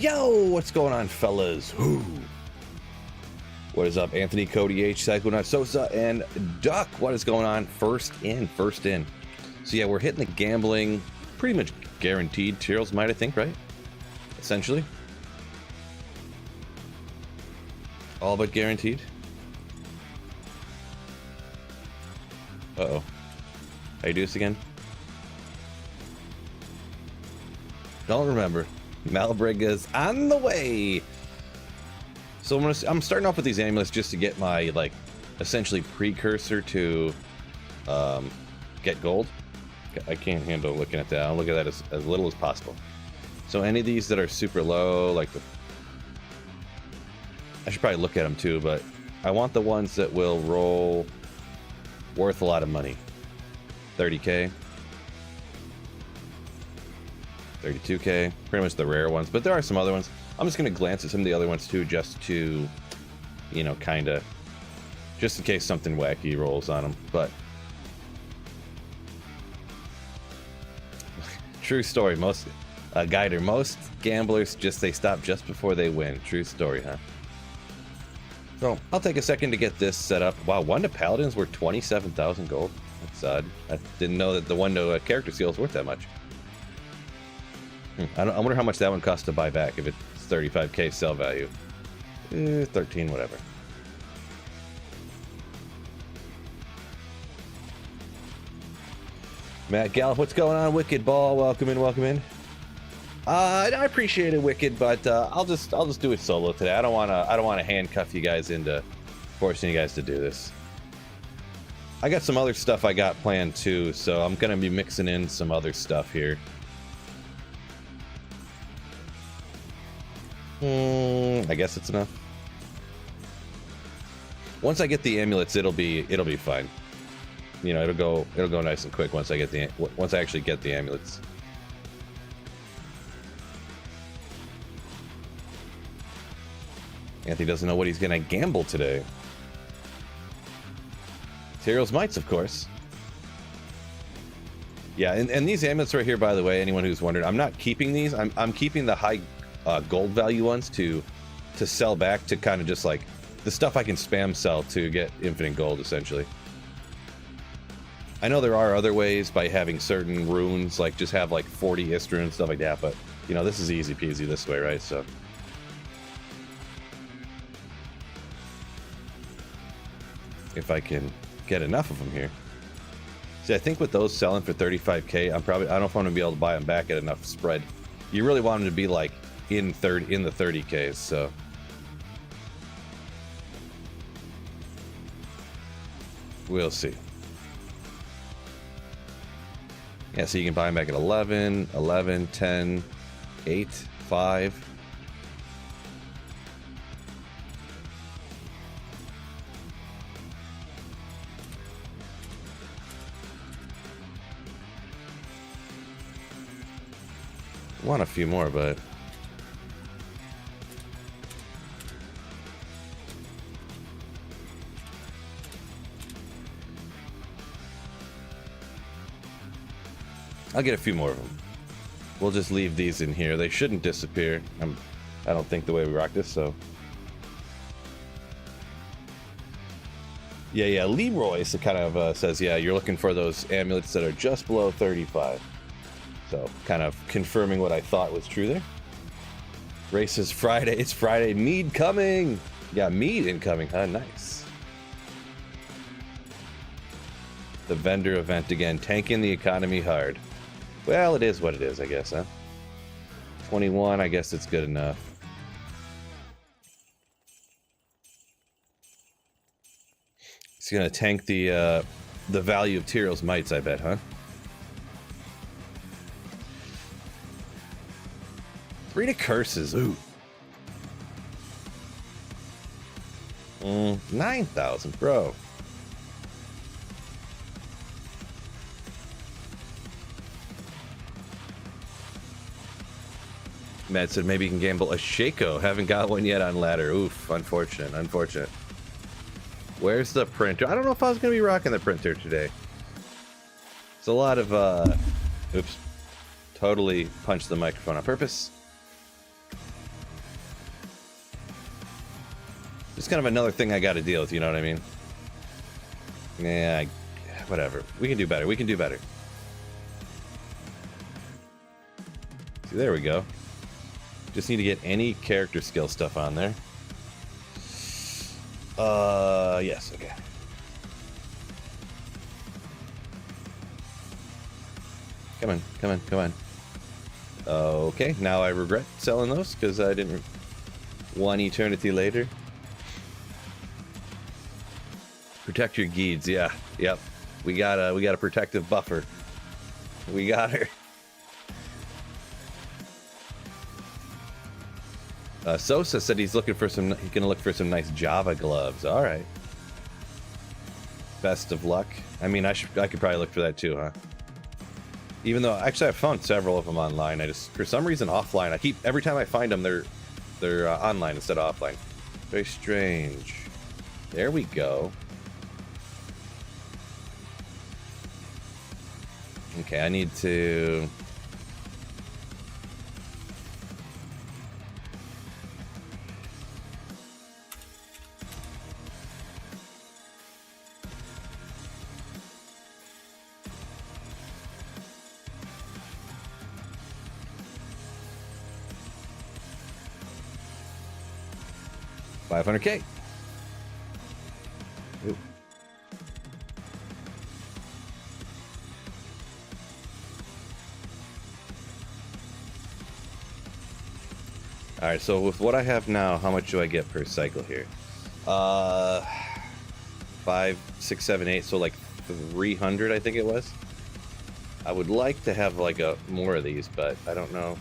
Yo, what's going on, fellas? Ooh. What is up, Anthony, Cody H, Psychonaut Sosa, and Duck? What is going on? First in. So yeah, we're hitting the gambling, pretty much guaranteed. Tyreals might, I think, right? Essentially. All but guaranteed. Uh-oh. How you do this again? Don't remember. Malbriga's on the way. So I'm starting off with these amulets just to get my, like, essentially precursor to get gold. I can't handle looking at that. I'll look at that as little as possible. So any of these that are super low, like I should probably look at them too, but I want the ones that will roll worth a lot of money. 30k. 32k, pretty much the rare ones, but there are some other ones. I'm just going to glance at some of the other ones too, just to, you know, kind of, just in case something wacky rolls on them. But true story, most gamblers they stop just before they win. True story, huh? So I'll take a second to get this set up. Wow, one to paladins were 27,000 gold. That's odd. I didn't know that the one to character seal is worth that much. I wonder how much that one costs to buy back if it's 35k sell value. 13, whatever. Matt Gallup, what's going on? Wicked Ball, welcome in. I appreciate it, Wicked, but I'll just do it solo today. I don't wanna handcuff you guys into forcing you guys to do this. I got some other stuff I got planned too, so I'm gonna be mixing in some other stuff here. I guess it's enough. Once I get the amulets, it'll be fine. You know, it'll go nice and quick once I actually get the amulets. Anthony doesn't know what he's gonna gamble today. Tyreals mites, of course. Yeah, and these amulets right here, by the way, anyone who's wondered, I'm not keeping these. I'm keeping the high gold value ones to sell back to kind of just like the stuff I can spam sell to get infinite gold, essentially. I know there are other ways by having certain runes, like just have like 40 Istra and stuff like that, but you know, this is easy peasy this way, right? So if I can get enough of them here. See, I think with those selling for 35k, I don't know if I'm gonna be able to buy them back at enough spread. You really want them to be like in the 30ks, so we'll see. Yeah, so you can buy them back at 11, 10, 8, 5. Want a few more, but I'll get a few more of them. We'll just leave these in here. They shouldn't disappear. I don't think the way we rock this, so. Yeah, Leroy so kind of says, yeah, you're looking for those amulets that are just below 35. So, kind of confirming what I thought was true there. Race is Friday. It's Friday. Mead coming. Yeah, mead incoming, huh? Nice. The vendor event again. Tanking the economy hard. Well, it is what it is, I guess, huh? 21, I guess it's good enough. It's gonna tank the value of Tyreals mites, I bet, huh? 3 to curses, ooh. 9,000, bro. Matt said maybe you can gamble a Shaco. Haven't got one yet on ladder. Oof, unfortunate. Where's the printer? I don't know if I was gonna be rocking the printer today. It's a lot of oops. Totally punched the microphone on purpose. Just kind of another thing I got to deal with, you know what I mean? Yeah, whatever. We can do better. We can do better. See, there we go. Just need to get any character skill stuff on there. Yes, okay. Come on, come on, come on. Okay, now I regret selling those because I didn't. One eternity later. Protect your Geeds, yeah, yep. We got a protective buffer. We got her. Sosa said he's gonna look for some nice Java gloves. All right. Best of luck. I mean, I could probably look for that too, huh? Even though actually I've found several of them online. I just for some reason offline. Every time I find them, they're online instead of offline. Very strange. There we go. Okay, I need to. $500K. Ooh. All right, so with what I have now, how much do I get per cycle here? 5, 6, 7, 8, so like 300, I think it was. I would like to have like more of these, but I don't know.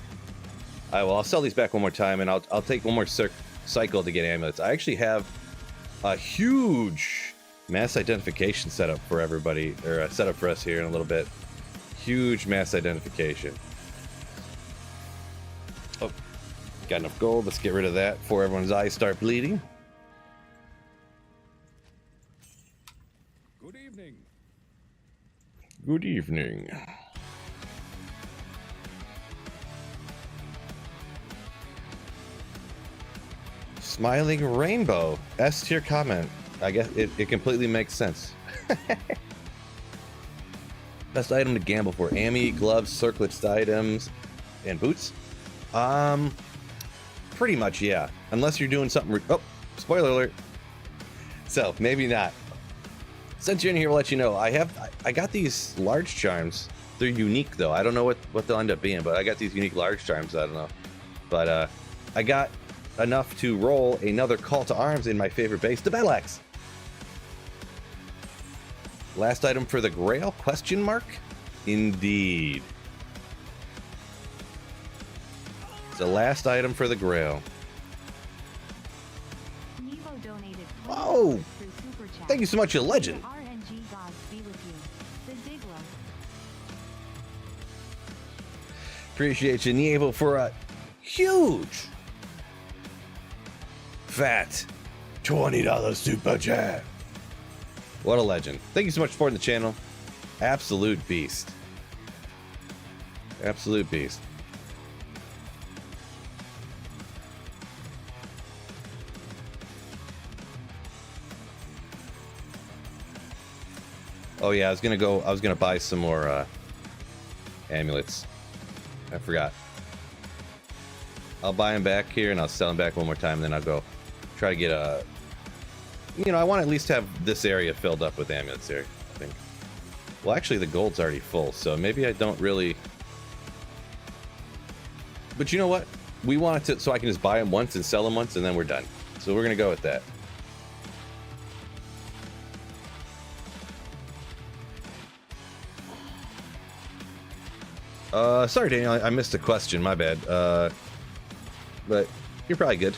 I'll sell these back one more time, and I'll take one more cycle to get amulets. I actually have a huge mass identification setup for everybody, or a setup for us here in a little bit. Huge mass identification. Oh, got enough gold. Let's get rid of that before everyone's eyes start bleeding. Good evening. Good evening. Smiling rainbow. S tier comment. I guess it completely makes sense. Best item to gamble for: Ami, gloves, circlets items, and boots. Pretty much, yeah. Unless you're doing something. Oh, spoiler alert. So maybe not. Since you're in here, we'll let you know. I got these large charms. They're unique though. I don't know what they'll end up being, but I got these unique large charms. I don't know. But I got enough to roll another call to arms in my favorite base, the battle axe. Last item for the grail? Question mark? Indeed. It's the last item for the grail. Oh! Thank you so much, you legend. Appreciate you, Nievo, for a huge fat $20 super chat. What a legend. Thank you so much for supporting the channel. Absolute beast. Absolute beast. Oh yeah, I was gonna buy some more amulets. I forgot. I'll buy them back here and I'll sell them back one more time, and then I'll go try to get a. I want to at least have this area filled up with amulets here, I think. Well, actually, the gold's already full, so maybe I don't really. But you know what? We want it to, so I can just buy them once and sell them once, and then we're done. So we're gonna go with that. Sorry, Daniel, I missed a question. My bad. But you're probably good.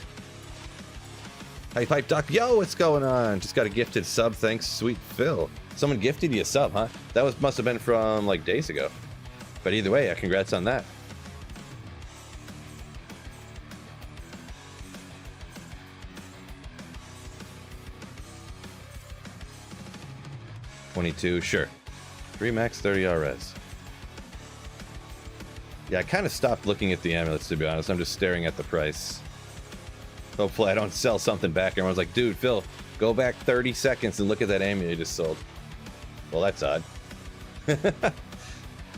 Hey, Pipe Doc. Yo, what's going on? Just got a gifted sub. Thanks, Sweet Phil. Someone gifted you a sub, huh? That must have been from like days ago. But either way, congrats on that. $22, sure. 3 max, 30 RS. Yeah, I kind of stopped looking at the amulets, to be honest. I'm just staring at the price. Hopefully I don't sell something back. Everyone's like, dude, Phil, go back 30 seconds and look at that amulet you just sold. Well, that's odd.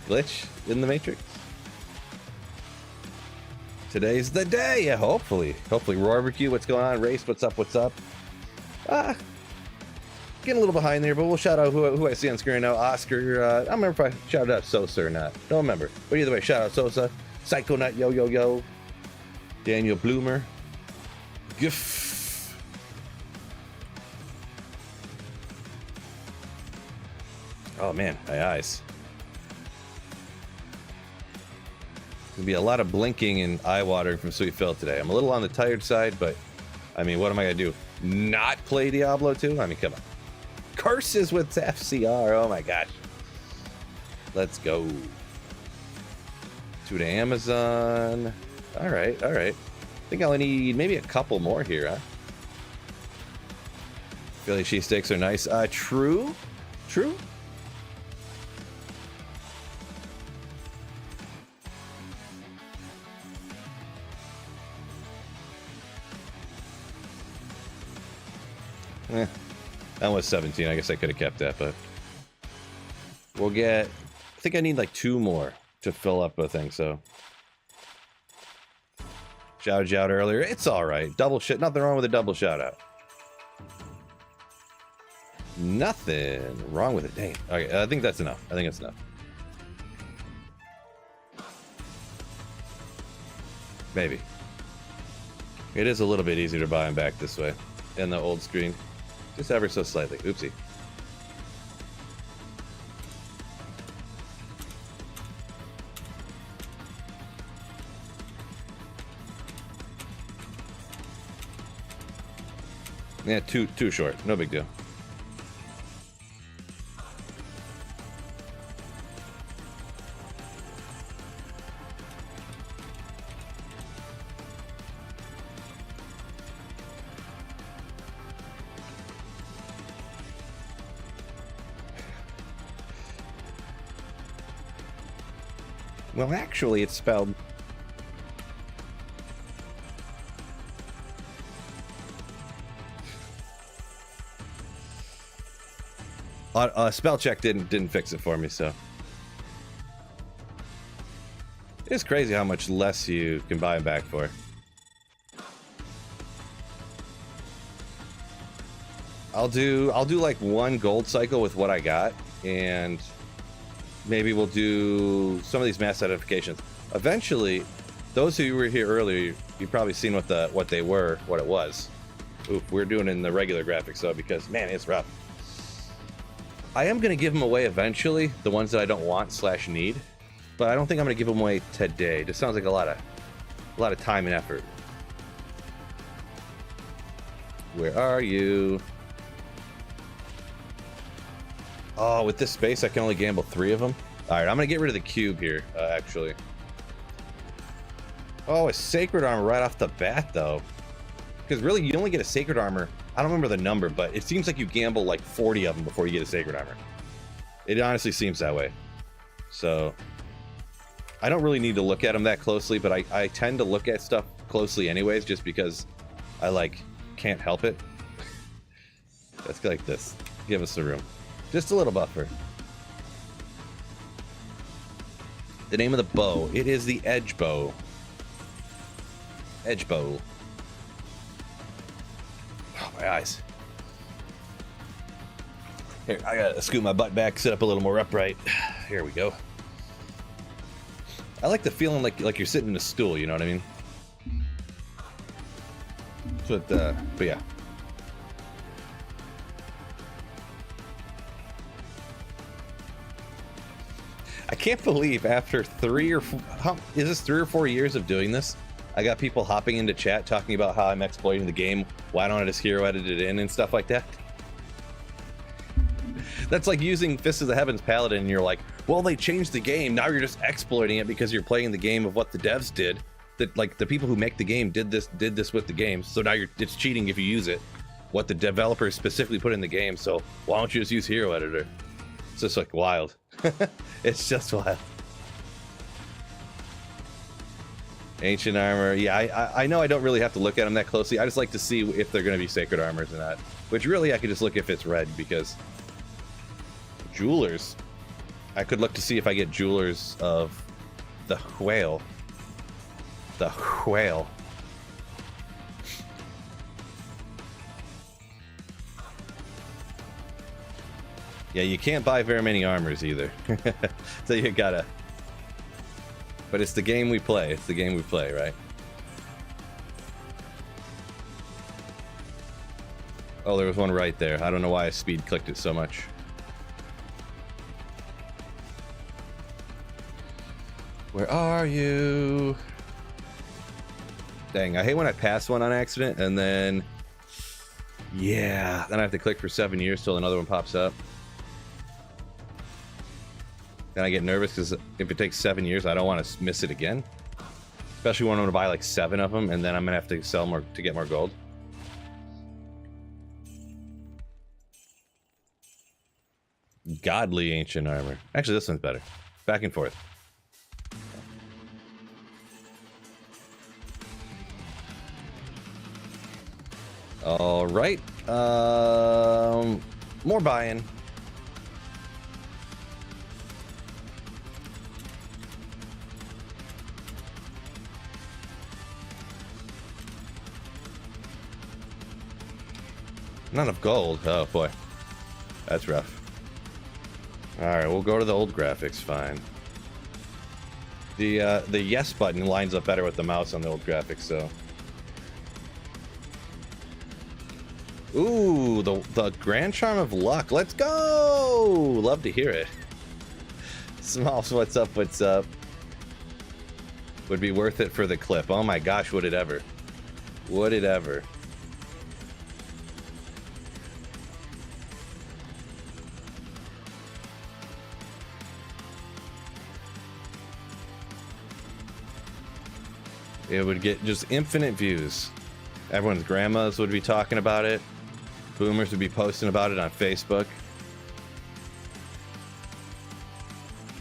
Glitch in the Matrix. Today's the day. Yeah, hopefully. Hopefully. Barbecue, what's going on? Race, what's up? What's up? Getting a little behind there, but we'll shout out who I see on screen now. Oscar. I don't remember if I shouted out Sosa or not. Don't remember. But either way, shout out Sosa. Psychonut, yo, yo, yo. Daniel Bloomer. Gif. Oh man, my eyes. Gonna be a lot of blinking and eye watering from Sweet Phil today. I'm a little on the tired side, but I mean, what am I gonna do? Not play Diablo 2? I mean, come on. Curses with FCR. Oh my gosh. Let's go. To the Amazon. All right, all right. I think I'll need maybe a couple more here, huh? Philly cheesesteaks are nice. True. True. That was 17. I guess I could have kept that, but we'll get. I think I need like 2 more to fill up a thing. So shouted you out earlier. It's all right. Double shit. Nothing wrong with a double shout out. Nothing wrong with it. Dang. Okay, I think that's enough. I think that's enough. Maybe. It is a little bit easier to buy them back this way in the old screen. Just ever so slightly. Oopsie. Yeah, too short. No big deal. Well, actually, it's spelled... spell check didn't fix it for me, so... It's crazy how much less you can buy them back for. I'll do like 1 gold cycle with what I got, and... maybe we'll do some of these mass identifications. Eventually, those who were here earlier, you've probably seen what it was. Oof, we're doing it in the regular graphics though, because man, it's rough. I am gonna give them away eventually, the ones that I don't want / need, but I don't think I'm gonna give them away today. This sounds like a lot of time and effort. Where are you? Oh, with this space, I can only gamble 3 of them. All right, I'm gonna get rid of the cube here, actually. Oh, a sacred armor right off the bat, though. Because really, you only get a sacred armor. I don't remember the number, but it seems like you gamble like 40 of them before you get a sacred armor. It honestly seems that way. So, I don't really need to look at them that closely, but I tend to look at stuff closely anyways, just because I, like, can't help it. Let's go like this. Give us the room. Just a little buffer. The name of the bow. It is the Edge Bow. Edge Bow. Oh, my eyes. Here, I gotta scoot my butt back, sit up a little more upright. Here we go. I like the feeling like you're sitting in a stool, you know what I mean? But yeah. I can't believe after 3 or 4, is this 3 or 4 years of doing this? I got people hopping into chat talking about how I'm exploiting the game. Why don't I just hero edit it in and stuff like that? That's like using Fist of the Heavens Paladin and you're like, well, they changed the game. Now you're just exploiting it because you're playing the game of what the devs did. That like the people who make the game did this with the game. So now it's cheating if you use it. What the developers specifically put in the game. So why don't you just use hero editor? It's just like wild. It's just wild. Ancient armor. Yeah, I know I don't really have to look at them that closely. I just like to see if they're going to be sacred armors or not. Which really I could just look if it's red, because jewelers. I could look to see if I get jewelers of the whale. The whale. Yeah, you can't buy very many armors either. So you gotta... But it's the game we play. It's the game we play, right? Oh, there was one right there. I don't know why I speed clicked it so much. Where are you? Dang, I hate when I pass one on accident and then... Yeah, then I have to click for 7 years till another one pops up. Then I get nervous because if it takes 7 years, I don't want to miss it again. Especially when I'm going to buy like 7 of them, and then I'm going to have to sell more to get more gold. Godly ancient armor. Actually, this one's better. Back and forth. All right. More buying. Not enough gold. Oh boy, that's rough. All right, we'll go to the old graphics. Fine. The yes button lines up better with the mouse on the old graphics. So, ooh, the Grand Charm of Luck. Let's go. Love to hear it. Smalls, what's up? What's up? Would be worth it for the clip. Oh my gosh, would it ever? Would it ever? It would get just infinite views. Everyone's grandmas would be talking about it. Boomers would be posting about it on Facebook.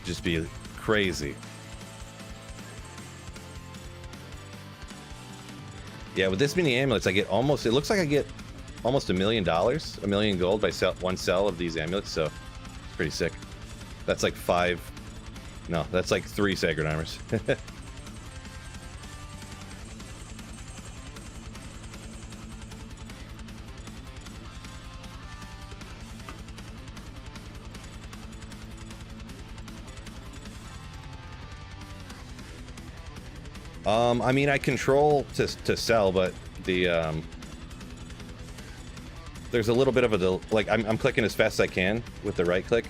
Just be crazy. Yeah, with this many amulets, I get almost, it looks like I get almost $1 million, $1 million gold by one sell of these amulets, so it's pretty sick. That's like 5, no, that's like 3 sacred armors. I mean, I control to sell, but the there's a little bit of a like I'm clicking as fast as I can with the right click,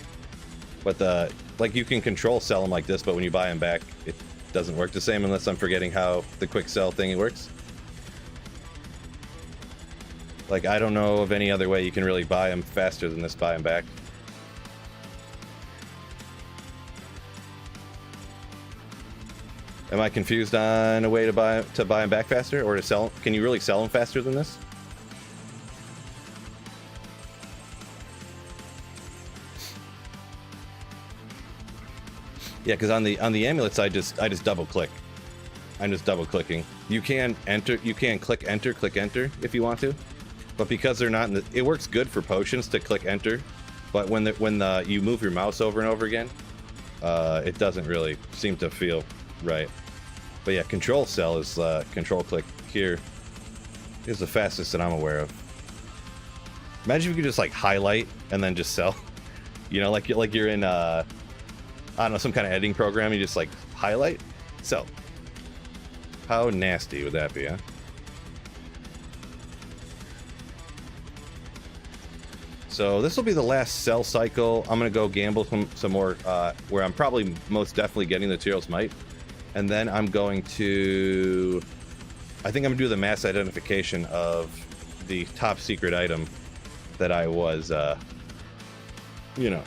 but the like you can control sell them like this, but when you buy them back, it doesn't work the same unless I'm forgetting how the quick sell thing works. Like I don't know of any other way you can really buy them faster than this buy them back. Am I confused on a way to buy them back faster, or to sell? Can you really sell them faster than this? Yeah, because on the amulets, I just double click. I'm just double clicking. You can enter. You can click enter if you want to, but because they're not in the, it works good for potions to click enter, but when you move your mouse over and over again, it doesn't really seem to feel right. But yeah, control cell is control click here is the fastest that I'm aware of. Imagine if you could just like highlight and then just sell. You know, like you're in I don't know, some kind of editing program. You just like highlight, sell. How nasty would that be, huh? So this will be the last sell cycle. I'm gonna go gamble some more, where I'm probably most definitely getting the Tyreals Might. And then I'm going to, I think I'm gonna do the mass identification of the top secret item that I was, you know.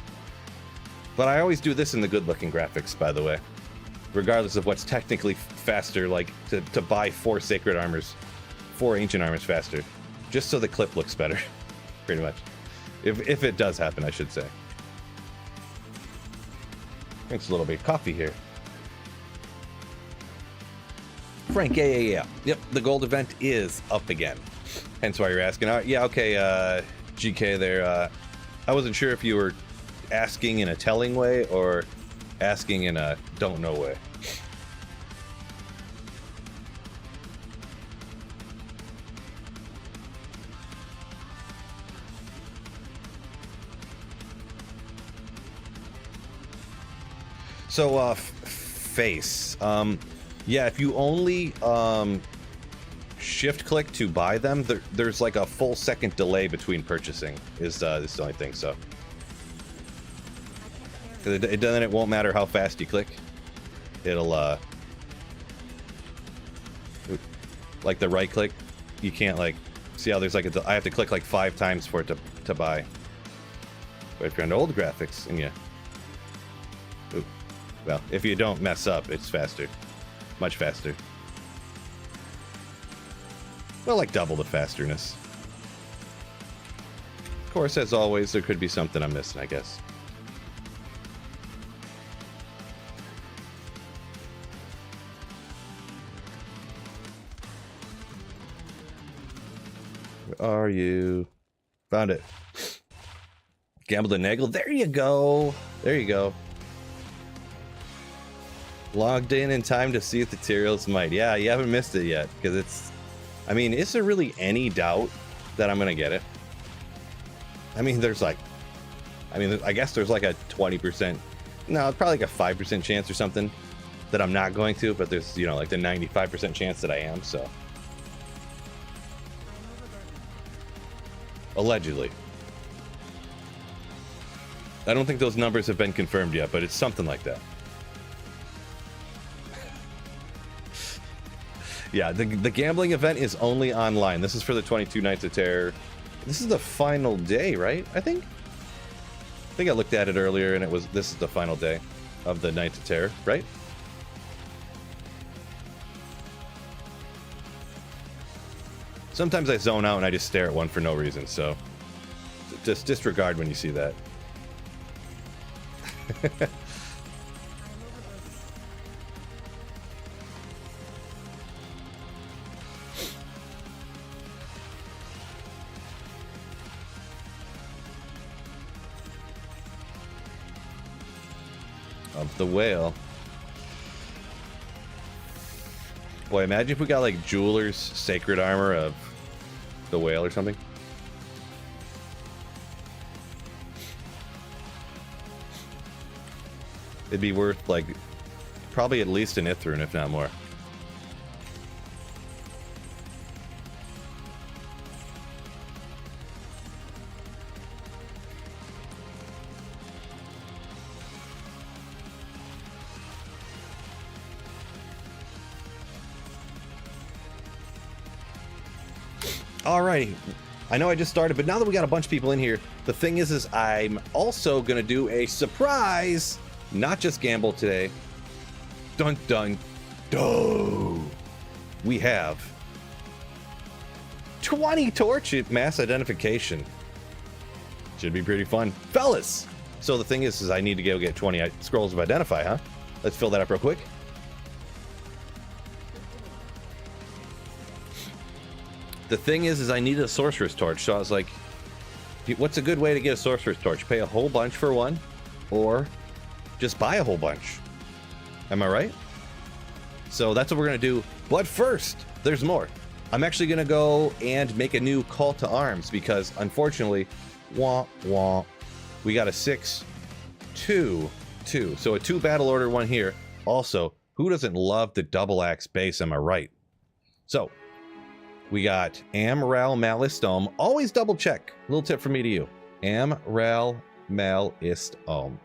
But I always do this in the good looking graphics, by the way. Regardless of what's technically faster, like to buy 4 sacred armors, 4 ancient armors faster. Just so the clip looks better, pretty much. If it does happen, I should say. Thanks a little bit of coffee here. Frank, yeah. Yep, the gold event is up again. Hence why you're asking. Yeah, okay, GK there. I wasn't sure if you were asking in a telling way or asking in a don't know way. So, face. Yeah, if you only shift click to buy them, there's like a full second delay between purchasing. Is this the only thing? So, because then it won't matter how fast you click. It'll like the right click. You can't like see how there's like I have to click like 5 times for it to buy. But if you're on old graphics and you. Well, if you don't mess up, it's faster. Much faster. Well, like double the fasterness. Of course, as always, there could be something I'm missing, I guess. Where are you? Found it. Gamble to Nagel. There you go. There you go. Logged in time to see if the Tyreals might. Yeah, you haven't missed it yet, because it's... I mean, is there really any doubt that I'm going to get it? I mean, there's like... I guess there's like a 20%... No, probably like a 5% chance or something that I'm not going to, but there's, you know, like the 95% chance that I am, so... Allegedly. I don't think those numbers have been confirmed yet, but it's something like that. Yeah, the gambling event is only online. This is for the 22 Nights of Terror. This is the final day, right? I think I looked at it earlier and this is the final day of the Nights of Terror, right? Sometimes I zone out and I just stare at one for no reason, so just disregard when you see that. Of the whale. Boy, imagine if we got like Jeweler's sacred armor of the whale or something. It'd be worth like probably at least an Ithrin, if not more. Alrighty, I know I just started, but now that we got a bunch of people in here, the thing is I'm also gonna do a surprise, not just gamble today. Dun dun dun. We have 20 torch mass identification. Should be pretty fun, fellas. So the thing is I need to go get 20 scrolls of identify, huh? Let's fill that up real quick. The thing is I needed a sorcerer's torch, so I was like, what's a good way to get a sorcerer's torch? Pay a whole bunch for one, or just buy a whole bunch. Am I right? So that's what we're gonna do. But first, there's more. I'm actually gonna go and make a new call to arms because unfortunately, we got a 6-2-2. So a 2 battle order one here. Also, who doesn't love the double axe base? Am I right? So we got Amral Malistome. Always double check. Little tip from me to you. Amral Malistome.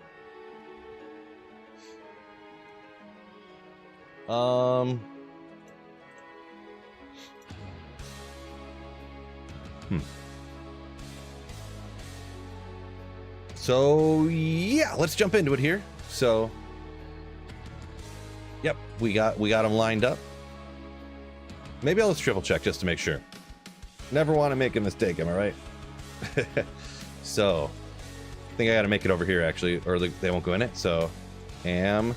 So yeah, let's jump into it here. So yep, we got them lined up. Maybe I'll just triple check just to make sure. Never want to make a mistake, am I right? So, I think I got to make it over here actually, or they won't go in it. So, Am,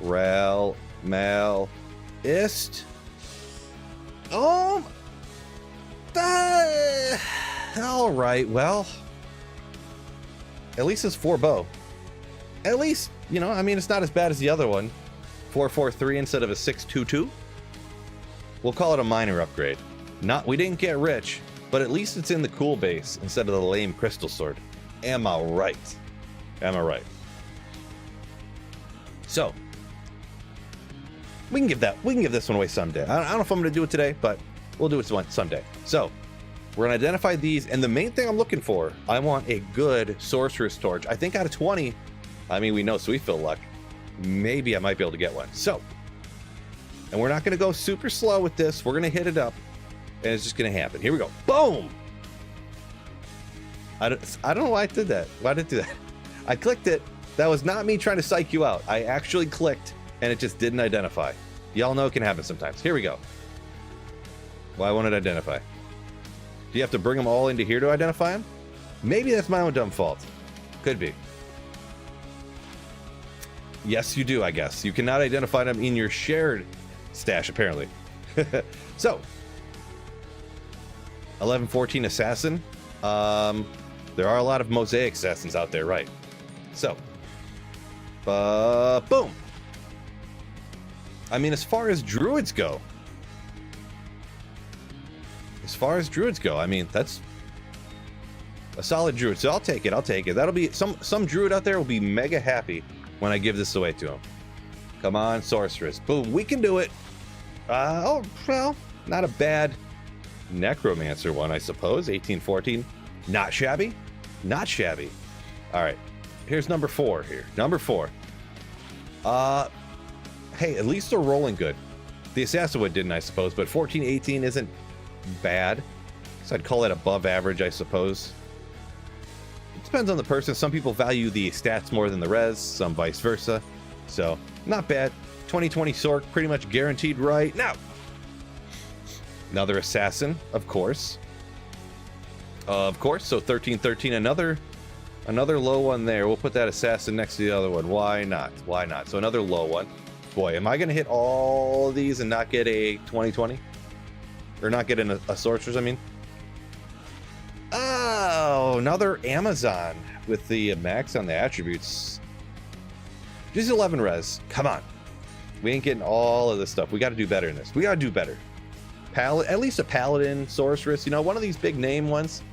Ral, Mal, Ist. All right, well, at least it's 4 bow. At least, you know, I mean, it's not as bad as the other one. 443 instead of a 622. We'll call it a minor upgrade. We didn't get rich, but at least it's in the cool base instead of the lame crystal sword. Am I right? Am I right? So we can give this one away someday. I don't know if I'm going to do it today, but we'll do it someday. So we're going to identify these, and the main thing I'm looking for, I want a good sorcerer's torch. I think out of 20, I mean, we know Sweetfield luck. Maybe I might be able to get one. So, and we're not going to go super slow with this. We're going to hit it up, and it's just going to happen. Here we go. Boom! I don't know why I did that. Why did I do that? I clicked it. That was not me trying to psych you out. I actually clicked, and it just didn't identify. Y'all know it can happen sometimes. Here we go. Why won't it identify? Do you have to bring them all into here to identify them? Maybe that's my own dumb fault. Could be. Yes, you do, I guess. You cannot identify them in your shared stash, apparently. So, 1114 Assassin. There are a lot of Mosaic Assassins out there, right? So, boom. I mean, as far as Druids go, I mean, that's a solid Druid. So I'll take it. That'll be some Druid out there will be mega happy when I give this away to him. Come on, Sorceress. Boom, we can do it. Oh, well, not a bad Necromancer one, I suppose. 1814. Not shabby. Not shabby. All right. Here's number 4 here. Number 4. Hey, at least they're rolling good. The Assassin would didn't, I suppose, but 1418 isn't bad. So I'd call it above average, I suppose. It depends on the person. Some people value the stats more than the res, some vice versa. So, not bad. 2020 Sork, pretty much guaranteed right now. Another Assassin, of course. So 1313, another low one there. We'll put that Assassin next to the other one. Why not? Why not? So another low one. Boy, am I going to hit all of these and not get a 2020? Or not get a Sorceress, I mean. Oh, another Amazon with the max on the attributes. Just 11 res. Come on. We ain't getting all of this stuff. We got to do better in this. We got to do better. At least a Paladin, Sorceress, you know, one of these big name ones.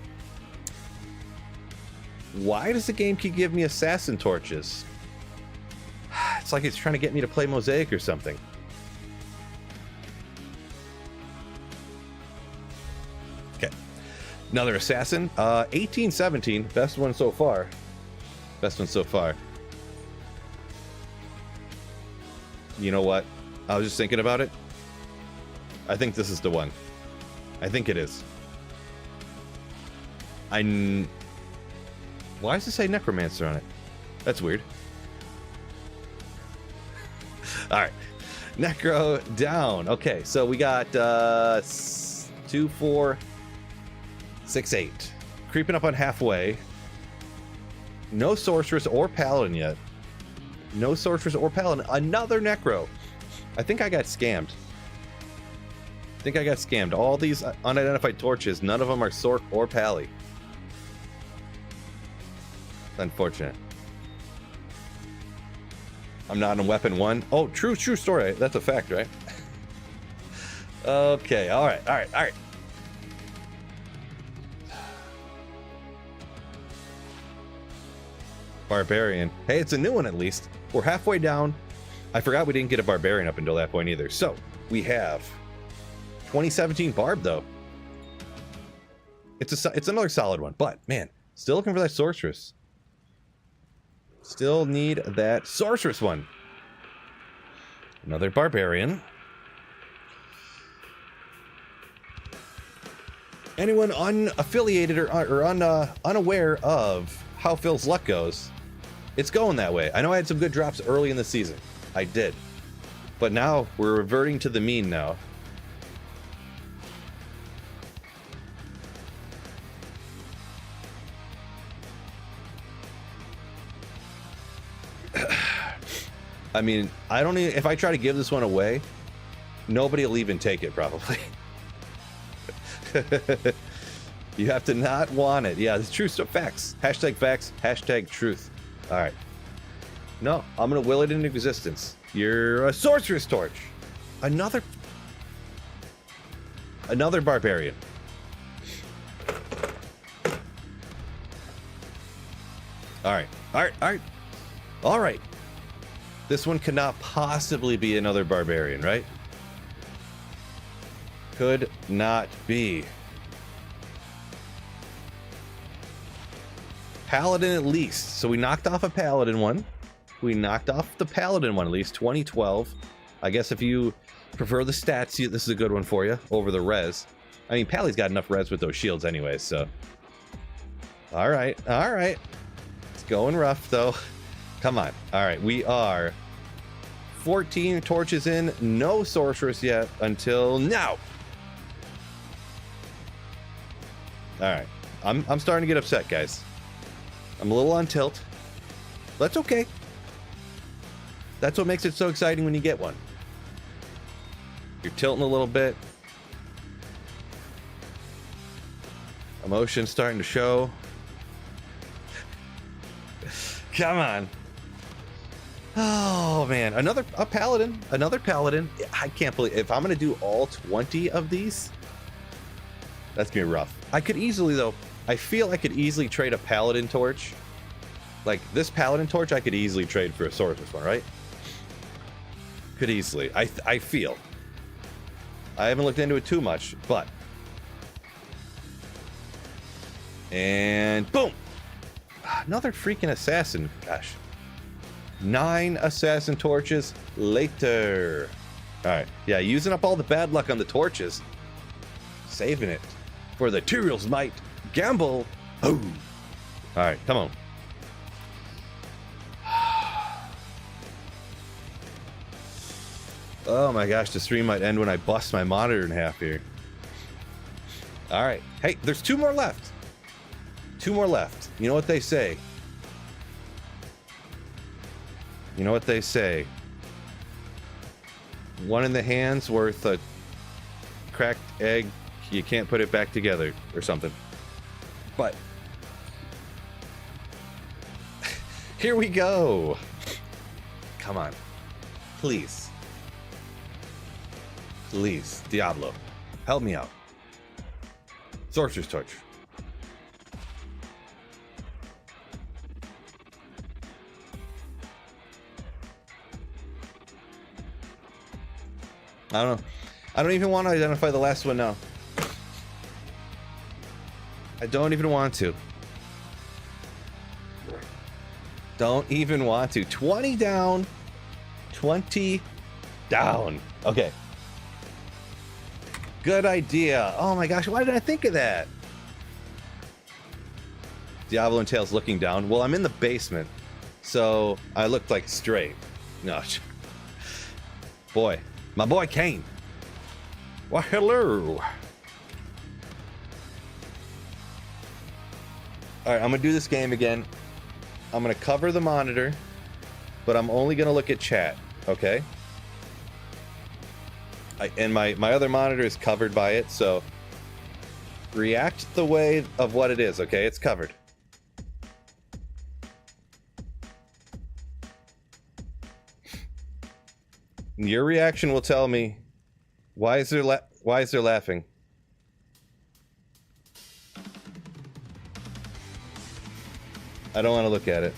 Why does the game keep giving me Assassin torches? It's like it's trying to get me to play Mosaic or something. Okay. Another Assassin. 1817. Best one so far. Best one so far. You know what? I was just thinking about it. I think this is the one. I think it is. Why does it say Necromancer on it? That's weird. All right. Necro down. Okay, so we got 2, 4, 6, 8. Creeping up on halfway. No Sorceress or Paladin yet. No Sorceress or Paladin. Another Necro. I think I got scammed. All these unidentified torches, none of them are Sorc or Pally. Unfortunate. I'm not in weapon 1. Oh, true story. That's a fact, right? Okay, all right. Barbarian. Hey, it's a new one at least. We're halfway down. I forgot we didn't get a Barbarian up until that point either. So, we have 2017 Barb, though. It's another solid one, but, man, still looking for that Sorceress. Still need that Sorceress one. Another Barbarian. Anyone unaffiliated or unaware of how Phil's luck goes, it's going that way. I know I had some good drops early in the season. I did. But now we're reverting to the mean now. I mean, I don't even, if I try to give this one away, nobody will even take it, probably. You have to not want it. Yeah, it's true stuff. Facts. Hashtag facts. Hashtag truth. All right. No, I'm going to will it into existence. You're a sorceress torch. Another barbarian. All right. All right. All right. All right. This one cannot possibly be another barbarian, right? Could not be. Paladin at least. So we knocked off a paladin one. We knocked off the paladin one at least. 2012. I guess if you prefer the stats, this is a good one for you over the res. I mean, Pally's got enough res with those shields anyways, so. All right. All right. It's going rough though. Come on. All right. We are 14 torches in. No sorceress yet until now. All right. I'm starting to get upset, guys. I'm a little on tilt. That's okay. That's what makes it so exciting when you get one. You're tilting a little bit. Emotion starting to show. Come on. Oh man, another paladin. I can't believe if I'm gonna do all 20 of these. That's gonna be rough. I could easily though. I feel I could easily trade a paladin torch. Like this paladin torch, I could easily trade for a sorceress one, right? Could easily. I feel. I haven't looked into it too much, but. And boom! Another freaking assassin. Gosh. 9 assassin torches later. All right. Yeah, using up all the bad luck on the torches. Saving it for the Tyreals might gamble. Oh. All right, come on. Oh my gosh, the stream might end when I bust my monitor in half here. All right. Hey, there's 2 more left. 2 more left. You know what they say? You know what they say? One in the hand's worth a cracked egg. You can't put it back together or something. But here we go. Come on. Please. Please, Diablo. Help me out. Sorcerer's Torch. I don't know. I don't even want to identify the last one now. I don't even want to. Don't even want to. 20 down. 20 down. Okay. Good idea. Oh my gosh, why did I think of that? Diablo and Tails looking down. Well, I'm in the basement, so I looked like straight. No. Boy. My boy Kane. Well, hello. Alright, I'm gonna do this game again. I'm gonna cover the monitor, but I'm only gonna look at chat, okay? And my other monitor is covered by it, so react the way of what it is, okay? It's covered. Your reaction will tell me why is there laughing? I don't want to look at it.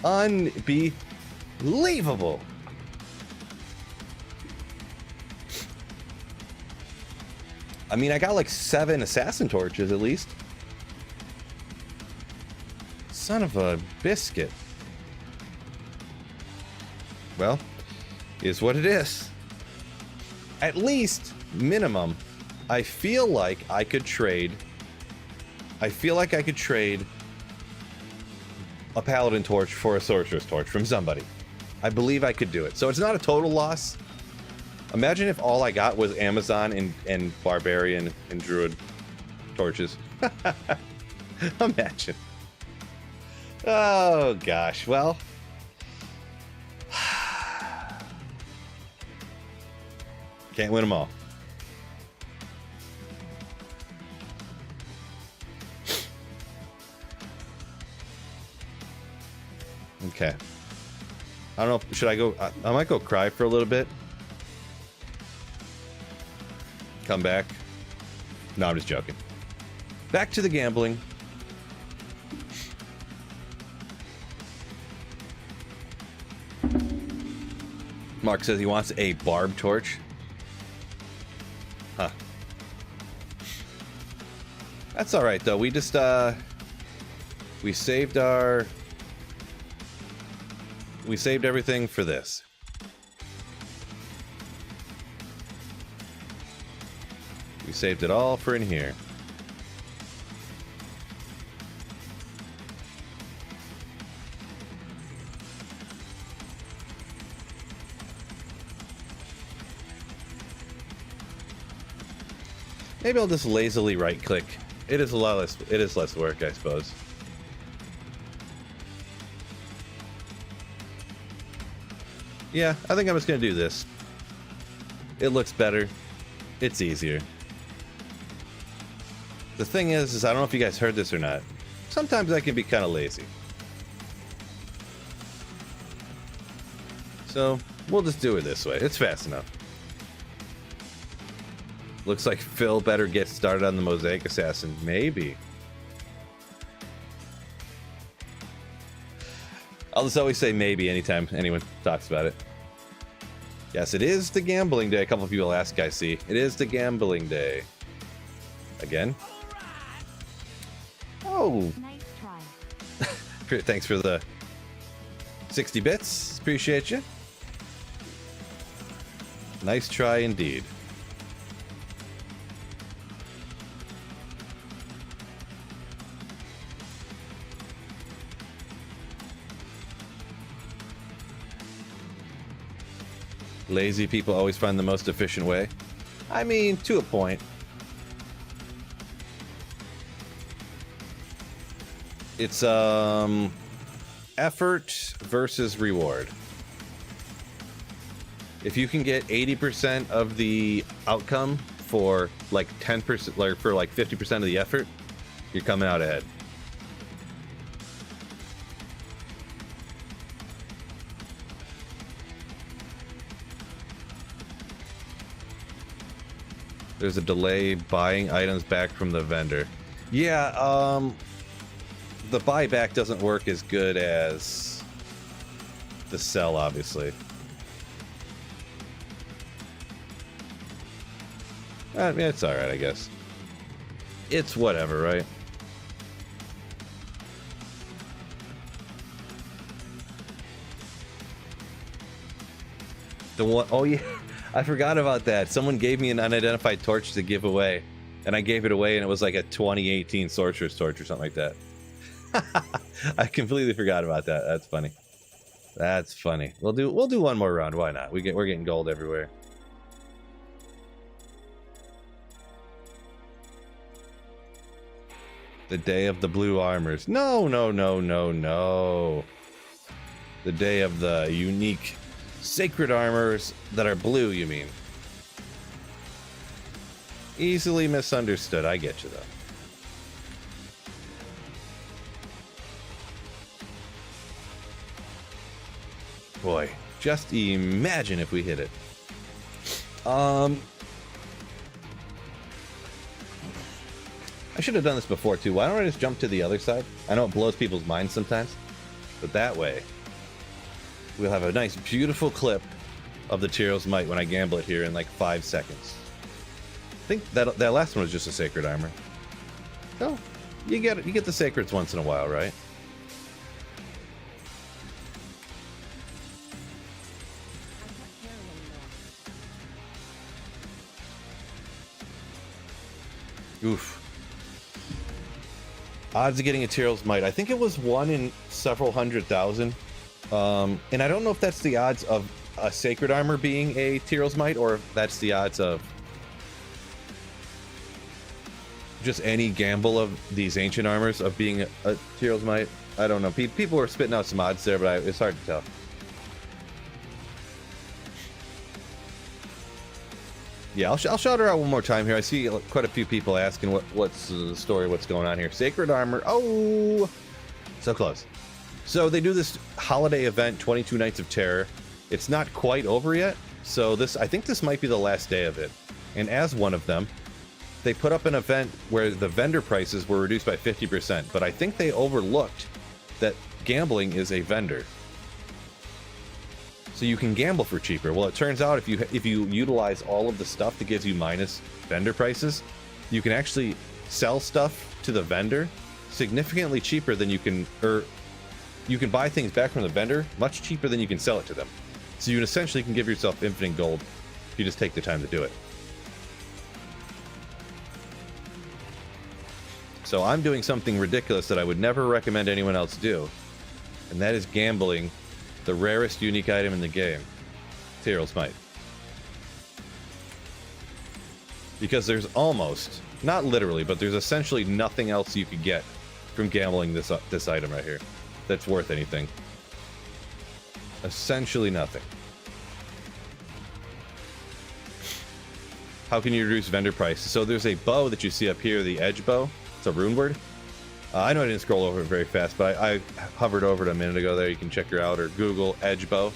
Unbelievable. I mean, I got like 7 assassin torches at least. Son of a biscuit. Well, is what it is. At least, minimum, I feel like I could trade. I feel like I could trade a paladin torch for a sorcerer's torch from somebody. I believe I could do it. So it's not a total loss. Imagine if all I got was Amazon and barbarian and druid torches. Imagine. Oh gosh, well. Can't win them all. Okay. I don't know. Should I go? I might go cry for a little bit. Come back. No, I'm just joking. Back to the gambling. Mark says he wants a barb torch. Huh. That's all right though. We just we saved everything for this. We saved it all for in here. Maybe I'll just lazily right click. It is a lot less, it is less work, I suppose. Yeah, I think I'm just gonna do this. It looks better. It's easier. The thing is I don't know if you guys heard this or not. Sometimes I can be kind of lazy. So, we'll just do it this way. It's fast enough. Looks like Phil better get started on the Mosaic Assassin. Maybe. I'll just always say maybe anytime anyone talks about it. Yes, it is the gambling day. A couple of people ask, I see. It is the gambling day. Again? Oh! Nice try. Thanks for the 60 bits. Appreciate you. Nice try indeed. Lazy people always find the most efficient way. I mean, to a point. It's effort versus reward. If you can get 80% of the outcome for like 10%, like for like 50% of the effort, you're coming out ahead. There's a delay buying items back from the vendor. Yeah, the buyback doesn't work as good as the sell, obviously. I mean, it's alright, I guess. It's whatever, right? The one, oh yeah. I forgot about that. Someone gave me an unidentified torch to give away, and I gave it away, and it was like a 2018 Sorcerer's Torch or something like that. I completely forgot about that. That's funny. That's funny. We'll do one more round. Why not? We're getting gold everywhere. The day of the blue armors. No, no, no, no, no. The day of the unique sacred armors that are blue, you mean? Easily misunderstood. I get you, though. Boy, just imagine if we hit it. I should have done this before, too. Why don't I just jump to the other side? I know it blows people's minds sometimes, but that way we'll have a nice, beautiful clip of the Tyreals Might when I gamble it here in like 5 seconds. I think that last one was just a sacred armor. So you get the sacreds once in a while, right? Oof. Odds of getting a Tyreals Might. I think it was 1 in several 100,000. And I don't know if that's the odds of a sacred armor being a Tyreals Might, or if that's the odds of just any gamble of these ancient armors of being a Tyreals Might. I don't know. People were spitting out some odds there, but it's hard to tell. Yeah, I'll shout her out one more time here. I see quite a few people asking what's the story, what's going on here. Sacred Armor. Oh, so close. So they do this holiday event, 22 Nights of Terror. It's not quite over yet, so I think this might be the last day of it. And as one of them, they put up an event where the vendor prices were reduced by 50%, but I think they overlooked that gambling is a vendor. So you can gamble for cheaper. Well, it turns out if you utilize all of the stuff that gives you minus vendor prices, you can actually sell stuff to the vendor significantly cheaper than you can buy things back from the vendor much cheaper than you can sell it to them. So you essentially can give yourself infinite gold if you just take the time to do it. So I'm doing something ridiculous that I would never recommend anyone else do, and that is gambling the rarest unique item in the game, Tyreals Might. Because there's almost, not literally, but there's essentially nothing else you could get from gambling this item right here that's worth anything. Essentially nothing. How can you reduce vendor price? So there's a bow that you see up here, the edge bow. It's a rune word. I know I didn't scroll over it very fast, but I hovered over it a minute ago there. You can check her out, or Google edge bow.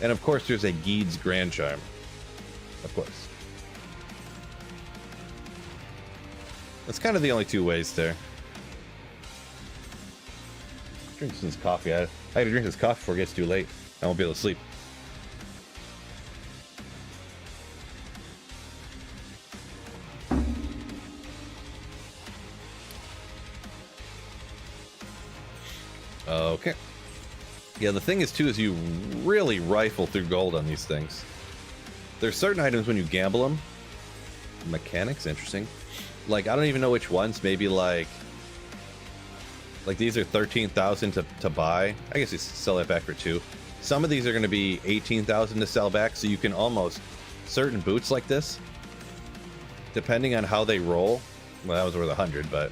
And of course there's a Geed's Grand Charm. Of course. That's kind of the only two ways there. Drink this coffee. I had to drink this coffee before it gets too late. I won't be able to sleep. Okay. Yeah, the thing is, too, is you really rifle through gold on these things. There's certain items when you gamble them. Mechanics, interesting. Like, I don't even know which ones. Maybe, like these are 13,000 to buy. I guess you sell that back for 2. Some of these are going to be 18,000 to sell back, so you can almost... Certain boots like this, depending on how they roll... Well, that was worth 100, but...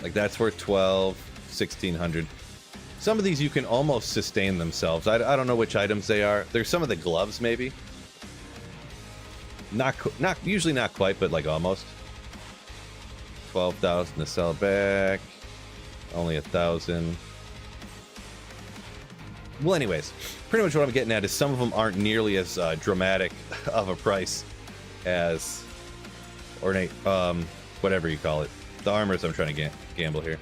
Like, that's worth 12, 1,600. Some of these you can almost sustain themselves. I don't know which items they are. There's some of the gloves, maybe. Usually not quite, but like almost. 12,000 to sell back. Only 1,000. Well, anyways, pretty much what I'm getting at is some of them aren't nearly as dramatic of a price as ornate, whatever you call it. The armors I'm trying to gamble here.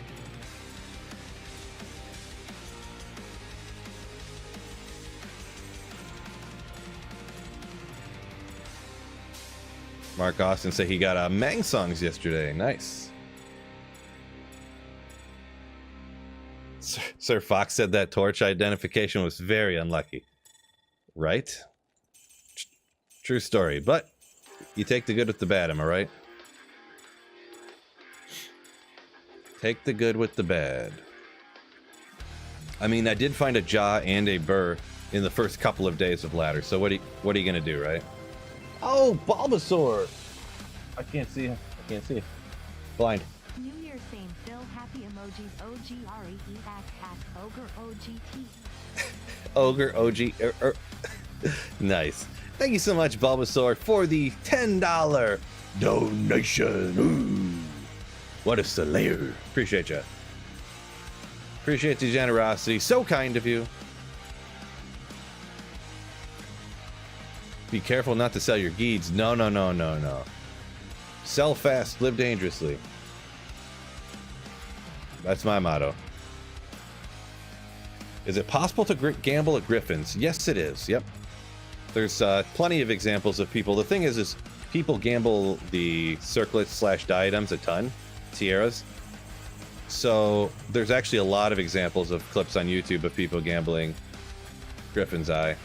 Mark Austin said he got Mang songs yesterday. Nice. Sir Fox said that torch identification was very unlucky. Right? True story. But you take the good with the bad, am I right? Take the good with the bad. I mean, I did find a jaw and a burr in the first couple of days of ladder. So what are you gonna do, right? Oh, Bulbasaur! I can't see him. I can't see. Blind. New Year same Phil happy emojis OGRE at Ogre OGT. Ogre OG. Nice. Thank you so much, Bulbasaur, for the $10 donation. Ooh. What a slayer. Appreciate you. Appreciate the generosity. So kind of you. Be careful not to sell your geeds. No, no, no, no, no. Sell fast, live dangerously. That's my motto. Is it possible to gamble at Griffins? Yes, it is. Yep. There's plenty of examples of people. The thing is people gamble the circlets / diadems a ton. Tiaras. So there's actually a lot of examples of clips on YouTube of people gambling Griffin's Eye.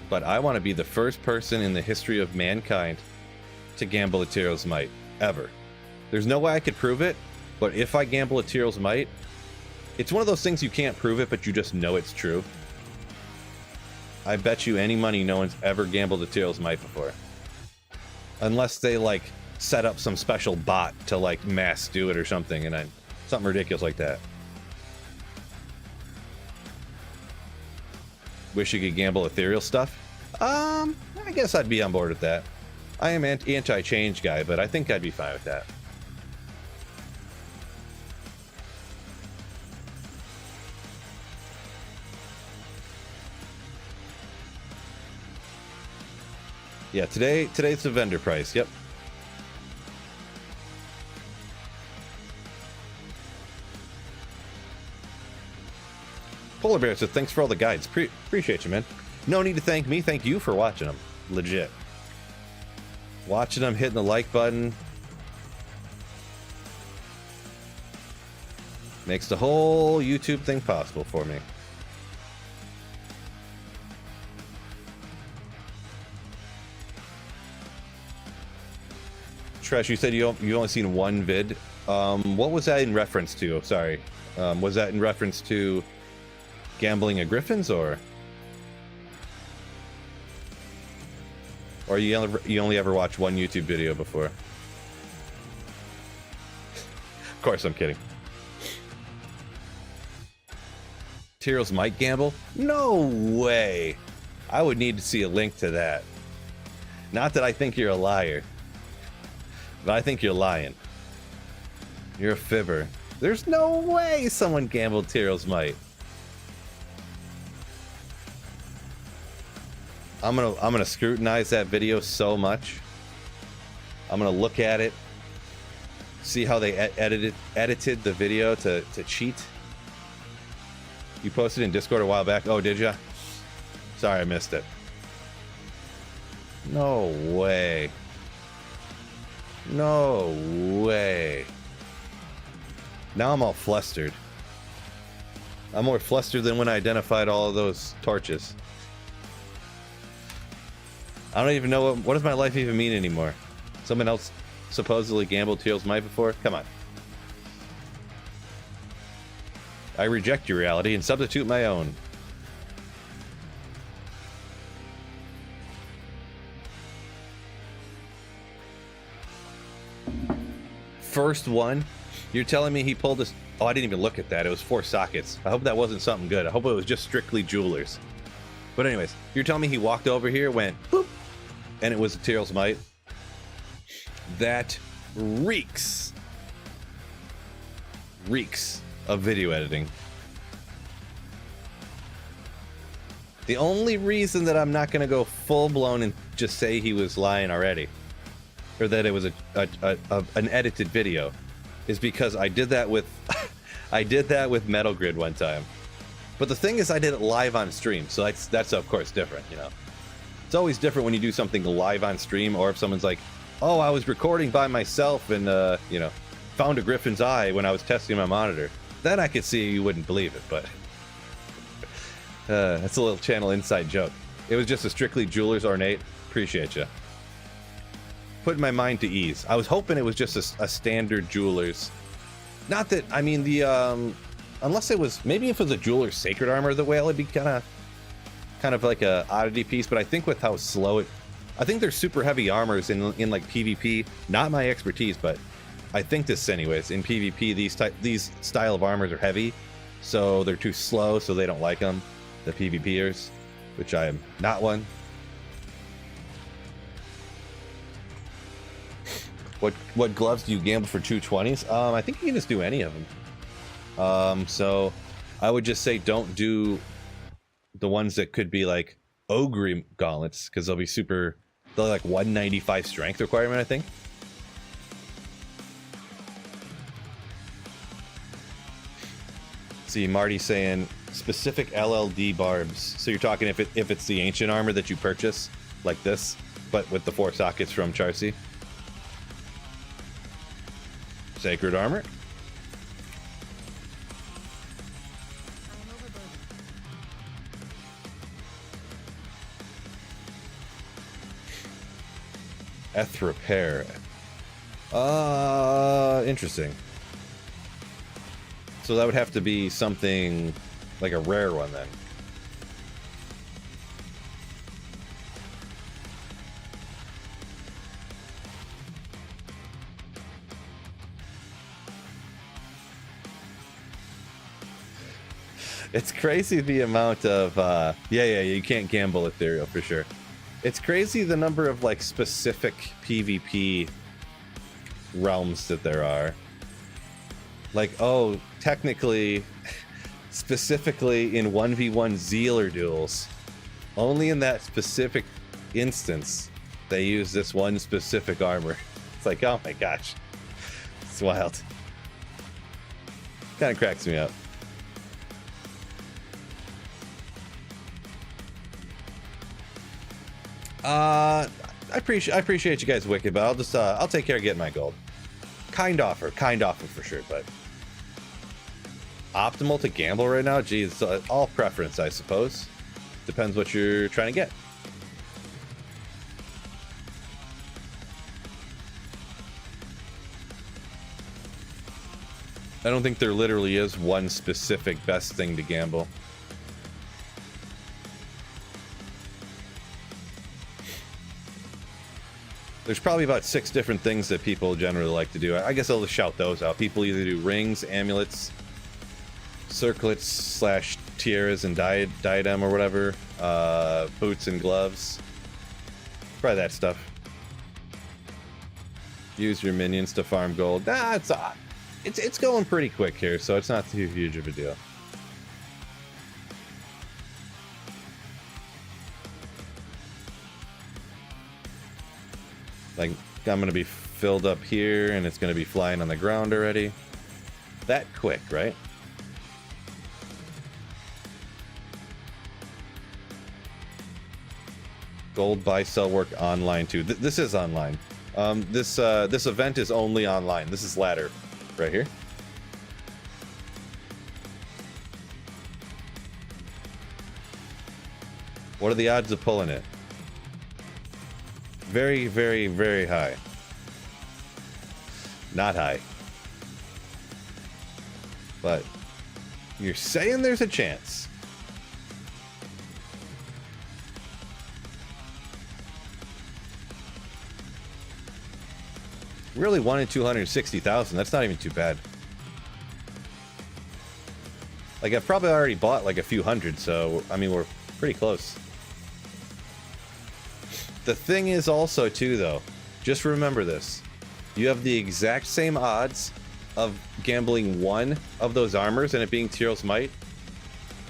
But I want to be the first person in the history of mankind to gamble a Tyreals Might, ever. There's no way I could prove it, but if I gamble a Tyreals Might, it's one of those things you can't prove it, but you just know it's true. I bet you any money no one's ever gambled a Tyreals Might before. Unless they, like, set up some special bot to, like, mass do it or something, and something ridiculous like that. Wish you could gamble ethereal stuff? I guess I'd be on board with that. I am anti-change guy, but I think I'd be fine with that. Yeah, today's the vendor price. Yep. Polar Bear says, thanks for all the guides. Appreciate you, man. No need to thank me. Thank you for watching them. Legit. Watching them, hitting the like button. Makes the whole YouTube thing possible for me. Tresh, you said you only seen one vid. What was that in reference to? Sorry. Was that in reference to gambling at Griffins, or you only ever watched one YouTube video before? Of course, I'm kidding. Tyreals might gamble? No way. I would need to see a link to that. Not that I think you're a liar, but I think you're lying. You're a fibber. There's no way someone gambled Tyreals might. I'm gonna scrutinize that video so much. I'm gonna look at it, see how they edited the video to cheat. You posted in Discord a while back. Oh, did ya? Sorry, I missed it. No way. No way. Now I'm all flustered. I'm more flustered than when I identified all of those torches. I don't even know what does my life even mean anymore. Someone else supposedly gambled Tyreals might before? Come on. I reject your reality and substitute my own. First one? You're telling me he pulled this? Oh, I didn't even look at that. It was 4 sockets. I hope that wasn't something good. I hope it was just strictly jewelers. But anyways, you're telling me he walked over here, went boop, and it was a Tyreals might? That reeks of video editing. The only reason that I'm not going to go full blown and just say he was lying already, or that it was an edited video, is because I did that with Metal Grid one time. But the thing is, I did it live on stream, so that's of course different, you know. It's always different when you do something live on stream, or if someone's like, "Oh, I was recording by myself and you know, found a griffin's eye when I was testing my monitor." Then I could see you wouldn't believe it, but that's a little channel inside joke. It was just a strictly Jewelers Ornate. Appreciate you. Putting my mind to ease. I was hoping it was just a standard Jewelers. Not that, I mean, the unless it was, maybe if it was a Jeweler's Sacred Armor of the Whale, it'd be kind of like a oddity piece. But I think with how slow I think there's super heavy armors in like PvP. Not my expertise, but I think this anyways. In PvP, these style of armors are heavy, so they're too slow, so they don't like them, the PvPers, which I am not one. What gloves do you gamble for 220s? I think you can just do any of them. So I would just say don't do the ones that could be like Ogre gauntlets, because they'll like 195 strength requirement, I think. See, Marty saying specific LLD barbs. So you're talking if it's the ancient armor that you purchase, like this, but with the 4 sockets from Charcy. Sacred armor. Eth repair. Interesting. So that would have to be something like a rare one then. It's crazy the amount of yeah, you can't gamble Ethereal for sure. It's crazy the number of like specific PvP realms that there are. Like, oh, technically, specifically in 1v1 Zealer duels, only in that specific instance, they use this one specific armor. It's like, oh my gosh. It's wild. Kind of cracks me up. I appreciate you guys, Wicked, but I'll take care of getting my gold. Kind offer for sure, but optimal to gamble right now? Geez, all preference, I suppose. Depends what you're trying to get. I don't think there literally is one specific best thing to gamble. There's probably about 6 different things that people generally like to do. I guess I'll just shout those out. People either do rings, amulets, circlets / tiaras and diadem or whatever, boots and gloves. Probably that stuff. Use your minions to farm gold. Nah, it's going pretty quick here, so it's not too huge of a deal. Like, I'm gonna be filled up here, and it's gonna be flying on the ground already. That quick, right? Gold buy sell work online too. This is online. This event is only online. This is ladder right here. What are the odds of pulling it? Very, very, very high. Not high. But you're saying there's a chance. Really, 1 in 260,000. That's not even too bad. Like, I've probably already bought like a few hundred, so I mean, we're pretty close. The thing is also too, though, just remember this: you have the exact same odds of gambling one of those armors and it being Tyreals Might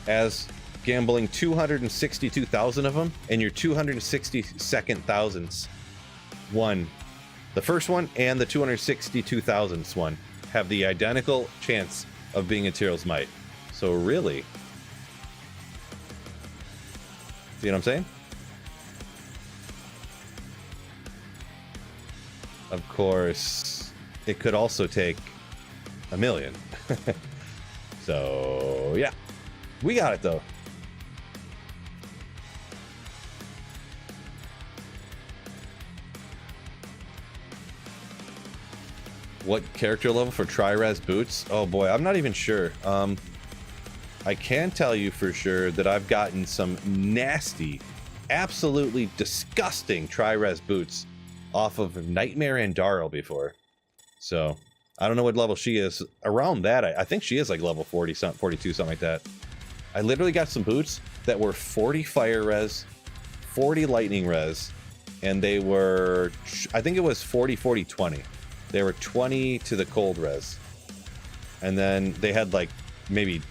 as gambling 262,000 of them, and your 262nd thousandths one. The first one and the 262,000ths one have the identical chance of being a Tyreals Might. So really, see what I'm saying? Of course, it could also take a million. So yeah, we got it though. What character level for tri-res boots? Oh boy, I'm not even sure. I can tell you for sure that I've gotten some nasty, absolutely disgusting tri-res boots off of Nightmare and Darl before. So I don't know what level she is. Around that, I think she is like level 40 something, 42, something like that. I literally got some boots that were 40 fire res, 40 lightning res, and they were, I think it was 40, 40, 20. They were 20 to the cold res. And then they had like, maybe,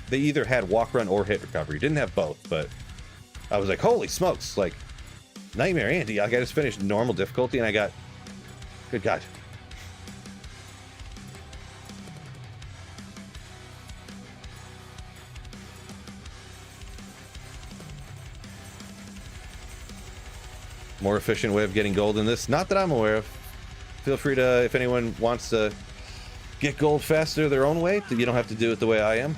they either had walk run or hit recovery. Didn't have both, but I was like, holy smokes, like, Nightmare Andy, like, I just finished normal difficulty and I got, good God. More efficient way of getting gold in this? Not that I'm aware of. Feel free to, if anyone wants to get gold faster their own way, you don't have to do it the way I am.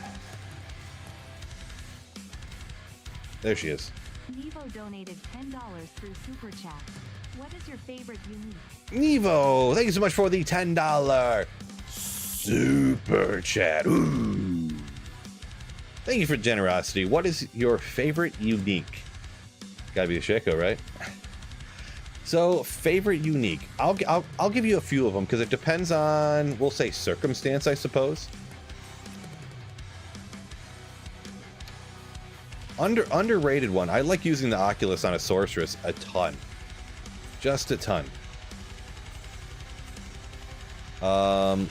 There she is. Nevo donated $10 through super chat. What is your favorite unique? Nevo, thank you so much for the $10 super chat. Ooh. Thank you for generosity. What is your favorite unique? Gotta be a Shaco, right? So, favorite unique. I'll give you a few of them because it depends on, we'll say, circumstance, I suppose. Underrated one. I like using the Oculus on a sorceress a ton. Just a ton. So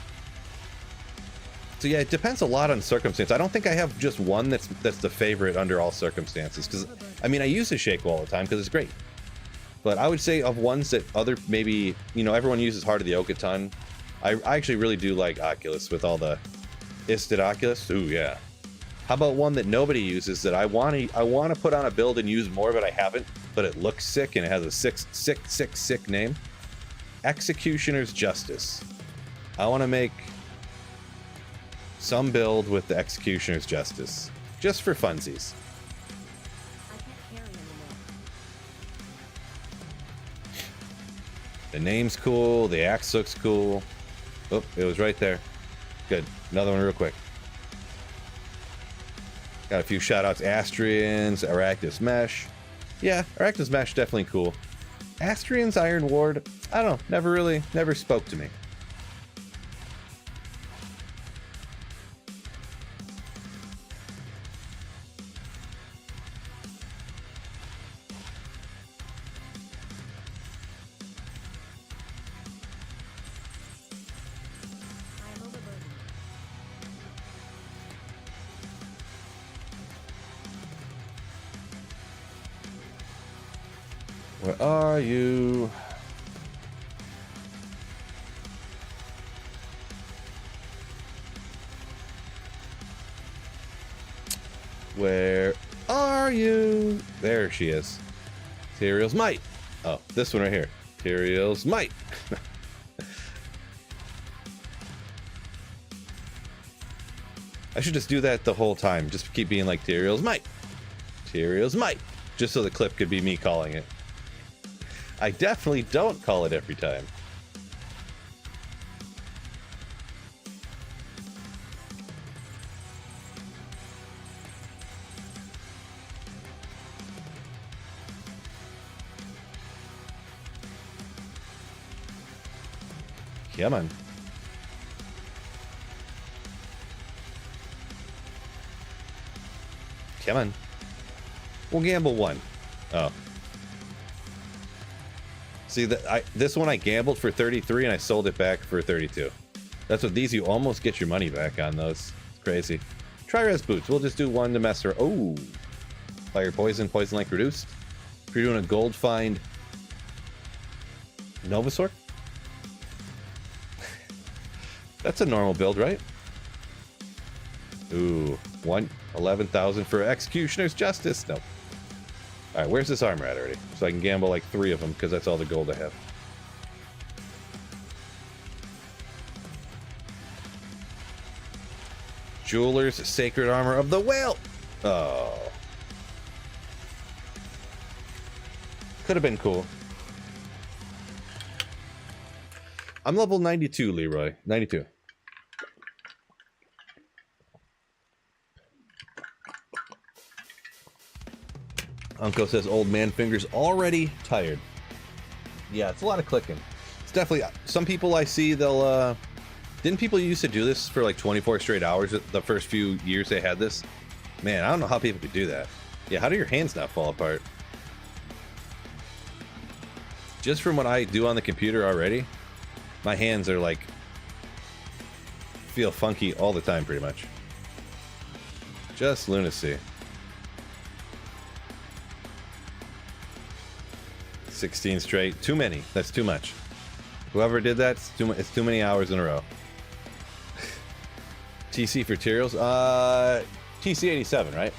yeah, it depends a lot on circumstance. I don't think I have just one that's the favorite under all circumstances. Because I mean, I use the Shaco all the time because it's great. But I would say of ones that other maybe, you know, everyone uses Heart of the Oak a ton. I actually really do like Oculus with all the Isted Oculus. Ooh yeah. How about one that nobody uses that I want to put on a build and use more, but I haven't, but it looks sick and it has a sick name? Executioner's Justice. I want to make some build with the Executioner's Justice, just for funsies. I can't carry anymore. The name's cool, the axe looks cool. Oh, it was right there. Good. Another one real quick. Got a few shout-outs. Astrians, Arachnus Mesh. Yeah, Arachnus Mesh, definitely cool. Astrian's Iron Ward, I don't know, never spoke to me. I am overburdened. Where are you? Where are you? There she is. Tyreals Might. Oh, this one right here. Tyreals Might. I should just do that the whole time. Just keep being like Tyreals Might. Tyreals Might. Just so the clip could be me calling it. I definitely don't call it every time. Come on. Come on. We'll gamble one. Oh. See, this one I gambled for 33 and I sold it back for 32. That's what these, you almost get your money back on those. It's crazy. Tri-res boots. We'll just do one to mess around. Oh. Fire poison, poison link reduced. If you're doing a gold find. Novasaur? That's a normal build, right? Ooh, 11,000 for Executioner's Justice. Nope. All right, where's this armor at already? So I can gamble like 3 of them because that's all the gold I have. Jeweler's Sacred Armor of the Whale. Oh. Could have been cool. I'm level 92, Leroy. 92. Uncle says old man fingers already tired. Yeah, it's a lot of clicking. It's definitely, some people I see, they'll didn't people used to do this for like 24 straight hours the first few years they had this? Man, I don't know how people could do that. Yeah, how do your hands not fall apart? Just from what I do on the computer already, my hands are like, feel funky all the time pretty much. Just lunacy. 16 straight. Too many. That's too much. Whoever did that, it's too many hours in a row. TC for Tyreals? TC 87, right?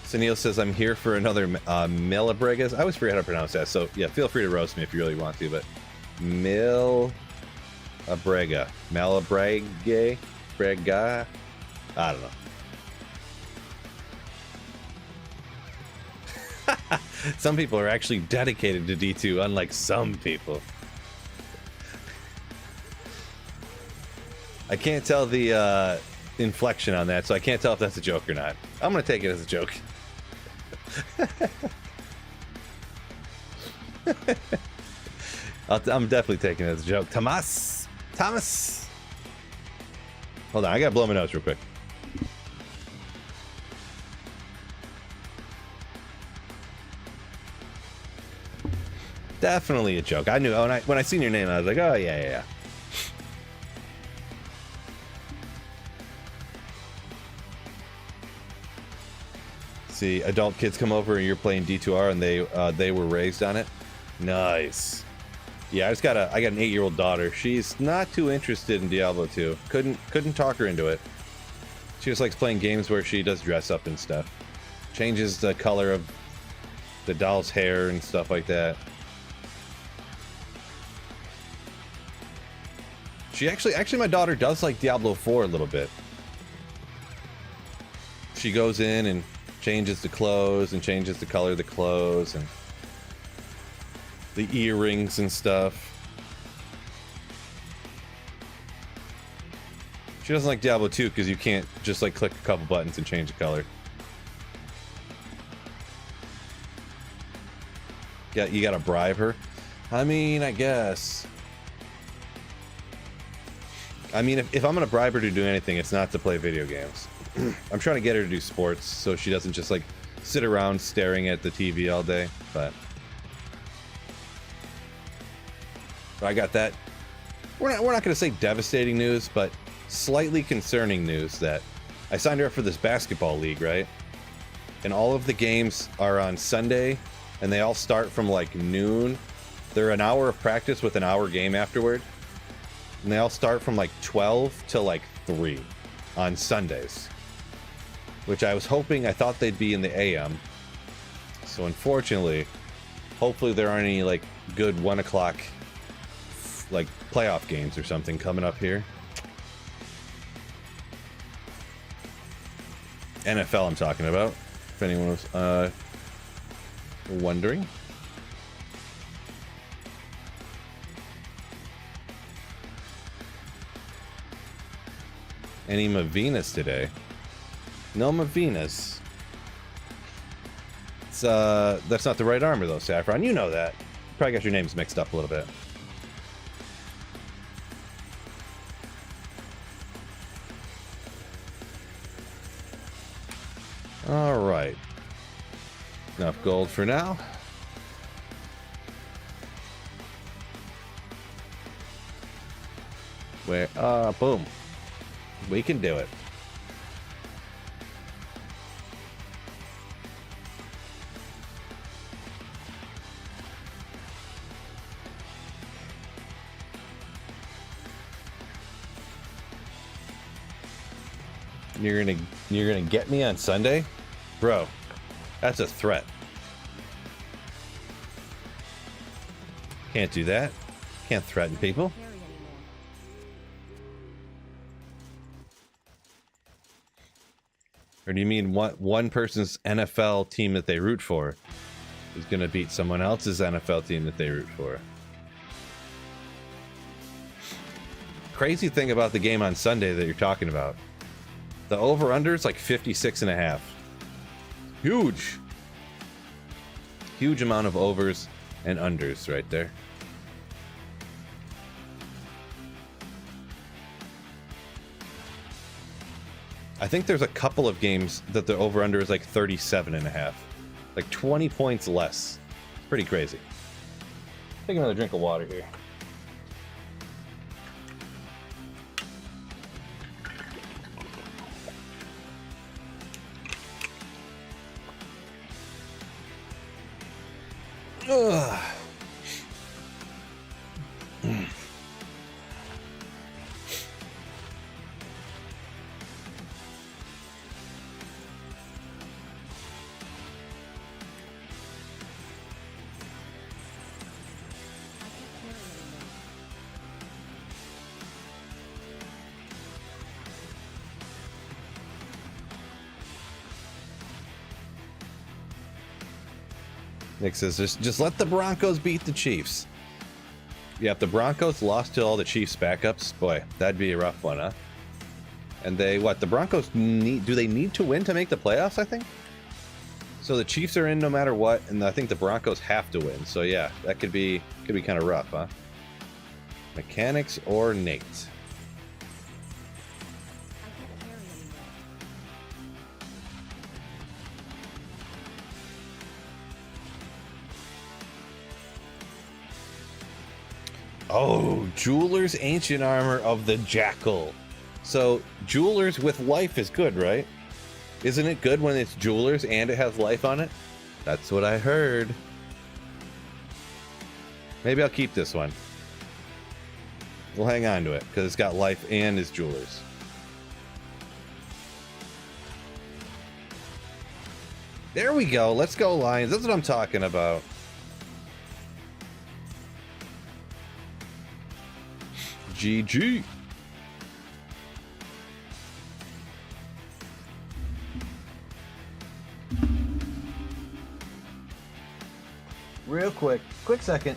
Sunil says, I'm here for another Milabregas. I always forget how to pronounce that, so yeah, feel free to roast me if you really want to, but Malabrega. Malabrega? Brega? I don't know. Some people are actually dedicated to D2, unlike some people. I can't tell the inflection on that, so I can't tell if that's a joke or not. I'm gonna take it as a joke. I'm definitely taking it as a joke. Thomas! Thomas! Hold on, I gotta blow my nose real quick. Definitely a joke. I knew when I seen your name, I was like, oh yeah, yeah, yeah. See, adult kids come over and you're playing D2R and they were raised on it. Nice. Yeah, I got an 8-year-old daughter. She's not too interested in Diablo 2. Couldn't talk her into it. She just likes playing games where she does dress up and stuff. Changes the color of the doll's hair and stuff like that. She actually my daughter does like Diablo 4 a little bit. She goes in and changes the clothes and changes the color of the clothes and the earrings and stuff. She doesn't like Diablo 2 because you can't just like click a couple buttons and change the color. Yeah, you gotta bribe her. I mean, I guess. I mean, if I'm gonna bribe her to do anything, it's not to play video games. I'm trying to get her to do sports so she doesn't just like sit around staring at the TV all day, but I got that. We're not gonna say devastating news, but slightly concerning news that I signed her up for this basketball league, right? And all of the games are on Sunday and they all start from like noon. They're an hour of practice with an hour game afterward. And they all start from like 12 to like 3 on Sundays. Which I thought they'd be in the AM. So unfortunately, hopefully there aren't any like good 1 o'clock like playoff games or something coming up here. NFL I'm talking about, if anyone was wondering. Any Mavinas today? No Mavinas. It's that's not the right armor though, Saffron. You know that. Probably got your names mixed up a little bit. All right. Enough gold for now. Where? Boom. We can do it. You're gonna get me on Sunday? Bro, that's a threat. Can't do that. Can't threaten people. Or do you mean one person's NFL team that they root for is going to beat someone else's NFL team that they root for? Crazy thing about the game on Sunday that you're talking about. The over-under is like 56.5. Huge. Huge amount of overs and unders right there. I think there's a couple of games that the over-under is like 37.5. Like 20 points less. Pretty crazy. Take another drink of water here. Ugh. Nick says, just let the Broncos beat the Chiefs. Yeah, if the Broncos lost to all the Chiefs backups, boy, that'd be a rough one, huh? And the Broncos do they need to win to make the playoffs, I think? So the Chiefs are in no matter what, and I think the Broncos have to win. So yeah, that could be kind of rough, huh? Mechanics or Nate? Oh, Jeweler's Ancient Armor of the Jackal. So Jeweler's with life is good, right? Isn't it good when it's Jeweler's and it has life on it? That's what I heard. Maybe I'll keep this one. We'll hang on to it because it's got life and is Jeweler's. There we go. Let's go, Lions. That's what I'm talking about. GG. Real quick second.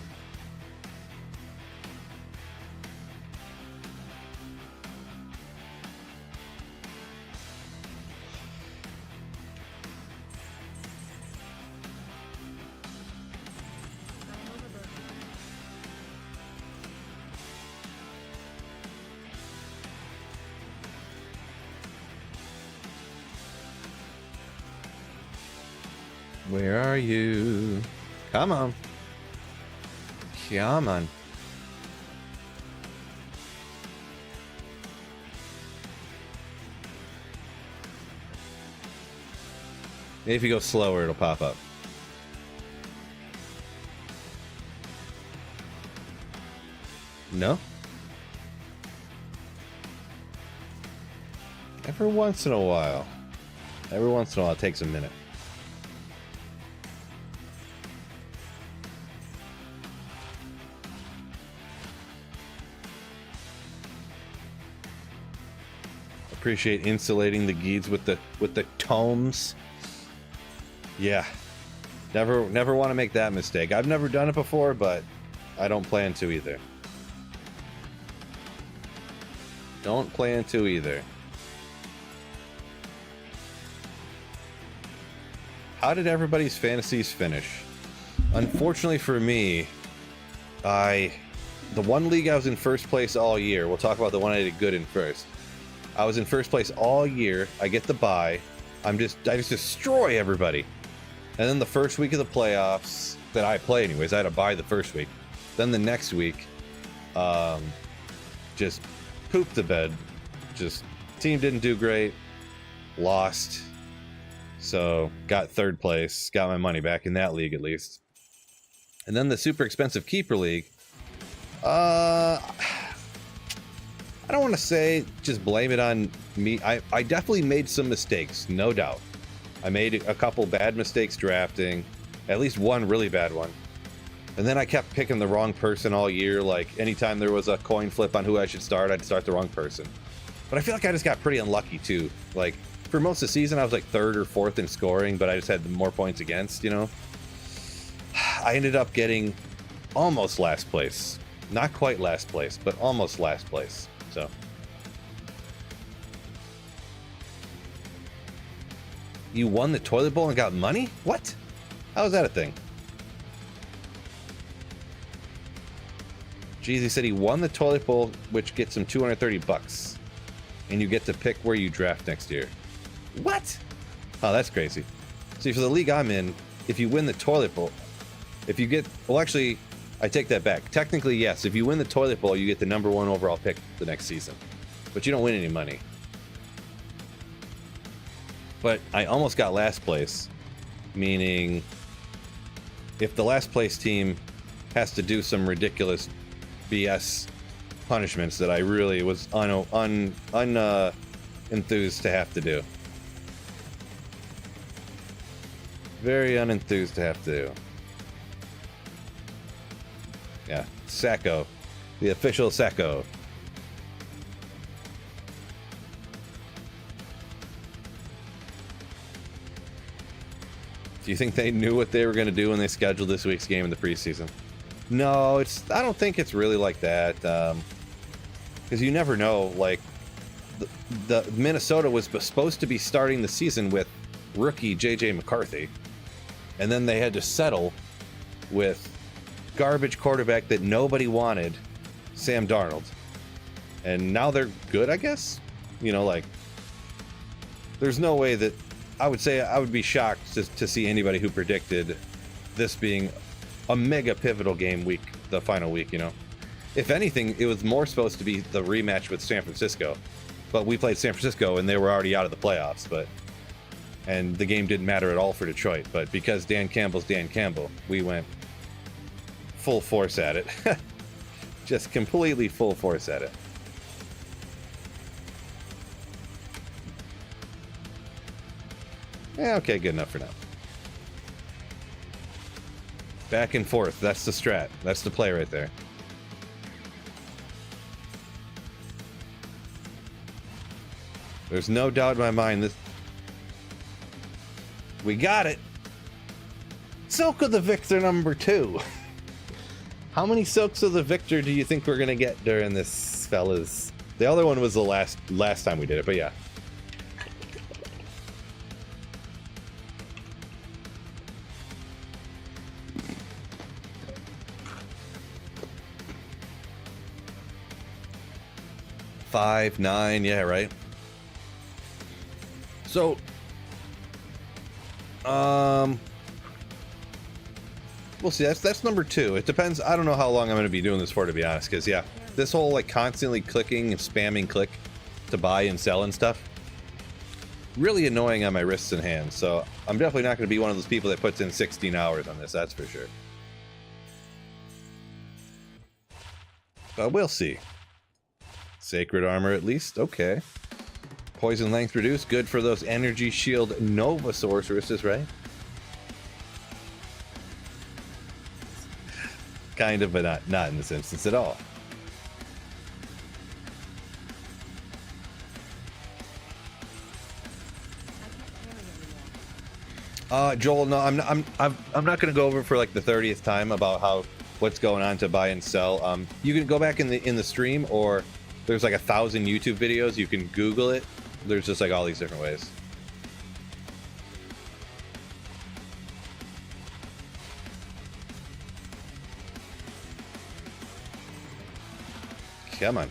Where are you? Come on. Come on. Maybe if you go slower, it'll pop up. No? Every once in a while. Every once in a while, it takes a minute. Appreciate insulating the geeds with the tomes. Yeah, never want to make that mistake. I've never done it before, but I don't plan to either. Don't plan to either. How did everybody's fantasies finish? Unfortunately for me, the one league I was in first place all year. We'll talk about the one I did good in first. I was in first place all year. I get the bye. I just destroy everybody. And then the first week of the playoffs that I play anyways, I had a bye the first week. Then the next week, just pooped the bed. Just team didn't do great. Lost. So got third place. Got my money back in that league at least. And then the super expensive keeper league. I don't want to say just blame it on me. I definitely made some mistakes, no doubt. I made a couple bad mistakes drafting, at least one really bad one. And then I kept picking the wrong person all year. Like anytime there was a coin flip on who I should start, I'd start the wrong person. But I feel like I just got pretty unlucky too. Like for most of the season, I was like third or fourth in scoring, but I just had more points against, you know? I ended up getting almost last place. Not quite last place, but almost last place. So you won the toilet bowl and got money? What? How is that a thing? Jeezy said he won the toilet bowl, which gets him $230, and you get to pick where you draft next year. What? Oh, that's crazy. See, for the league I'm in, if you win the toilet bowl, if you get, well, actually, I take that back. Technically, yes. If you win the toilet bowl, you get the #1 overall pick the next season. But you don't win any money. But I almost got last place. Meaning, if the last place team has to do some ridiculous BS punishments that I really was enthused to have to do. Very unenthused to have to do. Yeah, Sacco. The official Sacco. Do you think they knew what they were going to do when they scheduled this week's game in the preseason? No, I don't think it's really like that. Because you never know. Like, the Minnesota was supposed to be starting the season with rookie JJ McCarthy. And then they had to settle with garbage quarterback that nobody wanted, Sam Darnold. And now they're good, I guess? You know, like, there's no way that I would say I would be shocked to see anybody who predicted this being a mega pivotal game week, the final week, you know? If anything, it was more supposed to be the rematch with San Francisco. But we played San Francisco and they were already out of the playoffs, and the game didn't matter at all for Detroit. But because Dan Campbell's Dan Campbell, we went full force at it. Just completely full force at it. Yeah, okay, good enough for now. Back and forth, that's the strat. That's the play right there. There's no doubt in my mind this... We got it! Silk of the Victor number 2. How many Silks of the Victor do you think we're gonna get during this, fellas? The other one was the last time we did it, but yeah. Five, 9, yeah, right. So, we'll see. That's number 2. It depends. I don't know how long I'm going to be doing this for, to be honest. Because yeah, this whole like constantly clicking and spamming click to buy and sell and stuff, really annoying on my wrists and hands. So I'm definitely not going to be one of those people that puts in 16 hours on this. That's for sure. But we'll see. Sacred armor at least. Okay. Poison length reduced. Good for those energy shield Nova sorceresses, right? Kind of, but not in this instance at all. Joel, no, I'm not going to go over for like the 30th time about what's going on to buy and sell. You can go back in the stream, or there's like 1,000 YouTube videos. You can Google it. There's just like all these different ways. Come on.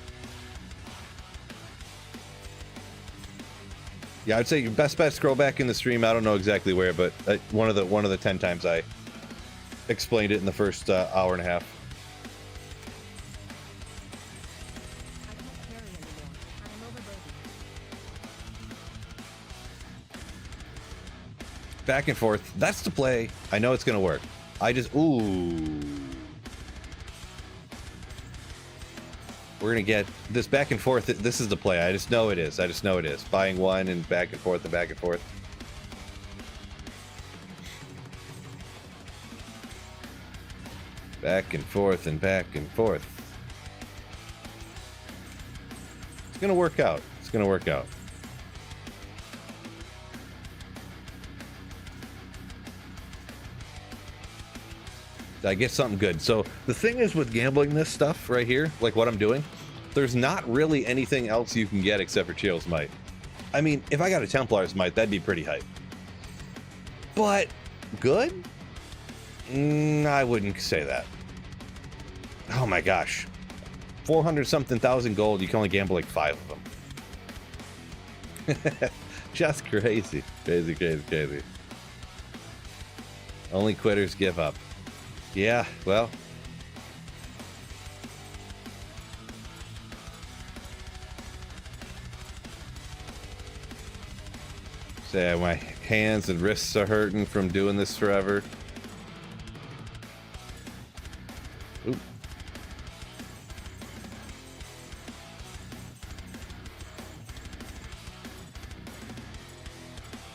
Yeah, I'd say your best bet, scroll back in the stream. I don't know exactly where, but one of the 10 times I explained it in the first hour and a half. Back and forth. That's the play. I know it's gonna work. I just ooh. We're gonna get this back and forth. This is the play. I just know it is. I just know it is. Buying one and back and forth and back and forth. Back and forth and back and forth. It's gonna work out. It's gonna work out. I get something good. So the thing is with gambling this stuff right here, like what I'm doing, there's not really anything else you can get except for Tyreals Might. I mean, if I got a Templar's Might, that'd be pretty hype. But good? I wouldn't say that. Oh my gosh. 400-something thousand gold, you can only gamble like 5 of them. Just crazy. Crazy, crazy, crazy. Only quitters give up. Yeah, well. Say my hands and wrists are hurting from doing this forever. Ooh.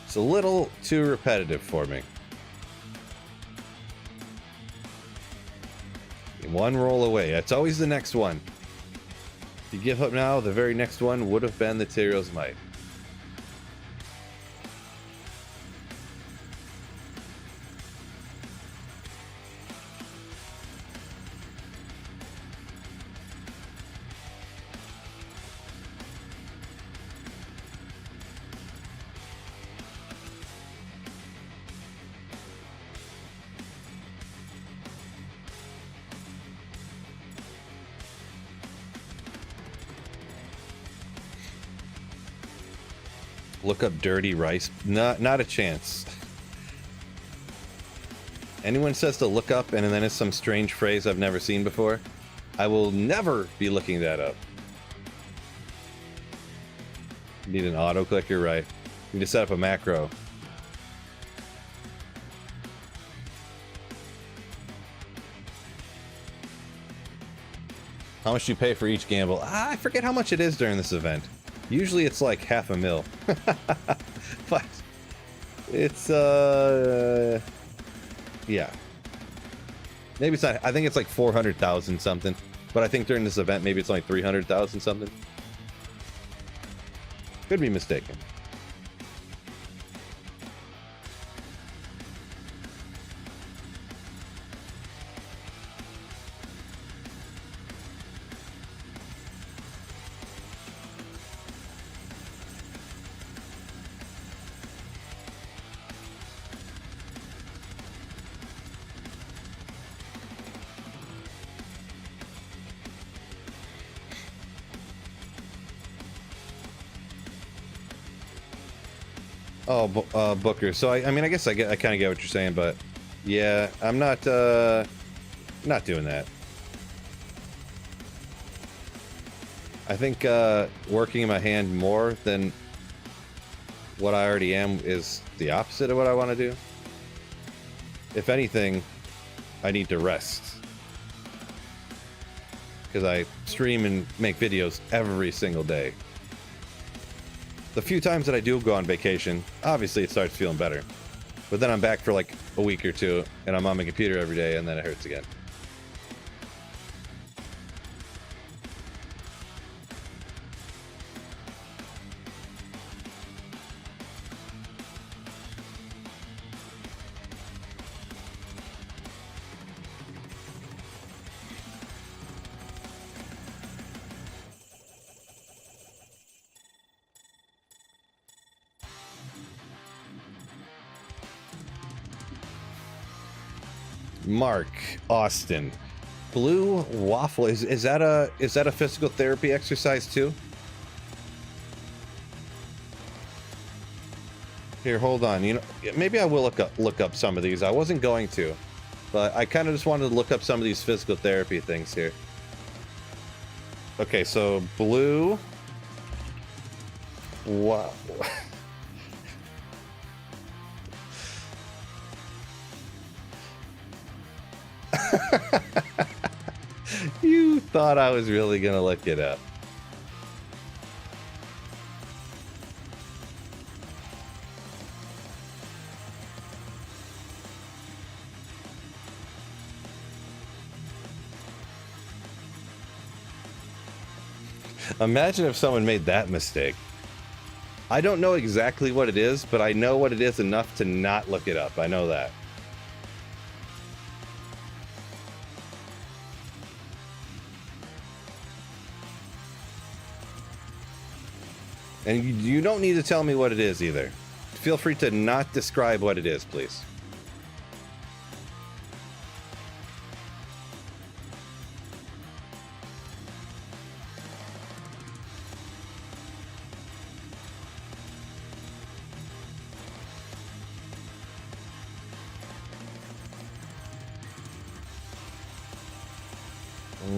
It's a little too repetitive for me. One roll away. That's always the next one. If you give up now, the very next one would have been the Tyreals Might. Look up dirty rice. Not a chance. Anyone says to look up and then it's some strange phrase I've never seen before, I will never be looking that up. Need an auto clicker, right? Need to set up a macro. How much do you pay for each gamble? I forget how much it is during this event. Usually it's like $500,000. But it's yeah. Maybe it's not. I think it's like 400,000 something. But I think during this event maybe it's only 300,000 something. Could be mistaken. Oh, Booker. So I mean, I guess I kind of get what you're saying, but yeah, I'm not doing that. I think working in my hand more than what I already am is the opposite of what I want to do. If anything, I need to rest. Because I stream and make videos every single day. The few times that I do go on vacation, obviously it starts feeling better. But then I'm back for like a week or two, and I'm on my computer every day, and then it hurts again. Mark Austin, blue waffle, is that a physical therapy exercise too? Here, hold on. You know, maybe I will look up some of these. I wasn't going to, but I kind of just wanted to look up some of these physical therapy things here. Okay, so blue. Wow. You thought I was really gonna look it up. Imagine if someone made that mistake. I don't know exactly what it is, but I know what it is enough to not look it up. I know that. And you don't need to tell me what it is either. Feel free to not describe what it is, please.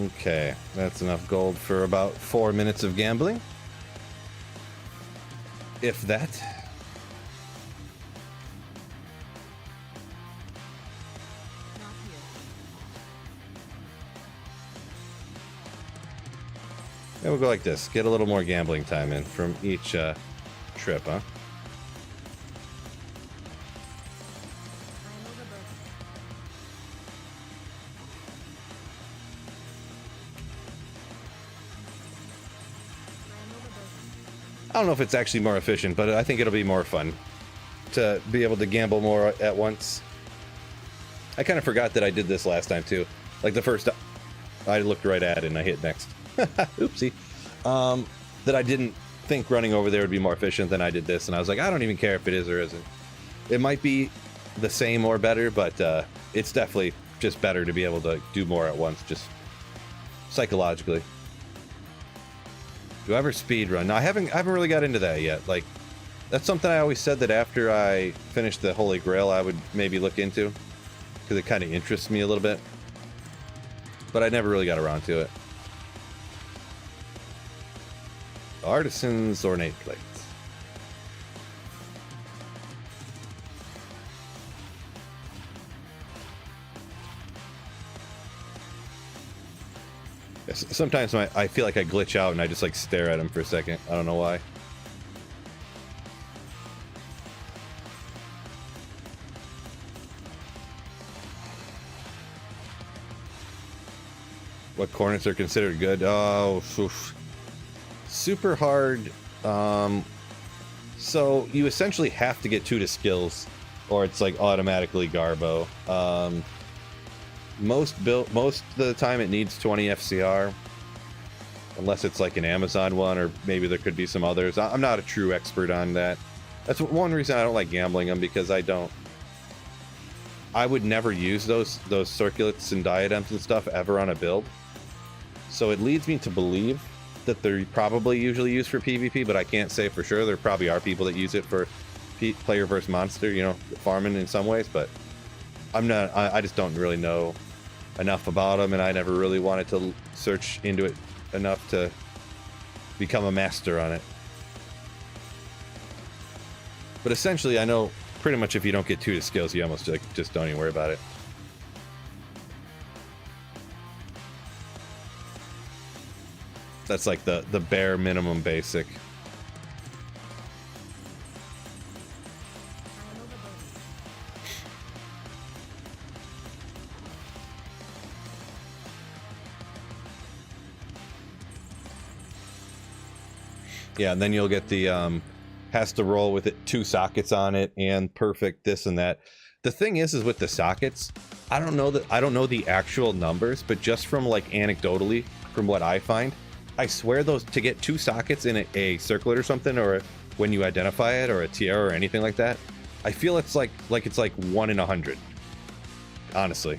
Okay, that's enough gold for about 4 minutes of gambling. If that. And we'll go like this. Get a little more gambling time in from each trip, huh? I don't know if it's actually more efficient, but I think it'll be more fun to be able to gamble more at once. I kind of forgot that I did this last time too. Like the first, I looked right at it and I hit next. Oopsie. That I didn't think running over there would be more efficient than I did this, and I was like, I don't even care if it is or isn't. It might be the same or better, but it's definitely just better to be able to do more at once, just psychologically. Do I ever speed run? No, I haven't really got into that yet. Like, That's something I always said that after I finished the Holy Grail, I would maybe look into, because it kind of interests me a little bit. But I never really got around to it. Artisan's ornate plates. Sometimes I feel like I glitch out and I just like stare at him for a second. I don't know why. What corners are considered good? Oh, oof. Super hard. So you essentially have to get 2 to skills, or it's like automatically Garbo. Most of the time it needs 20 FCR, unless it's like an Amazon one, or maybe there could be some others. I'm not a true expert on that. That's one reason I don't like gambling them, because I would never use those circlets and diadems and stuff ever on a build. So it leads me to believe that they're probably usually used for PvP, but I can't say for sure. There probably are people that use it for player versus monster, you know, farming in some ways, but I just don't really know enough about them, and I never really wanted to search into it enough to become a master on it. But essentially, I know pretty much if you don't get 2 to skills, you almost like just don't even worry about it. That's like the bare minimum basic. Yeah, and then you'll get the has to roll with it 2 sockets on it and perfect this and that. The thing is with the sockets, I don't know the actual numbers, but just from like anecdotally, from what I find, I swear those to get 2 sockets in a circlet or something, or when you identify it, or a tiara or anything like that, I feel it's like it's like 1 in 100. Honestly.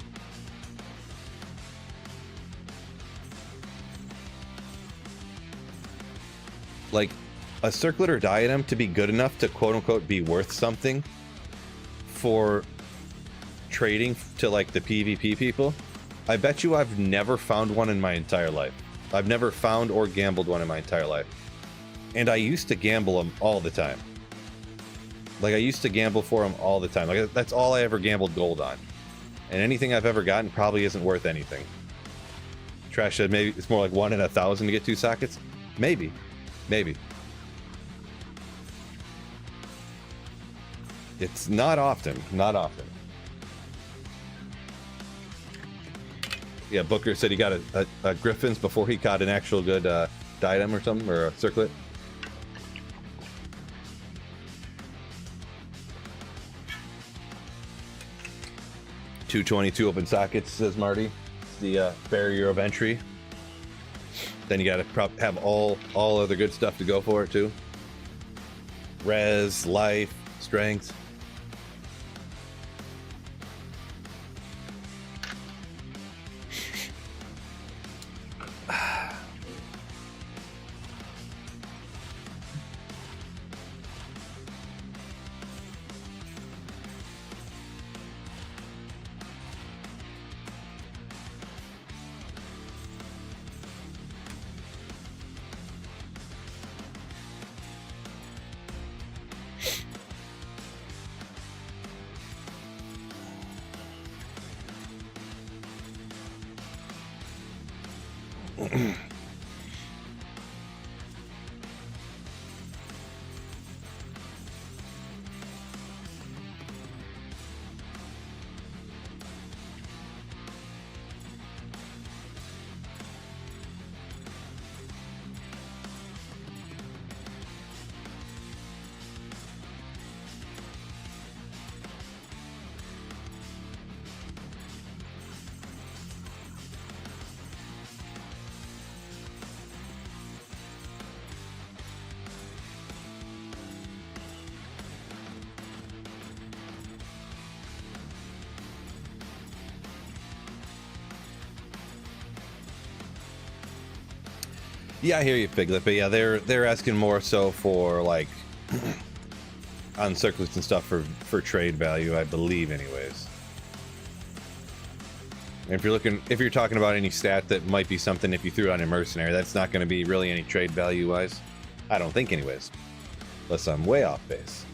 Like a circlet or diadem to be good enough to quote unquote be worth something for trading to like the PvP people, I bet you I've never found one in my entire life. I've never found or gambled one in my entire life. And I used to gamble them all the time. Like I used to gamble for them all the time. Like that's all I ever gambled gold on. And anything I've ever gotten probably isn't worth anything. Trash said maybe it's more like 1 in 1,000 to get 2 sockets. Maybe. It's not often. Yeah, Booker said he got a Griffin's before he got an actual good diadem or something, or a circlet. $222 open sockets, says Marty. It's the barrier of entry. Then you gotta have all other good stuff to go for it too. Res, life, strength. Yeah, I hear you, Piglet, but yeah, they're asking more so for like on circlets and stuff for trade value, I believe, anyways. And if you're talking about any stat that might be something if you threw it on a mercenary, that's not going to be really any trade value wise. I don't think, anyways, unless I'm way off base.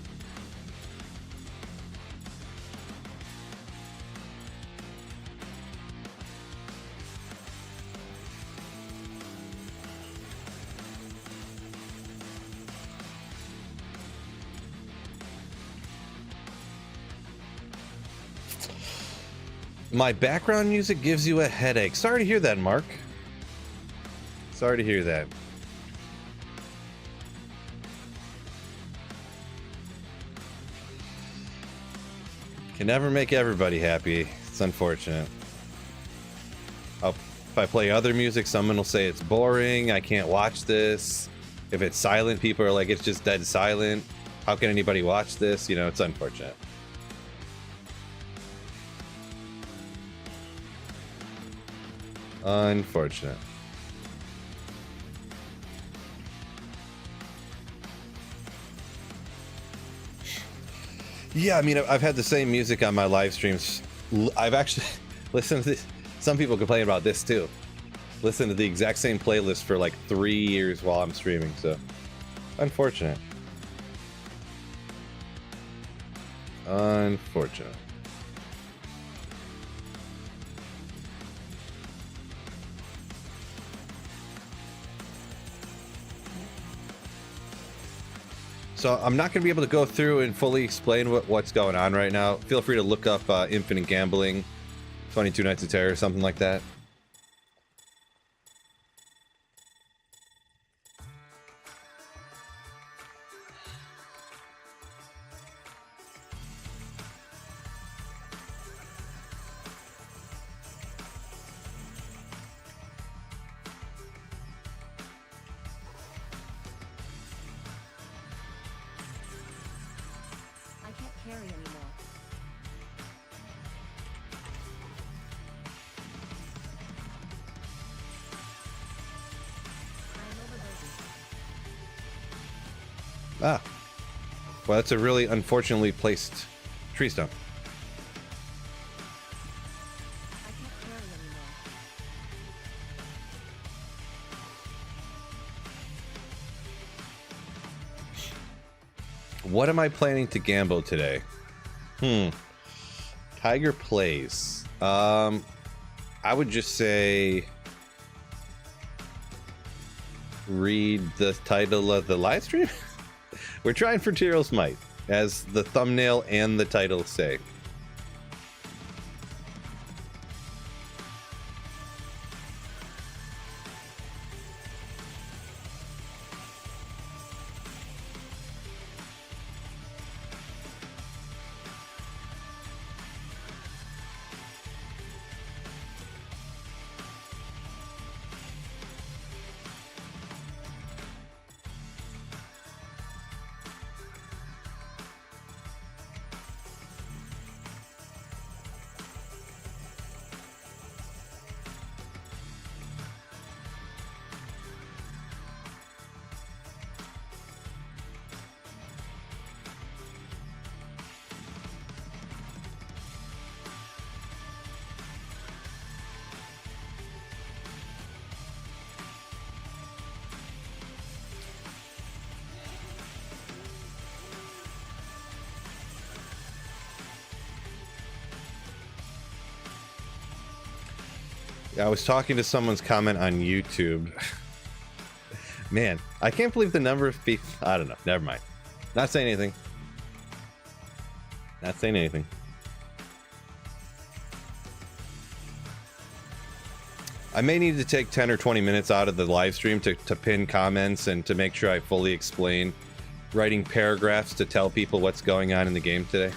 My background music gives you a headache. Sorry to hear that, Mark. Sorry to hear that. Can never make everybody happy. It's unfortunate. If I play other music, someone will say it's boring. I can't watch this. If it's silent, people are like, it's just dead silent. How can anybody watch this? You know, it's unfortunate. Unfortunate. Yeah, I mean, I've had the same music on my live streams. I've actually listened to this. Some people complain about this too. Listen to the exact same playlist for like 3 years while I'm streaming, so unfortunate. Unfortunate. So I'm not going to be able to go through and fully explain what's going on right now. Feel free to look up Infinite Gambling, 22 Nights of Terror, something like that. Ah. Well, that's a really unfortunately placed tree stump. What am I planning to gamble today? Tiger plays. I would just say read the title of the live stream. We're trying for Tyreals Might, as the thumbnail and the title say. I was talking to someone's comment on YouTube. Man, I can't believe the number of people. I don't know. Never mind. Not saying anything. Not saying anything. I may need to take 10 or 20 minutes out of the live stream to pin comments and to make sure I fully explain, writing paragraphs to tell people what's going on in the game today,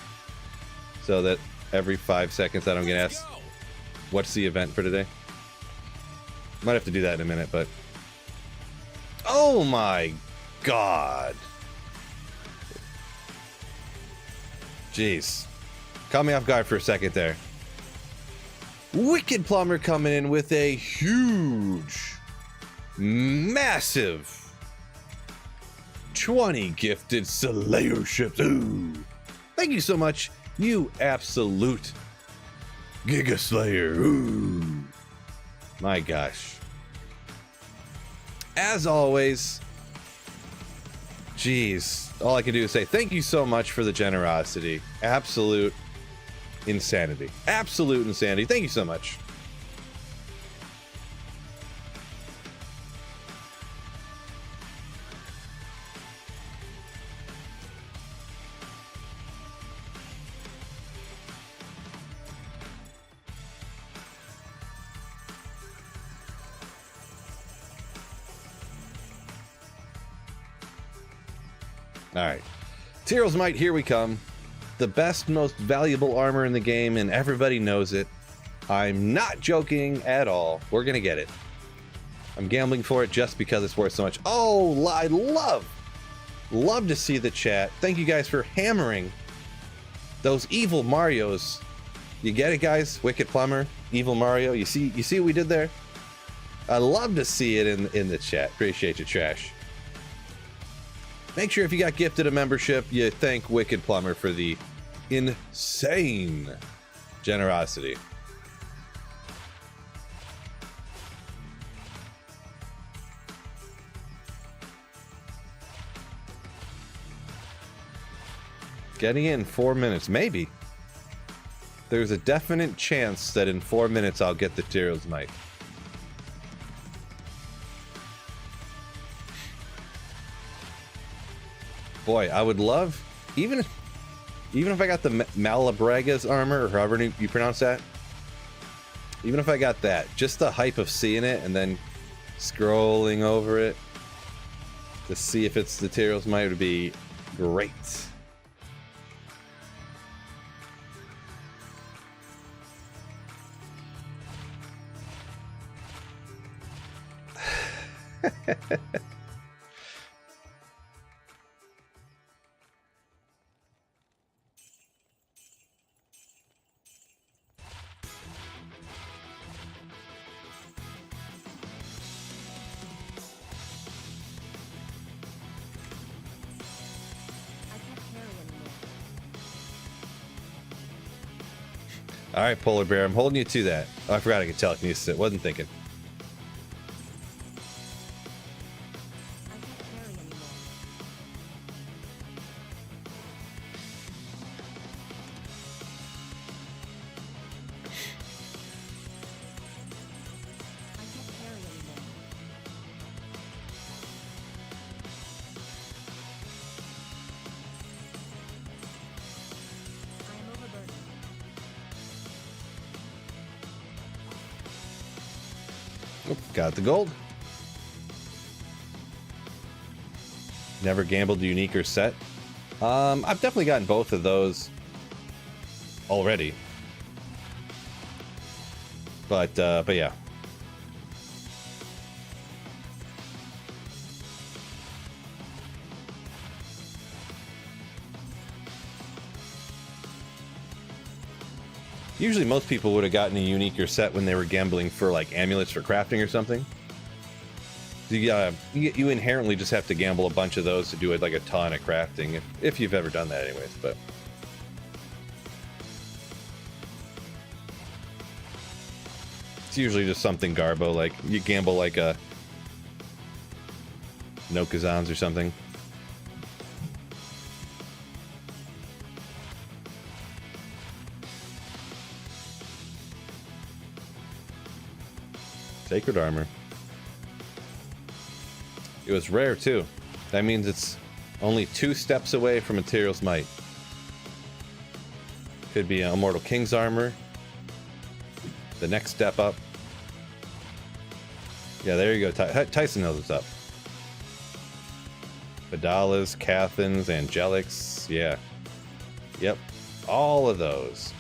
so that every 5 seconds I don't get asked, what's the event for today? Might have to do that in a minute, but... Oh my god! Jeez. Caught me off guard for a second there. Wicked Plumber coming in with a huge, massive 20 gifted Slayerships. Ooh. Thank you so much, you absolute Giga Slayer. Ooh. My gosh. As always, geez, all I can do is say thank you so much for the generosity. Absolute insanity. Absolute insanity. Thank you so much. All right, Tyreals Might, here we come. The best, most valuable armor in the game, and everybody knows it. I'm not joking at all. We're gonna get it. I'm gambling for it just because it's worth so much. Oh, I love to see the chat. Thank you guys for hammering those evil Marios. You get it, guys? Wicked Plumber, evil Mario. You see what we did there? I love to see it in the chat. Appreciate you, Trash. Make sure if you got gifted a membership, you thank Wicked Plumber for the insane generosity. Getting it in 4 minutes, maybe. There's a definite chance that in 4 minutes I'll get the Tyreals Might. Boy, I would love, even if I got the Malabraga's armor, or however you pronounce that, even if I got that, just the hype of seeing it and then scrolling over it to see if it's the Tyreals Might would be great. All right, Polar Bear, I'm holding you to that. Oh, I forgot I could telekinesis it. Wasn't thinking. Got the gold. Never gambled unique or set. I've definitely gotten both of those already. But yeah. Usually most people would have gotten a unique or set when they were gambling for like amulets for crafting or something. You inherently just have to gamble a bunch of those to do it like a ton of crafting, if you've ever done that anyways, but it's usually just something garbo, like you gamble like a Nokazans or something. Sacred armor. It was rare too. That means it's only 2 steps away from a Tyreals Might. Could be an Immortal King's armor. The next step up. Yeah, there you go. Tyson knows what's up. Vidalas, Cathans, Angelics. Yeah. Yep. All of those.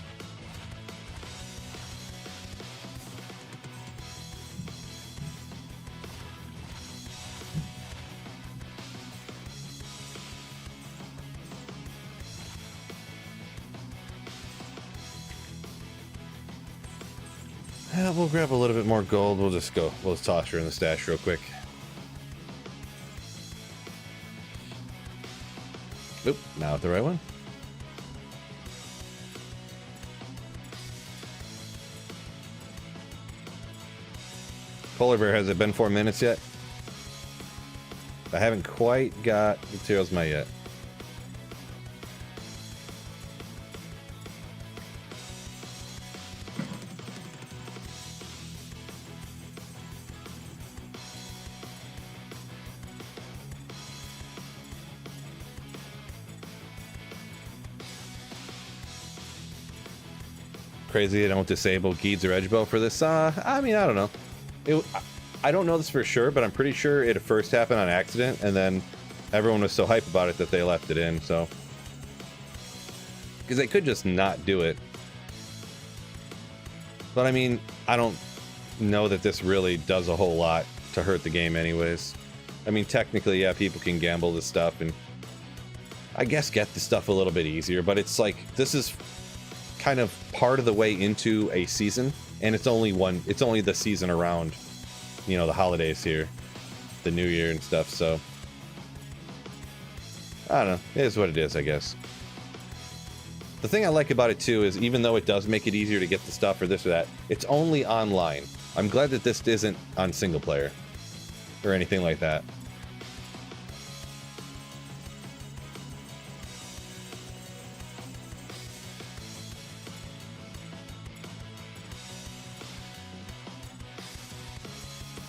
We'll grab a little bit more gold. We'll just toss her in the stash real quick. Oop, now at the right one. Polar Bear, has it been 4 minutes yet? I haven't quite got the Tyreals Might yet. Crazy they don't disable Geeds or Edgebow for this. I mean, I don't know. I don't know this for sure, but I'm pretty sure it first happened on accident, and then everyone was so hype about it that they left it in, so. Because they could just not do it. But I mean, I don't know that this really does a whole lot to hurt the game anyways. I mean, technically, yeah, people can gamble this stuff and I guess get the stuff a little bit easier, but it's like, this is kind of part of the way into a season, and it's only the season around, you know, the holidays here, the new year and stuff, so I don't know, it is what it is, I guess. The thing I like about it too is, even though it does make it easier to get the stuff or this or that, it's only online. I'm glad that this isn't on single player or anything like that.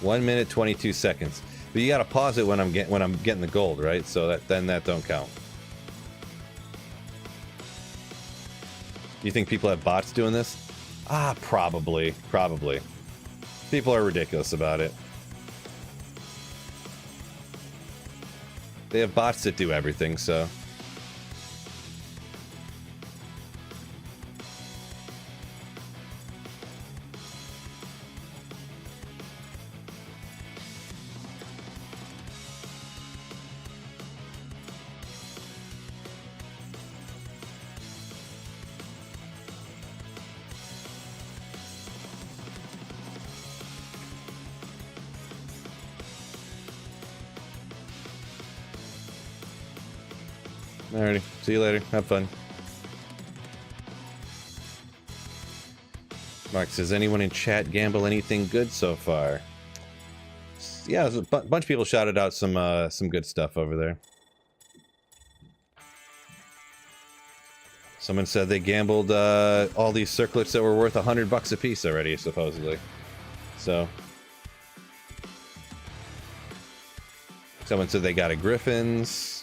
One minute 22 seconds. But you gotta pause it when I'm getting the gold, right? So that don't count. You think people have bots doing this? Probably. People are ridiculous about it. They have bots that do everything, so. Alrighty, see you later. Have fun. Mark says, anyone in chat gamble anything good so far? Yeah, a bunch of people shouted out some good stuff over there. Someone said they gambled all these circlets that were worth $100 a piece already, supposedly. So. Someone said they got a Griffin's.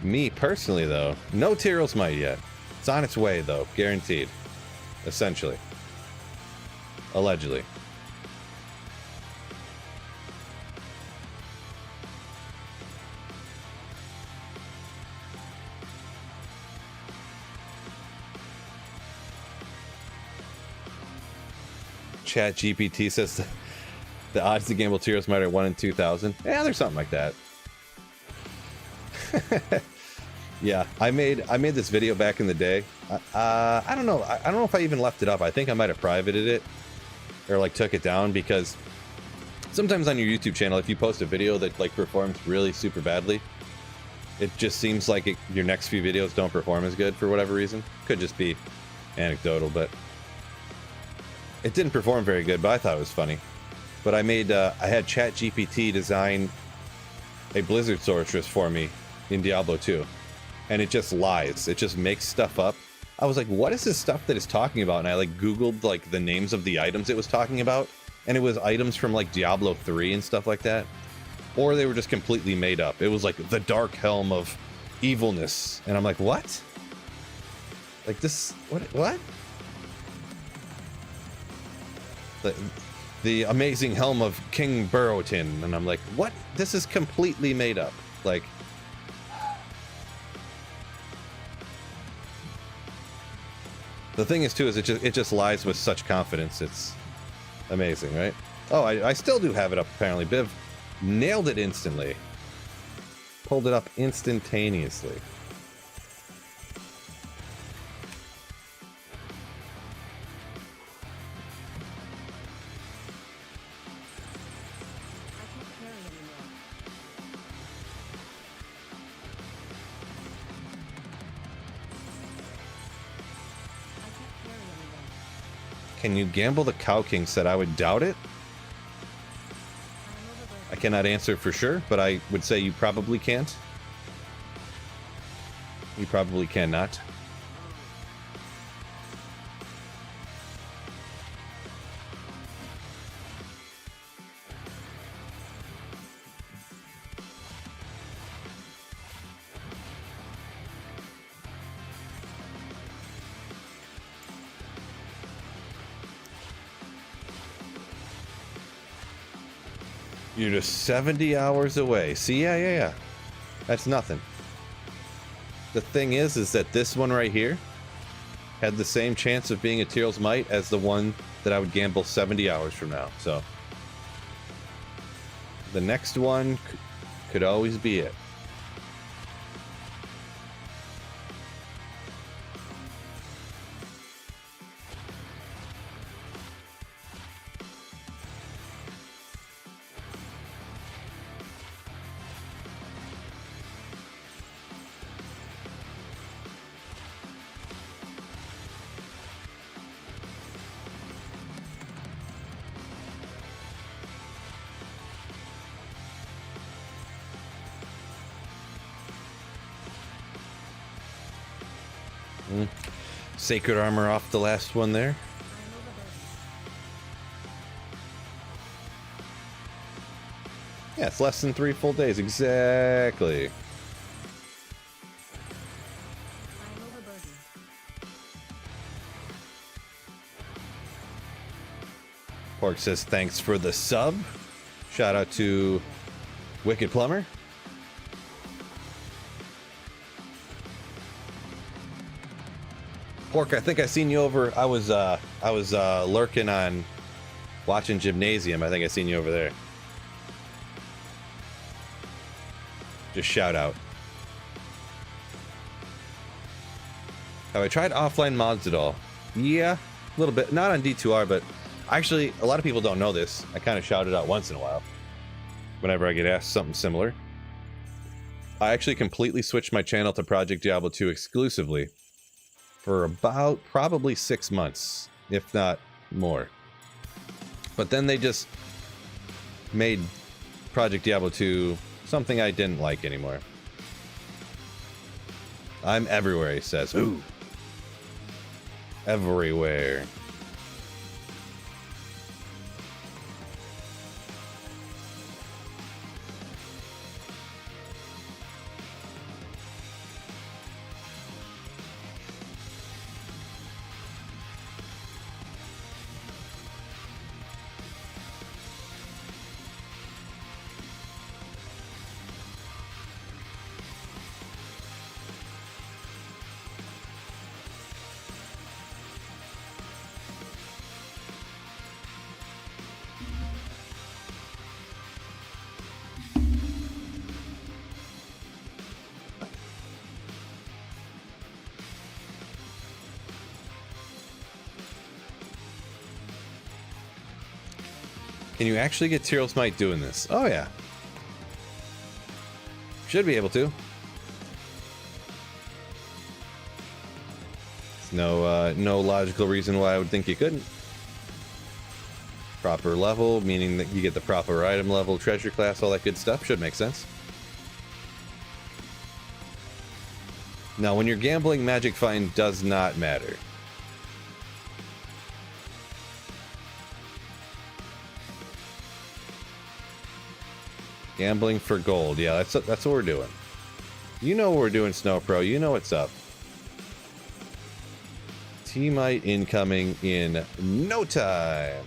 Me, personally, though, no Tyreals Might yet. It's on its way, though. Guaranteed. Essentially. Allegedly. Chat GPT says the odds to gamble Tyreals Might are 1 in 2,000. Yeah, there's something like that. Yeah, I made this video back in the day. I don't know. I don't know if I even left it up. I think I might have privated it or like took it down, because sometimes on your YouTube channel, if you post a video that like performs really super badly, it just seems like your next few videos don't perform as good for whatever reason. Could just be anecdotal, but it didn't perform very good, but I thought it was funny. But I had ChatGPT design a Blizzard sorceress for me in Diablo 2. And it just lies. It just makes stuff up. I was like, what is this stuff that it's talking about? And I like Googled like the names of the items it was talking about. And it was items from like Diablo 3 and stuff like that. Or they were just completely made up. It was like the Dark Helm of Evilness. And I'm like, what? Like this, what? The Amazing Helm of King Burrowton. And I'm like, what? This is completely made up. Like, the thing is, too, is it just lies with such confidence. It's amazing, right? Oh, I still do have it up, apparently. Biv nailed it instantly. Pulled it up instantaneously. Can you gamble the Cow King set? I would doubt it. I cannot answer for sure, but I would say you probably can't. You probably cannot. You're just 70 hours away. See, yeah. That's nothing. The thing is that this one right here had the same chance of being a Tyreals Might as the one that I would gamble 70 hours from now. So the next one could always be it. Sacred armor off the last one there. Yeah, it's less than 3 full days. Exactly. Pork says thanks for the sub. Shout out to Wicked Plumber. Pork, I think I seen you over. I was lurking on watching Gymnasium. I think I seen you over there. Just shout out. Have I tried offline mods at all? Yeah, a little bit. Not on D2R, but actually, a lot of people don't know this. I kind of shout it out once in a while whenever I get asked something similar. I actually completely switched my channel to Project Diablo 2 exclusively for about probably 6 months, if not more. But then they just made Project Diablo 2 something I didn't like anymore. I'm everywhere, he says. Ooh. Everywhere. Can you actually get Tyreals Might doing this? Oh yeah. Should be able to. There's no logical reason why I would think you couldn't. Proper level, meaning that you get the proper item level, treasure class, all that good stuff. Should make sense. Now, when you're gambling, Magic Find does not matter. Gambling for gold. Yeah, that's what we're doing. You know what we're doing, Snow Pro. You know what's up. T-Might incoming in no time.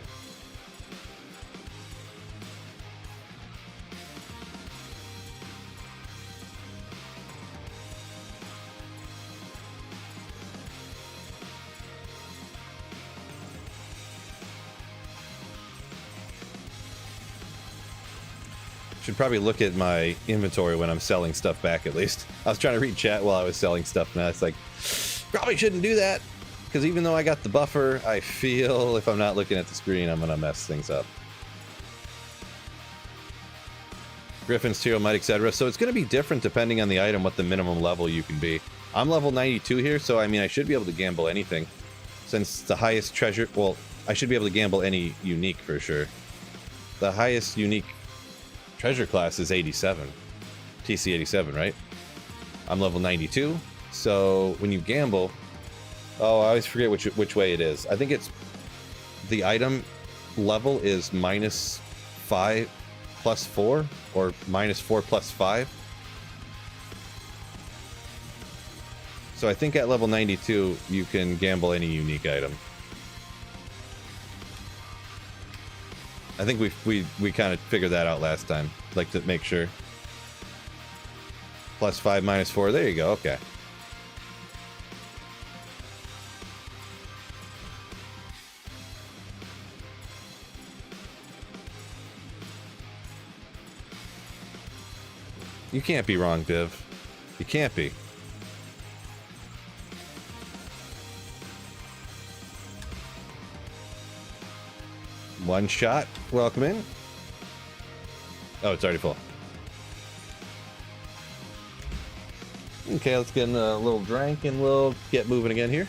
Should probably look at my inventory when I'm selling stuff back, at least. I was trying to read chat while I was selling stuff, and it's like, probably shouldn't do that, because even though I got the buffer, I feel if I'm not looking at the screen, I'm going to mess things up. Griffin's, Tyreal Might, etc. So it's going to be different depending on the item, what the minimum level you can be. I'm level 92 here, so I mean, I should be able to gamble anything. Since the highest treasure, well, I should be able to gamble any unique for sure. The highest unique treasure class is 87. TC 87, right? I'm level 92. So when you gamble, oh, I always forget which way it is. I think it's the item level is -5 + 4 or -4 + 5. So I think at level 92 you can gamble any unique item. I think we kind of figured that out last time. Like to make sure. +5 -4. There you go. Okay. You can't be wrong, Div. You can't be. One shot. Welcome in. Oh, it's already full. Okay, let's get a little drink and we'll get moving again here.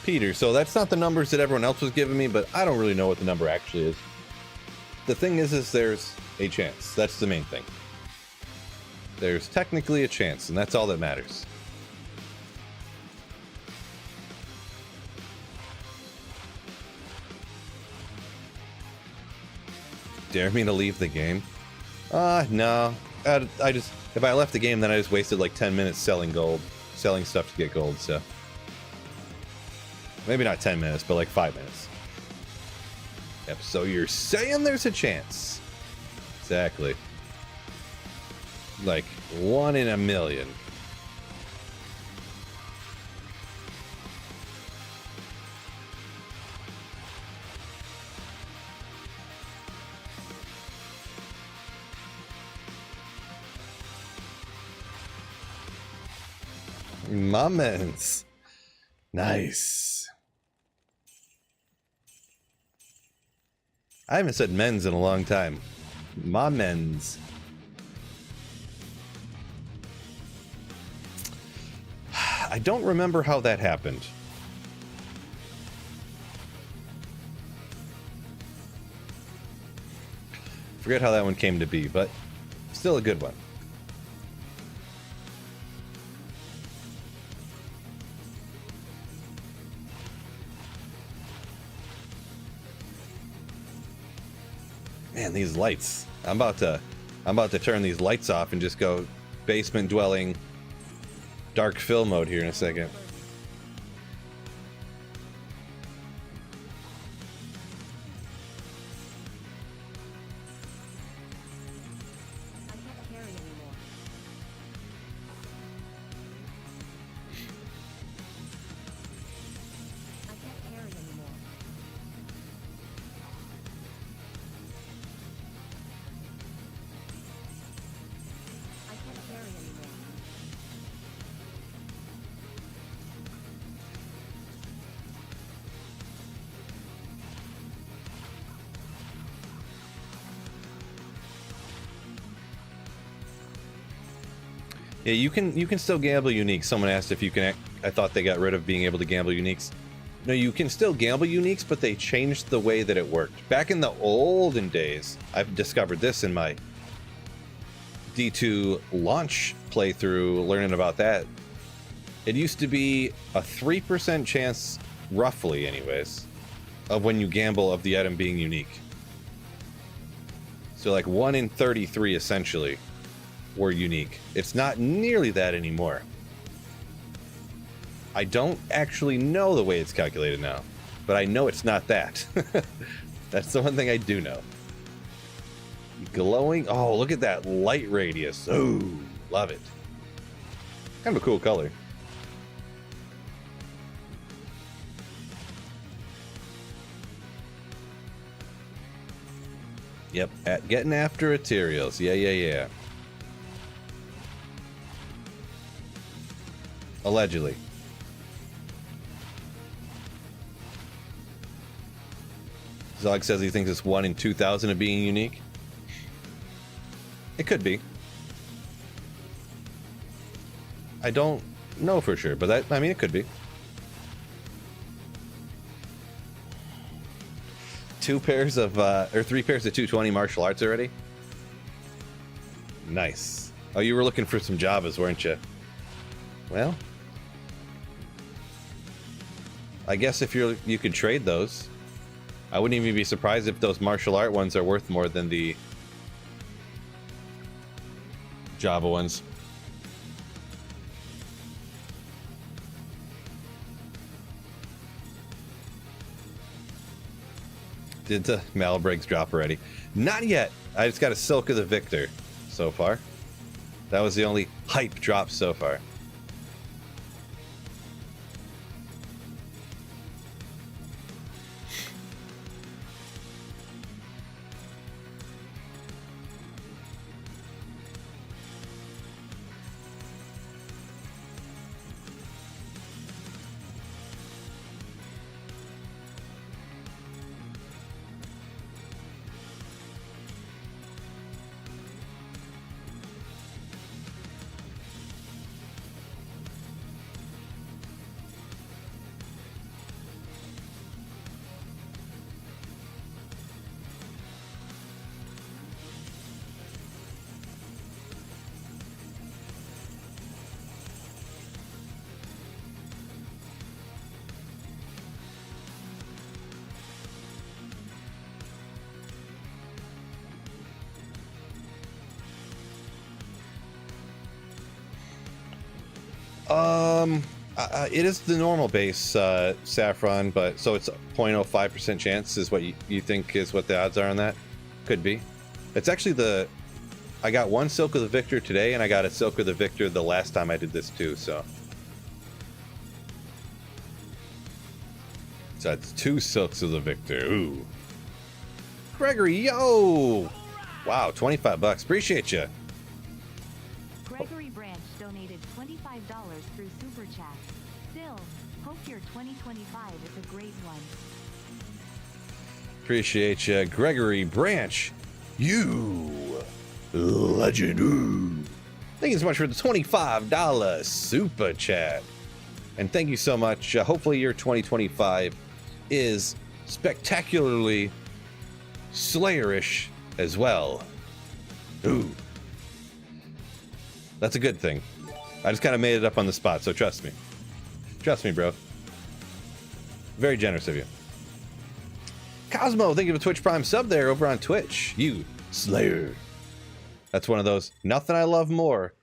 Peter, so that's not the numbers that everyone else was giving me, but I don't really know what the number actually is. The thing is there's a chance. That's the main thing. There's technically a chance, and that's all that matters. Dare me to leave the game? No. I just, if I left the game, then I just wasted like 10 minutes selling stuff to get gold, so. Maybe not 10 minutes, but like 5 minutes. Yep, so you're saying there's a chance. Exactly. Like 1 in a million. Moments. Nice. I haven't said men's in a long time. My men's. I don't remember how that happened. Forget how that one came to be, but still a good one. Man, these lights. I'm about to turn these lights off and just go basement dwelling dark fill mode here in a second. Yeah, you can still gamble uniques. Someone asked if you can. I thought they got rid of being able to gamble uniques. No, you can still gamble uniques, but they changed the way that it worked. Back in the olden days, I've discovered this in my D2 launch playthrough, learning about that. It used to be a 3% chance, roughly anyways, of when you gamble of the item being unique. So like 1 in 33 essentially were unique. It's not nearly that anymore. I don't actually know the way it's calculated now, but I know it's not that. That's the one thing I do know. Glowing. Oh, look at that light radius. Oh, love it. Kind of a cool color. Yep, getting after it, Tyreals. Yeah. Allegedly. Zog says he thinks it's 1 in 2,000 of being unique. It could be. I don't know for sure, but that, I mean, it could be. 2 pairs of, or 3 pairs of 220 martial arts already? Nice. Oh, you were looking for some Javas, weren't you? Well, I guess if you could trade those. I wouldn't even be surprised if those martial art ones are worth more than the Java ones. Did the Malbreaks drop already? Not yet. I just got a Silk of the Victor so far. That was the only hype drop so far. It is the normal base saffron, but so it's 0.05% chance is what you think is what the odds are on that. Could be. It's actually I got 1 Silk of the Victor today, and I got a Silk of the Victor the last time I did this too. So that's 2 Silks of the Victor. Ooh, Gregory, yo, wow, $25. Appreciate you. Gregory Branch donated $25 through Super Chat. Still, hope your 2025 is a great one. Appreciate you, Gregory Branch. You legend. Ooh. Thank you so much for the $25 Super Chat. And thank you so much. Hopefully your 2025 is spectacularly slayerish as well. Ooh. That's a good thing. I just kind of made it up on the spot, so trust me. Trust me, bro. Very generous of you. Cosmo, thank you for Twitch Prime sub there over on Twitch. You slayer. That's one of those. Nothing I love more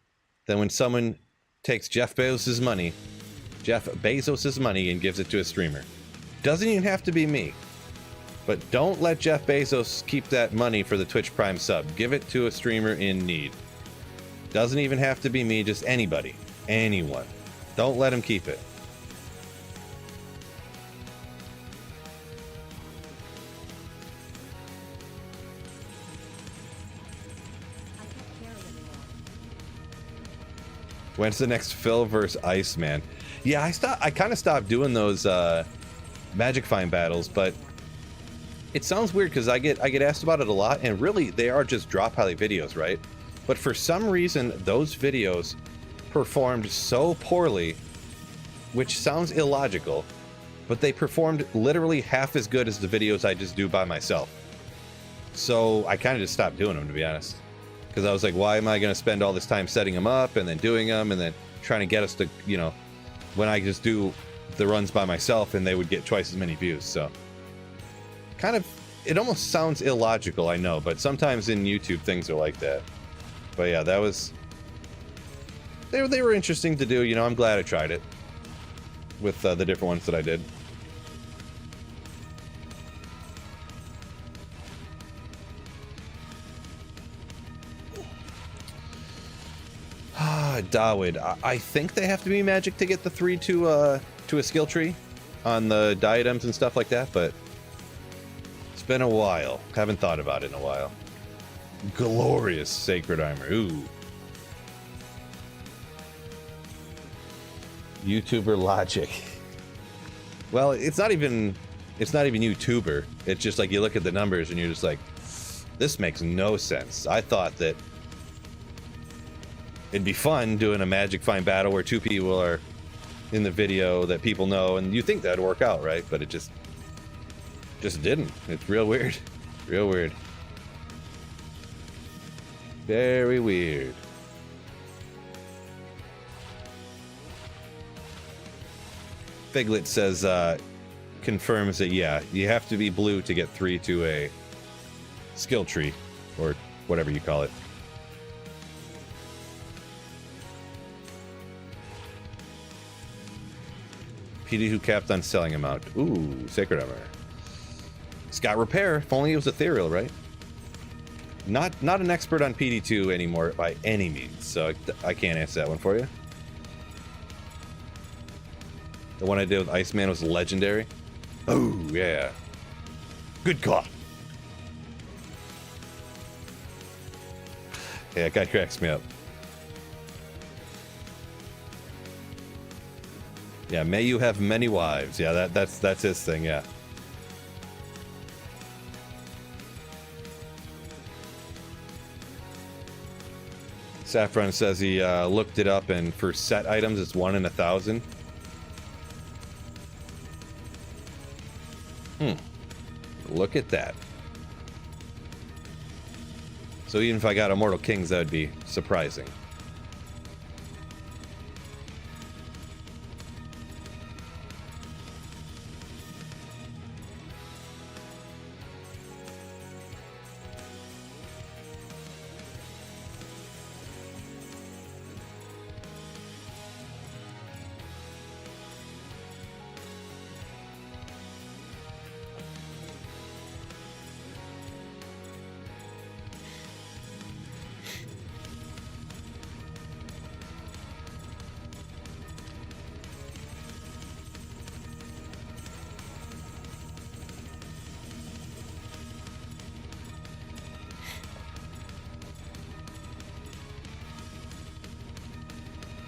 than when someone takes Jeff Bezos' money, and gives it to a streamer. Doesn't even have to be me. But don't let Jeff Bezos keep that money for the Twitch Prime sub. Give it to a streamer in need. Doesn't even have to be me, just anybody. Anyone. Don't let him keep it. When's the next Phil vs. Iceman? Yeah, I kind of stopped doing those Magic Find battles, but it sounds weird because I get asked about it a lot, and really they are just drop highlight videos, right? But for some reason, those videos performed so poorly, which sounds illogical, but they performed literally half as good as the videos I just do by myself. So I kind of just stopped doing them, to be honest. Because I was like, why am I going to spend all this time setting them up and then doing them and then trying to get us to, you know, when I just do the runs by myself and they would get twice as many views. So kind of, it almost sounds illogical, I know, but sometimes in YouTube things are like that. But yeah, that was, they were interesting to do. You know, I'm glad I tried it with the different ones that I did. Dawood, I think they have to be magic to get the 3 to a skill tree on the diadems and stuff like that, but it's been a while. Haven't thought about it in a while. Glorious sacred armor. Ooh. YouTuber logic. Well, it's not even YouTuber. It's just like you look at the numbers and you're just like, this makes no sense. I thought that it'd be fun doing a Magic Find battle where 2 people are in the video that people know, and you think that'd work out, right? But it just didn't. It's real weird. Real weird. Very weird. Figlet says, confirms that, yeah, you have to be blue to get 3 to a skill tree, or whatever you call it. PD who capped on selling amount. Ooh, Sacred Armor. Scott Repair, if only it was ethereal, right? Not an expert on PD2 anymore by any means, so I can't answer that one for you. The one I did with Iceman was legendary. Oh, yeah. Good call. Yeah, that guy cracks me up. Yeah, may you have many wives. Yeah, that's his thing, yeah. Saffron says he looked it up, and for set items, it's 1 in 1,000. Look at that. So even if I got Immortal Kings, that would be surprising.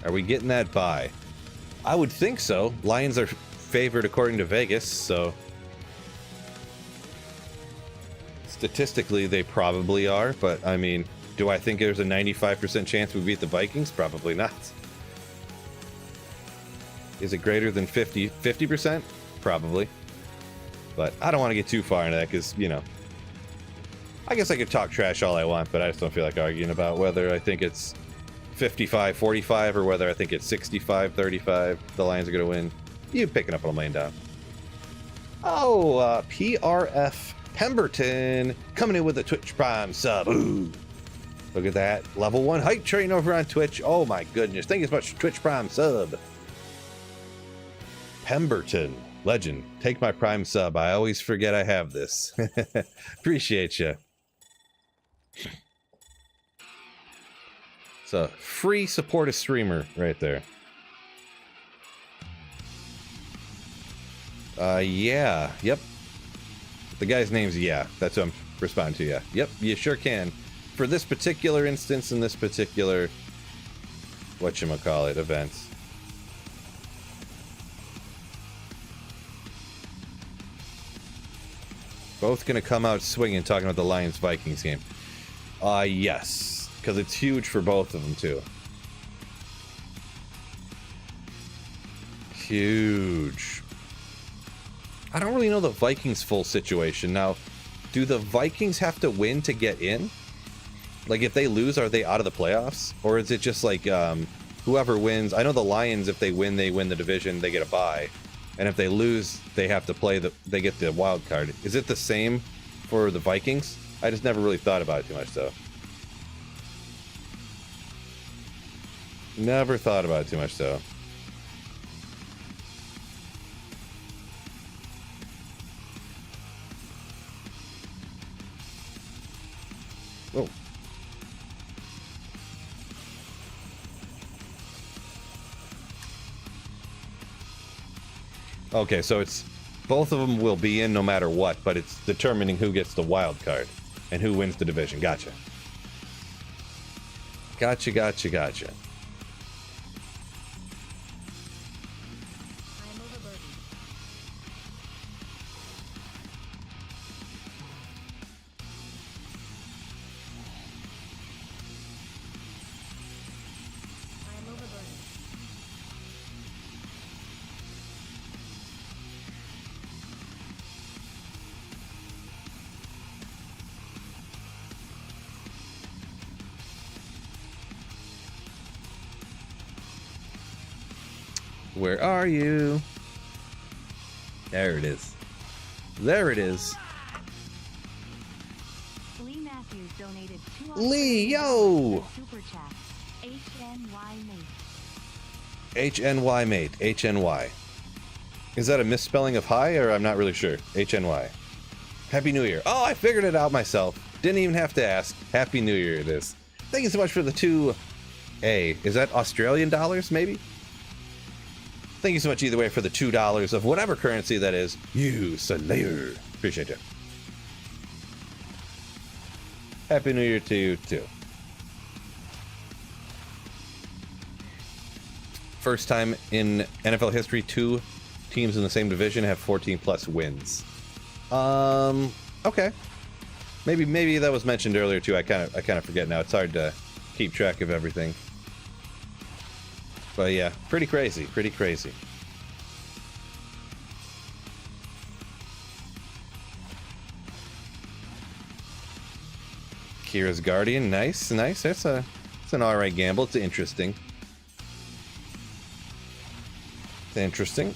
Are we getting that buy? I would think so. Lions are favored according to Vegas, so statistically they probably are, but I mean, do I think there's a 95% chance we beat the Vikings? Probably not. Is it greater than 50%? Probably. But I don't want to get too far into that because, you know, I guess I could talk trash all I want, but I just don't feel like arguing about whether I think it's 55-45 or whether I think it's 65-35. The Lions are going to win. You picking up what I'm laying down. Oh, PRF Pemberton coming in with a Twitch Prime sub. Ooh. Look at that. Level 1 hype train over on Twitch. Oh my goodness. Thank you so much, Twitch Prime sub. Pemberton. Legend. Take my Prime sub. I always forget I have this. Appreciate you. So, free support a streamer right there. Yeah. Yep. The guy's name's Yeah. That's what I'm responding to, yeah. Yep, you sure can. For this particular instance in this particular whatchamacallit event. Both gonna come out swinging talking about the Lions-Vikings game. Yes. Because it's huge for both of them, too. Huge. I don't really know the Vikings' full situation. Now, do the Vikings have to win to get in? Like, if they lose, are they out of the playoffs? Or is it just like, whoever wins... I know the Lions, if they win the division, they get a bye. And if they lose, they have to play they get the wild card. Is it the same for the Vikings? I just never really thought about it too much, though. Never thought about it too much, though. Oh. Okay, so it's both of them will be in no matter what, but it's determining who gets the wild card and who wins the division. Gotcha. Gotcha. Where are you? There it is. There it is. Lee Matthews donated Lee, yo! Super chat. HNY mate. HNY mate. HNY. Is that a misspelling of hi, or I'm not really sure? HNY. Happy New Year. Oh, I figured it out myself. Didn't even have to ask. Happy New Year it is. Thank you so much for the 2A. Is that Australian dollars, maybe? Thank you so much either way for the $2 of whatever currency that is. You Slayer. Appreciate you. Happy New Year to you too. First time in NFL history 2 teams in the same division have 14 plus wins. Okay. Maybe that was mentioned earlier too. I kind of forget now. It's hard to keep track of everything. But yeah, pretty crazy. Pretty crazy. Kira's Guardian, nice, nice. It's an alright gamble. It's interesting. It's interesting.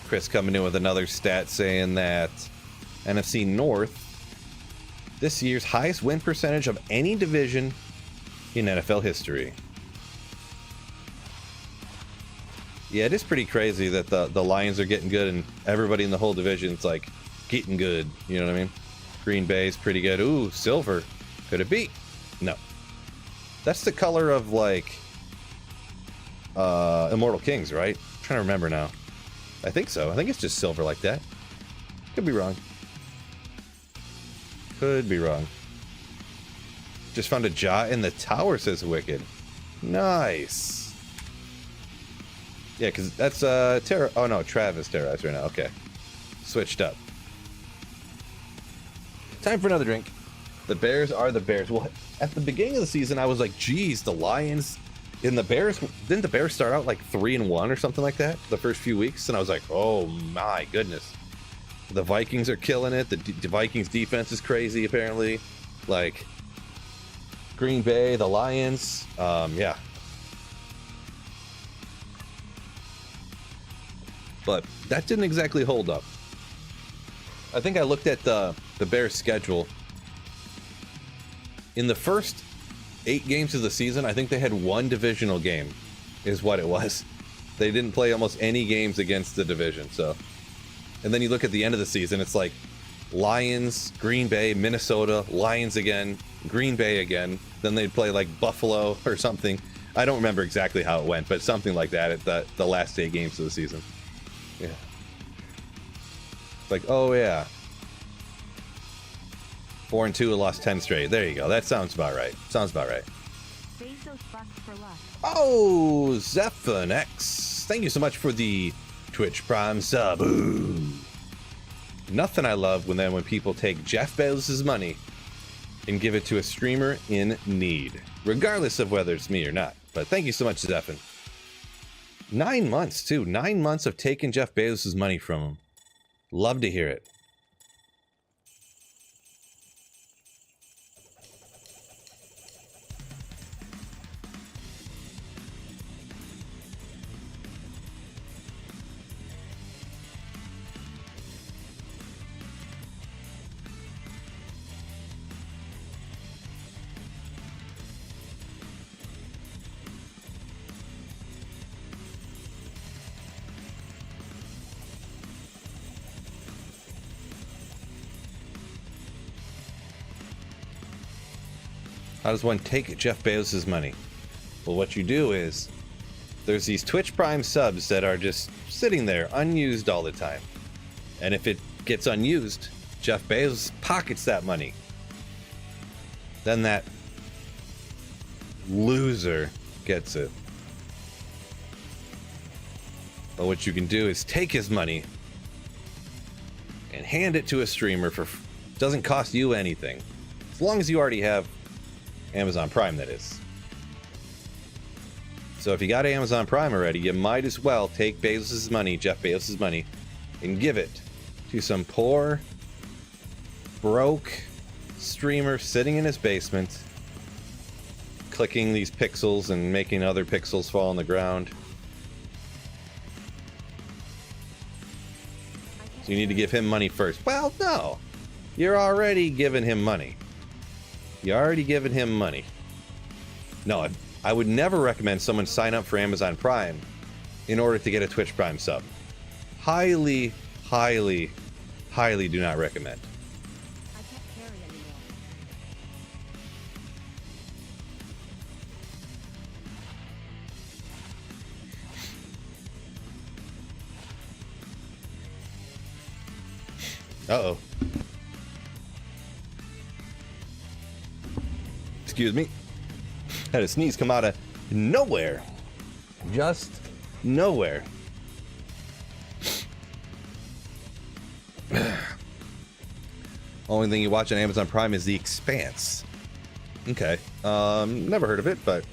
Chris coming in with another stat saying that NFC North, this year's highest win percentage of any division in NFL history. Yeah, it is pretty crazy that the Lions are getting good and everybody in the whole division's like getting good. You know what I mean? Green Bay's pretty good. Ooh, silver. Could it be? No. That's the color of like Immortal Kings, right? I'm trying to remember now. I think so. I think it's just silver like that. Could be wrong. Could be wrong. Just found a jaw in the tower, says Wicked. Nice. Yeah, because that's Terra. Oh no, Travis Terra right now. Okay. Switched up. Time for another drink. The Bears are the Bears. Well, at the beginning of the season, I was like, geez, the Lions. In the Bears, didn't the Bears start out like 3-1 or something like that the first few weeks? And I was like, oh my goodness. The Vikings are killing it. The Vikings defense is crazy, apparently. Like, Green Bay, the Lions. Yeah. But that didn't exactly hold up. I think I looked at the Bears' schedule. In the first 8 games of the season, I think they had 1 divisional game, is what it was. They didn't play almost any games against the division, so. And then you look at the end of the season, it's like Lions, Green Bay, Minnesota, Lions again, Green Bay again. Then they'd play like Buffalo or something. I don't remember exactly how it went, but something like that at the last 8 games of the season. Yeah. It's like, oh yeah. 4-2 and lost 10 straight. There you go. That sounds about right. Sounds about right. Bezos bucks for luck. Oh, Zephon X. Thank you so much for the Twitch Prime sub. Ooh. Nothing I love when people take Jeff Bezos' money and give it to a streamer in need, regardless of whether it's me or not. But thank you so much, Zephon. 9 months, too. 9 months of taking Jeff Bezos' money from him. Love to hear it. How does one take Jeff Bezos' money? Well, what you do is there's these Twitch Prime subs that are just sitting there unused all the time. And if it gets unused, Jeff Bezos pockets that money. Then that loser gets it. But what you can do is take his money and hand it to a streamer for doesn't cost you anything. As long as you already have Amazon Prime, that is. So if you got Amazon Prime already, you might as well take Bezos' money, Jeff Bezos' money, and give it to some poor broke streamer sitting in his basement, clicking these pixels and making other pixels fall on the ground. So you need to give him money first. Well, no. You're already giving him money. You're already giving him money. No, I would never recommend someone sign up for Amazon Prime in order to get a Twitch Prime sub. Highly, highly, highly do not recommend. I can't carry anymore. Uh-oh. Excuse me. Had a sneeze come out of nowhere. Just nowhere. Only thing you watch on Amazon Prime is The Expanse. Okay. Never heard of it, but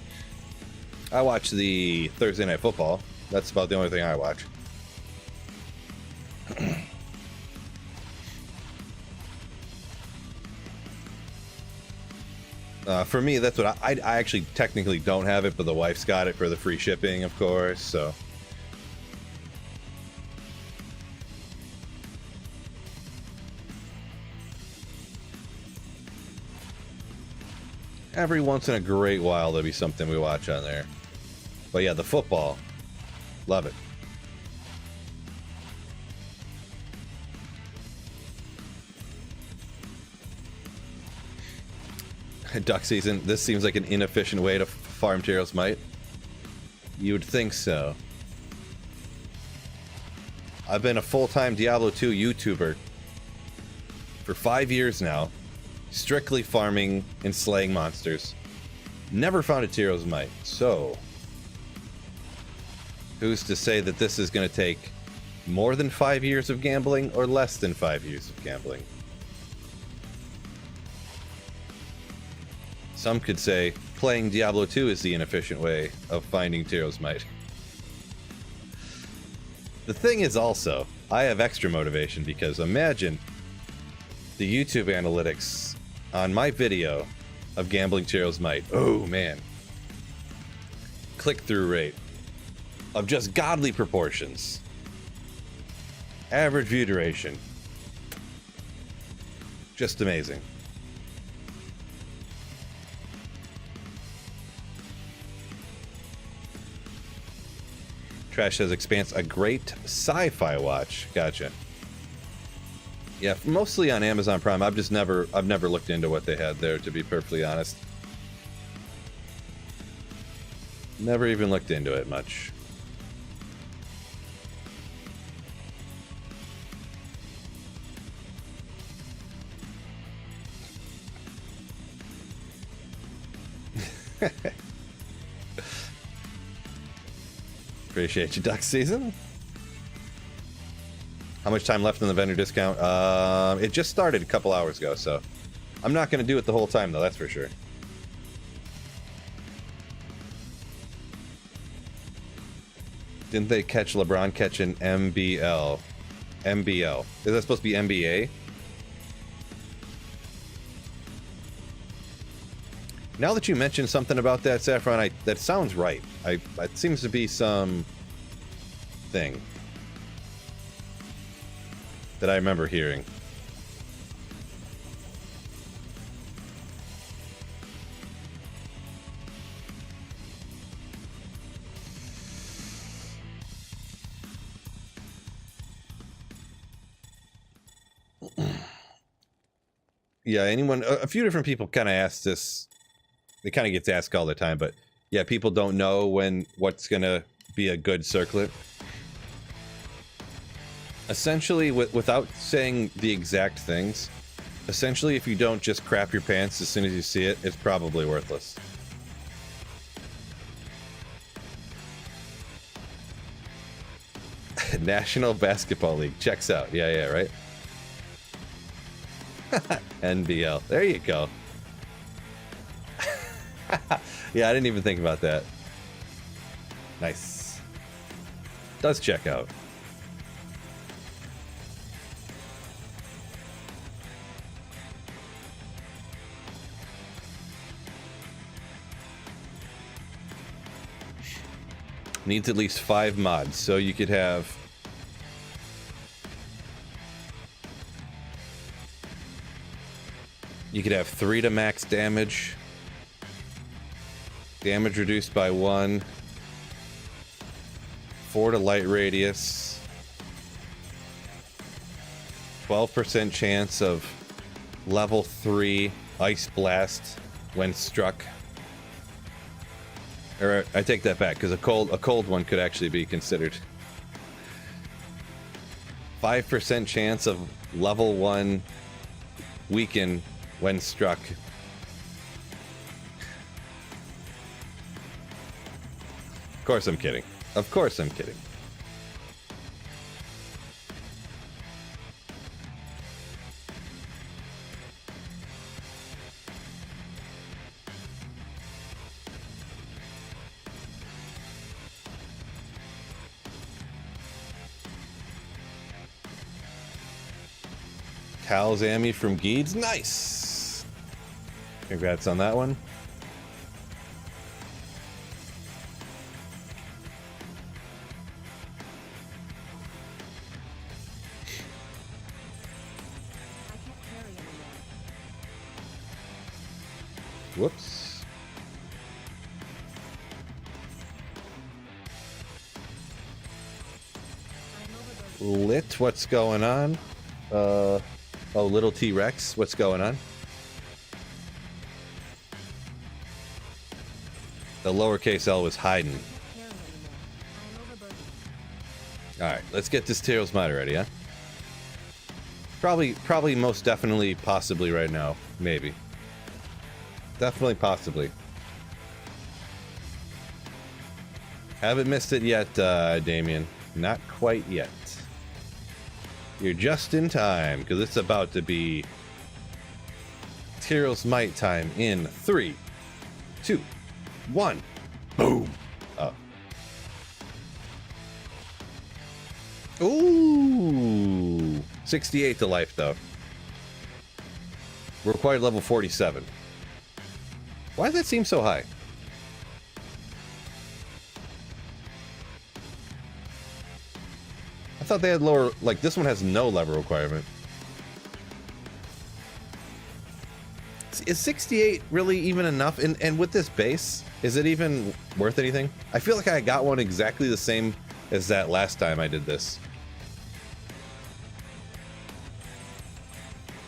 I watch the Thursday Night Football. That's about the only thing I watch. For me, that's what I actually technically don't have it, but the wife's got it for the free shipping, of course, so. Every once in a great while, there'll be something we watch on there. But yeah, the football. Love it. Duck season. This seems like an inefficient way to farm Tyreals Might. You would think so. I've been a full-time Diablo 2 YouTuber for 5 years now, strictly farming and slaying monsters. Never found a Tyreals Might, so who's to say that this is going to take more than 5 years of gambling or less than 5 years of gambling? Some could say playing Diablo 2 is the inefficient way of finding Tyreals Might. The thing is also, I have extra motivation because imagine the YouTube analytics on my video of gambling Tyreals Might. Oh man. Click-through rate of just godly proportions. Average view duration. Just amazing. Trash says Expanse, a great sci-fi watch. Gotcha. Yeah, mostly on Amazon Prime. I've never looked into what they had there, to be perfectly honest. Never even looked into it much. Appreciate you, Duck Season. How much time left in the vendor discount? It just started a couple hours ago, so I'm not going to do it the whole time, though, that's for sure. Didn't they catch LeBron catching MBL? MBL. Is that supposed to be NBA? Now that you mentioned something about that, Saffron, that sounds right. It seems to be some thing that I remember hearing. Yeah, a few different people kind of asked this. It kind of gets asked all the time, but yeah, people don't know what's gonna be a good circlet. Essentially, without saying the exact things, essentially, if you don't just crap your pants as soon as you see it, it's probably worthless. National Basketball League checks out. Yeah, right. NBL. There you go. Yeah, I didn't even think about that. Nice. Does check out. Needs at least 5 mods, so you could have... You could have 3 to max damage. Damage reduced by 1. 4 to light radius. 12% chance of level 3 ice blast when struck. Or I take that back, because a cold one could actually be considered. 5% chance of level 1 weaken when struck. Of course I'm kidding. Of course I'm kidding. Cal's Ammy from Geeds. Nice! Congrats on that one. Whoops. Lit, what's going on? Oh, little T-Rex, what's going on? The lowercase L was hiding. Alright, let's get this Tyreals mod ready, huh? Probably, most definitely, possibly right now. Maybe. Definitely, possibly. Haven't missed it yet, Damien. Not quite yet. You're just in time, because it's about to be Tyreals Might time in 3, 2, 1. Boom! Oh. Ooh! 68 to life, though. Required level 47. Why does that seem so high? I thought they had lower, like this one has no level requirement. Is 68 really even enough? And with this base, is it even worth anything? I feel like I got one exactly the same as that last time I did this.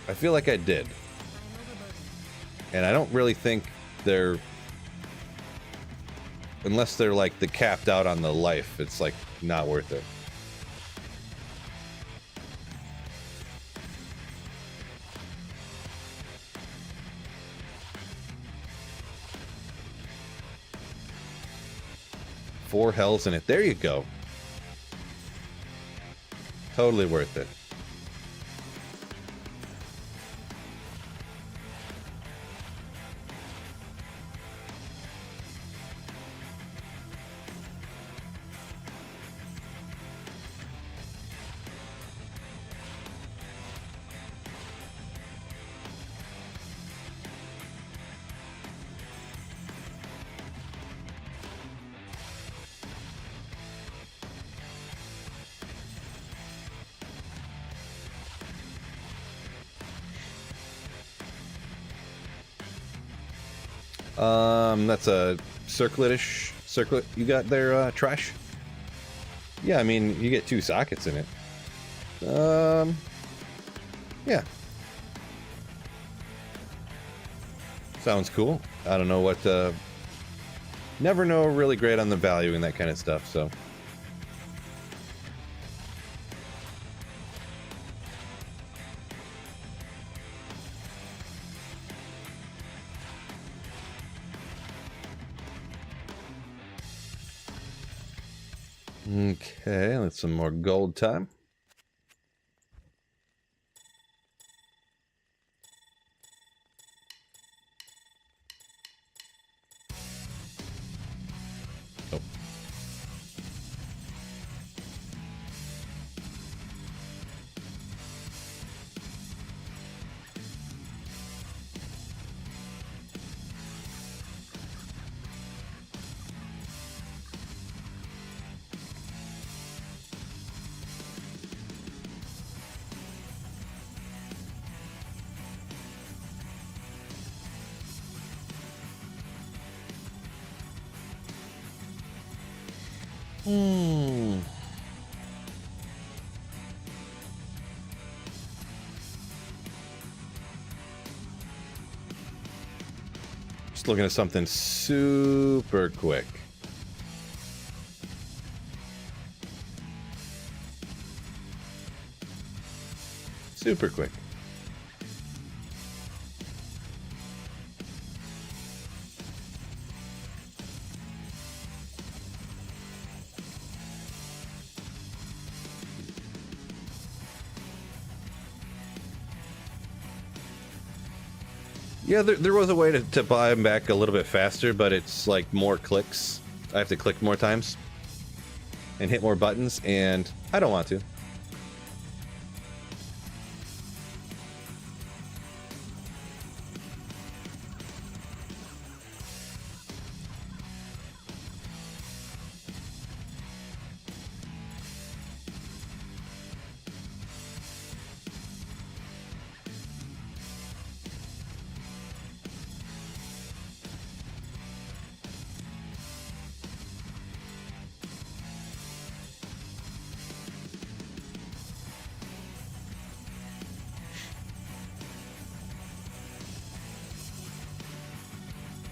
I feel like I did. And I don't really think they're, unless they're like the capped out on the life, it's like not worth it. Four hells in it. There you go. Totally worth it. That's a circlet-ish circlet you got there, Trash? Yeah, I mean, you get 2 sockets in it. Yeah. Sounds cool. I don't know what, never know really great on the value and that kind of stuff, so. Okay, let's some more gold time. Oh. Just looking at something super quick. Super quick. Yeah, there was a way to buy them back a little bit faster, but it's like more clicks. I have to click more times and hit more buttons, and I don't want to.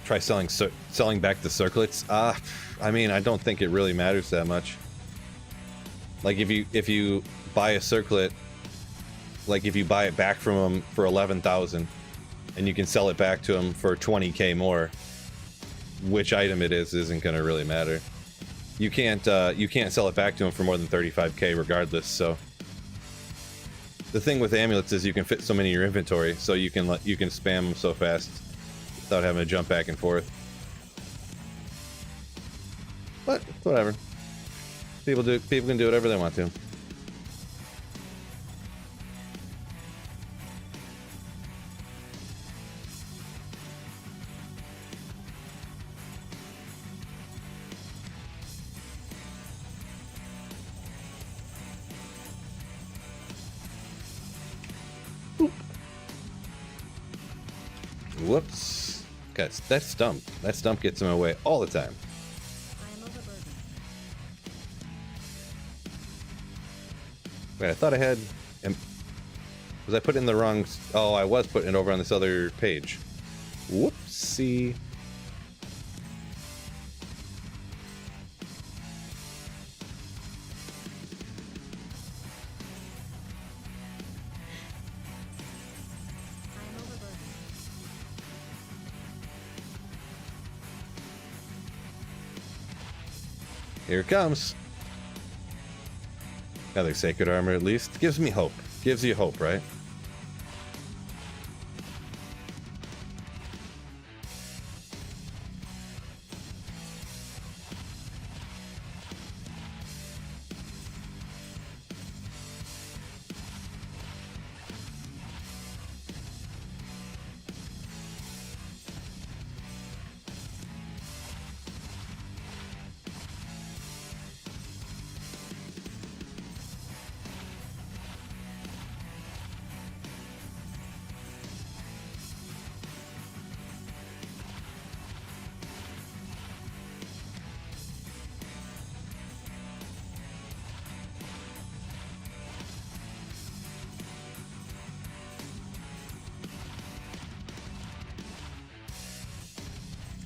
Try selling back the circlets. I mean, I don't think it really matters that much. Like if you buy a circlet, like if you buy it back from them for 11,000, and you can sell it back to them for 20k more, which item it is isn't going to really matter. You can't sell it back to them for more than 35k regardless. So the thing with amulets is you can fit so many in your inventory, so you can spam them so fast without having to jump back and forth. But whatever. People can do whatever they want to. Boop. Whoops. God, that stump. That stump gets in my way all the time. Wait, I thought I had... Was I putting in the wrong... Oh, I was putting it over on this other page. Whoopsie. Here it comes. Another sacred armor at least. Gives me hope. Gives you hope, right?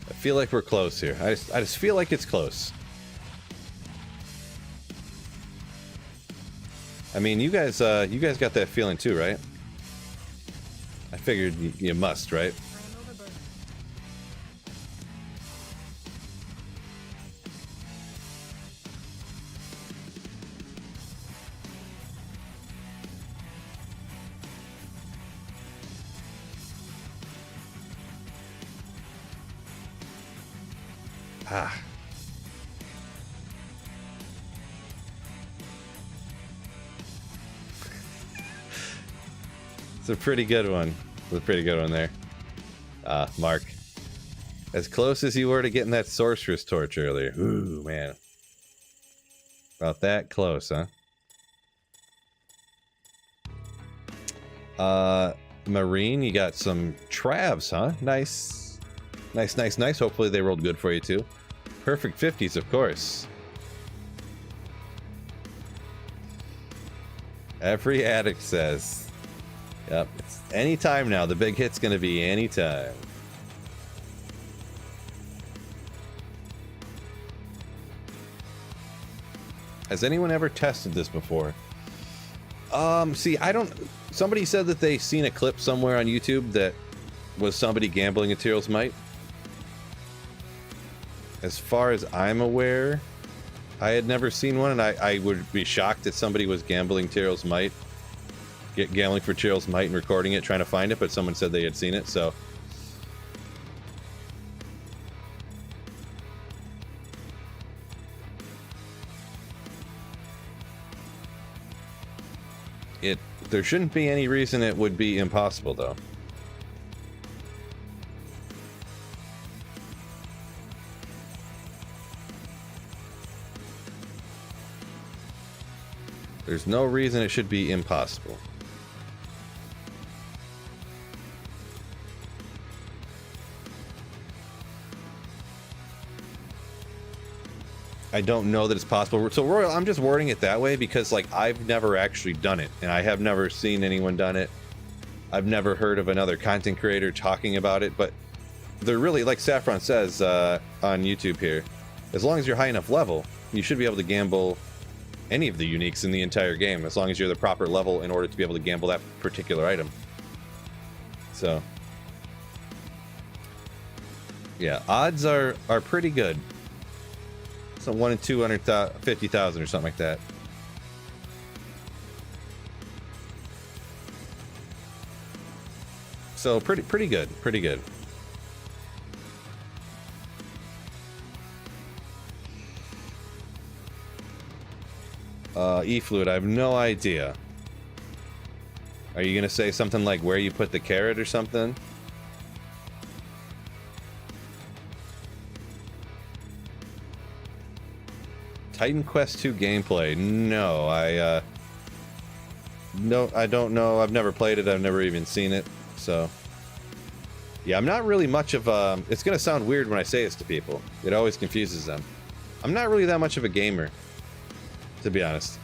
I feel like we're close here. I just feel like it's close. I mean, you guys got that feeling too, right? I figured you must, right? Ah. It's a pretty good one. It's a pretty good one there. Mark. As close as you were to getting that sorceress torch earlier. Ooh, man. About that close, huh? Marine, you got some Travs, huh? Nice. Nice, nice, nice. Hopefully they rolled good for you, too. Perfect 50s, of course. Every addict says. Yep. It's anytime now. The big hit's going to be anytime. Has anyone ever tested this before? See, I don't... Somebody said that they seen a clip somewhere on YouTube that was somebody gambling at Tyreals Might. As far as I'm aware, I had never seen one, and I would be shocked if somebody was gambling Tyreals Might. Gambling for Tyreals Might and recording it, trying to find it, but someone said they had seen it, so... There shouldn't be any reason it would be impossible, though. There's no reason it should be impossible. I don't know that it's possible. So Royal, I'm just wording it that way because, like, I've never actually done it, and I have never seen anyone done it. I've never heard of another content creator talking about it, but they're really, like Saffron says on YouTube here, as long as you're high enough level, you should be able to gamble any of the uniques in the entire game, as long as you're the proper level in order to be able to gamble that particular item. So, yeah, odds are pretty good. So 1 in 250,000 or something like that. So pretty good, pretty good. E-Fluid, I have no idea. Are you gonna say something like where you put the carrot or something? Titan Quest 2 gameplay. No, I don't know. I've never played it. I've never even seen it. So, yeah, I'm not really much of a... It's going to sound weird when I say this to people. It always confuses them. I'm not really that much of a gamer, to be honest.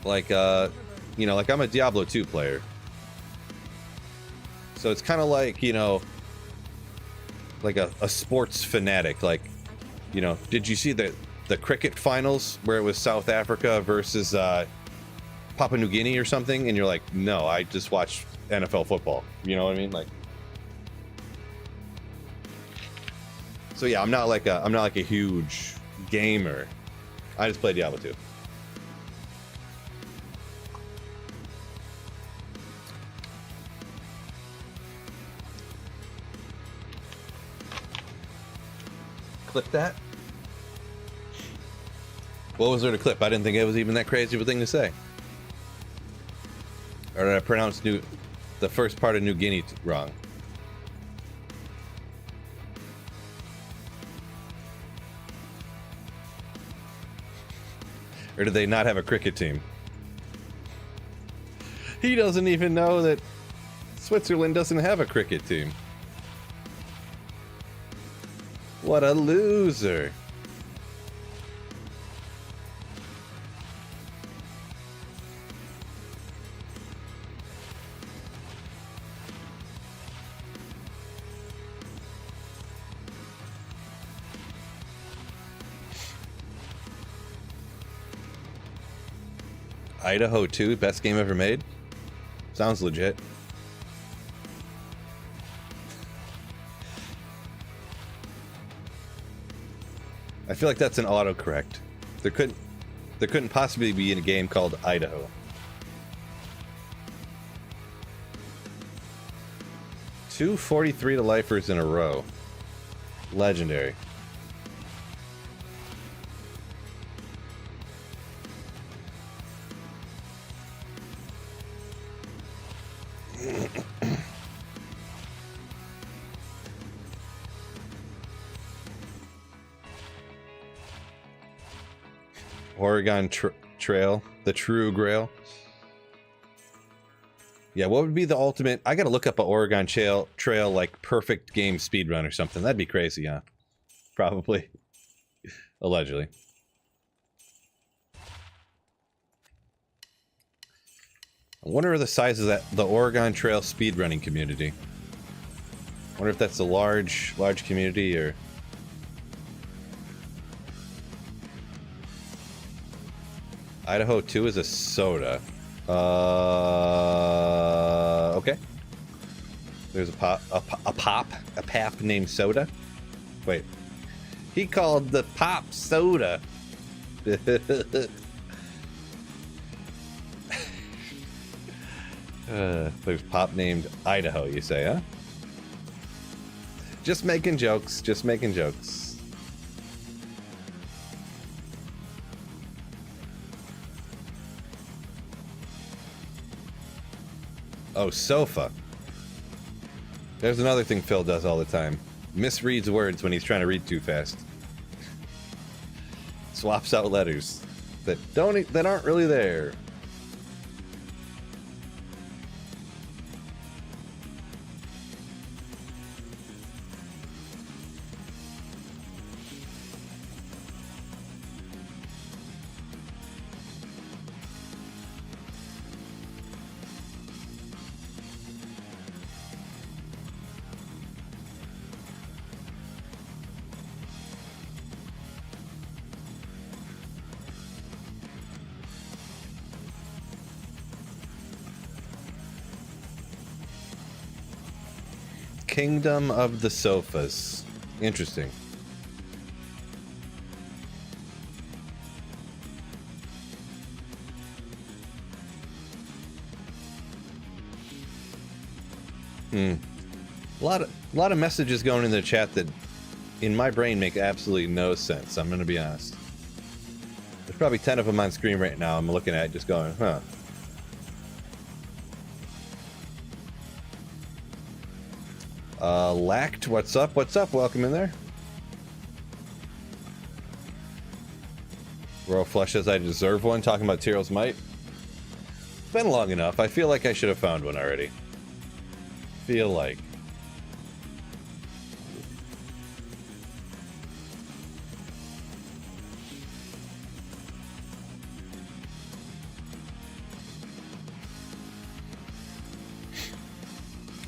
Like, you know, like I'm a Diablo 2 player. So it's kind of like, you know, like a sports fanatic. Like, you know, did you see the cricket finals where it was South Africa versus Papua New Guinea or something, and you're like, no, I just watched NFL football. You know what I mean? Like, so yeah, I'm not like a huge gamer. I just play Diablo 2. Clip that. What was there to clip? I didn't think it was even that crazy of a thing to say. Or did I pronounce the first part of New Guinea wrong? Or did they not have a cricket team? He doesn't even know that Switzerland doesn't have a cricket team. What a loser. Idaho 2, best game ever made? Sounds legit. I feel like that's an autocorrect. There couldn't possibly be in a game called Idaho. 243 to lifers in a row. Legendary. Oregon Trail, the true grail. Yeah, what would be the ultimate? I gotta look up an Oregon Trail like perfect game speedrun or something. That'd be crazy, huh? Probably. Allegedly. I wonder the size of that, the Oregon Trail speedrunning community. I wonder if that's a large community or... Idaho 2 is a soda. Okay. There's a pap named Soda. Wait. He called the pop soda. There's pop named Idaho, you say, huh? Just making jokes, just making jokes. Oh, sofa. There's another thing Phil does all the time. Misreads words when he's trying to read too fast. Swaps out letters that aren't really there. Kingdom of the Sofas. Interesting. A lot of messages going in the chat that in my brain make absolutely no sense. I'm gonna be honest. There's probably 10 of them on screen right now. I'm looking at it just going, huh. Lacked, what's up? What's up? Welcome in there. Royal Flush says I deserve one, talking about Tyreals Might. It's been long enough. I feel like I should have found one already. Feel like.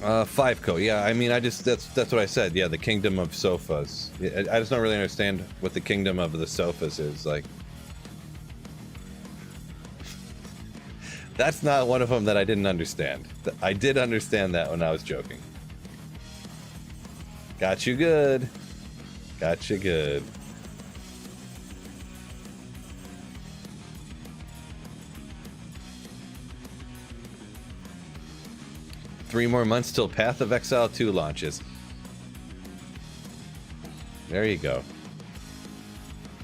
Fiveco, yeah, I mean, that's what I said, yeah, the Kingdom of Sofas. I just don't really understand what the Kingdom of the Sofas is, like. That's not one of them that I didn't understand. I did understand that when I was joking. Got you good. Got you good. Three more months till Path of Exile 2 launches. There you go.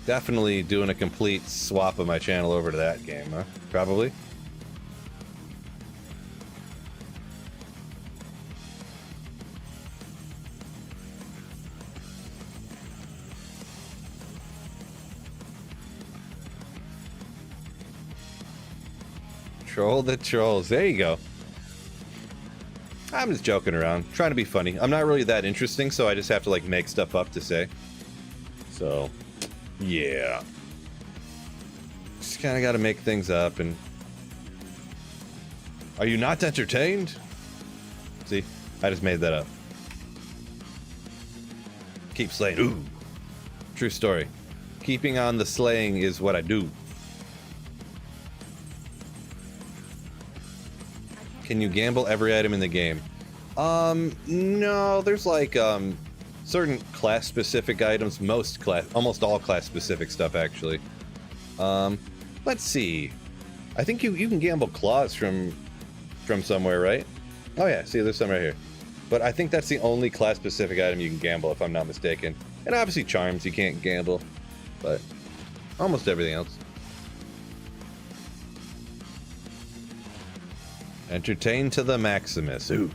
Definitely doing a complete swap of my channel over to that game, huh? Probably. Troll the trolls. There you go. I'm just joking around, trying to be funny. I'm not really that interesting, so I just have to like make stuff up to say. So, yeah. Just kind of got to make things up and... Are you not entertained? See, I just made that up. Keep slaying. Ooh. True story. Keeping on the slaying is what I do. Can you gamble every item in the game? No, there's like, certain class-specific items, almost all class-specific stuff, actually. Let's see. I think you can gamble claws from somewhere, right? Oh yeah, see, there's some right here. But I think that's the only class-specific item you can gamble, if I'm not mistaken. And obviously charms, you can't gamble. But almost everything else. Entertain to the Maximus. Ooh.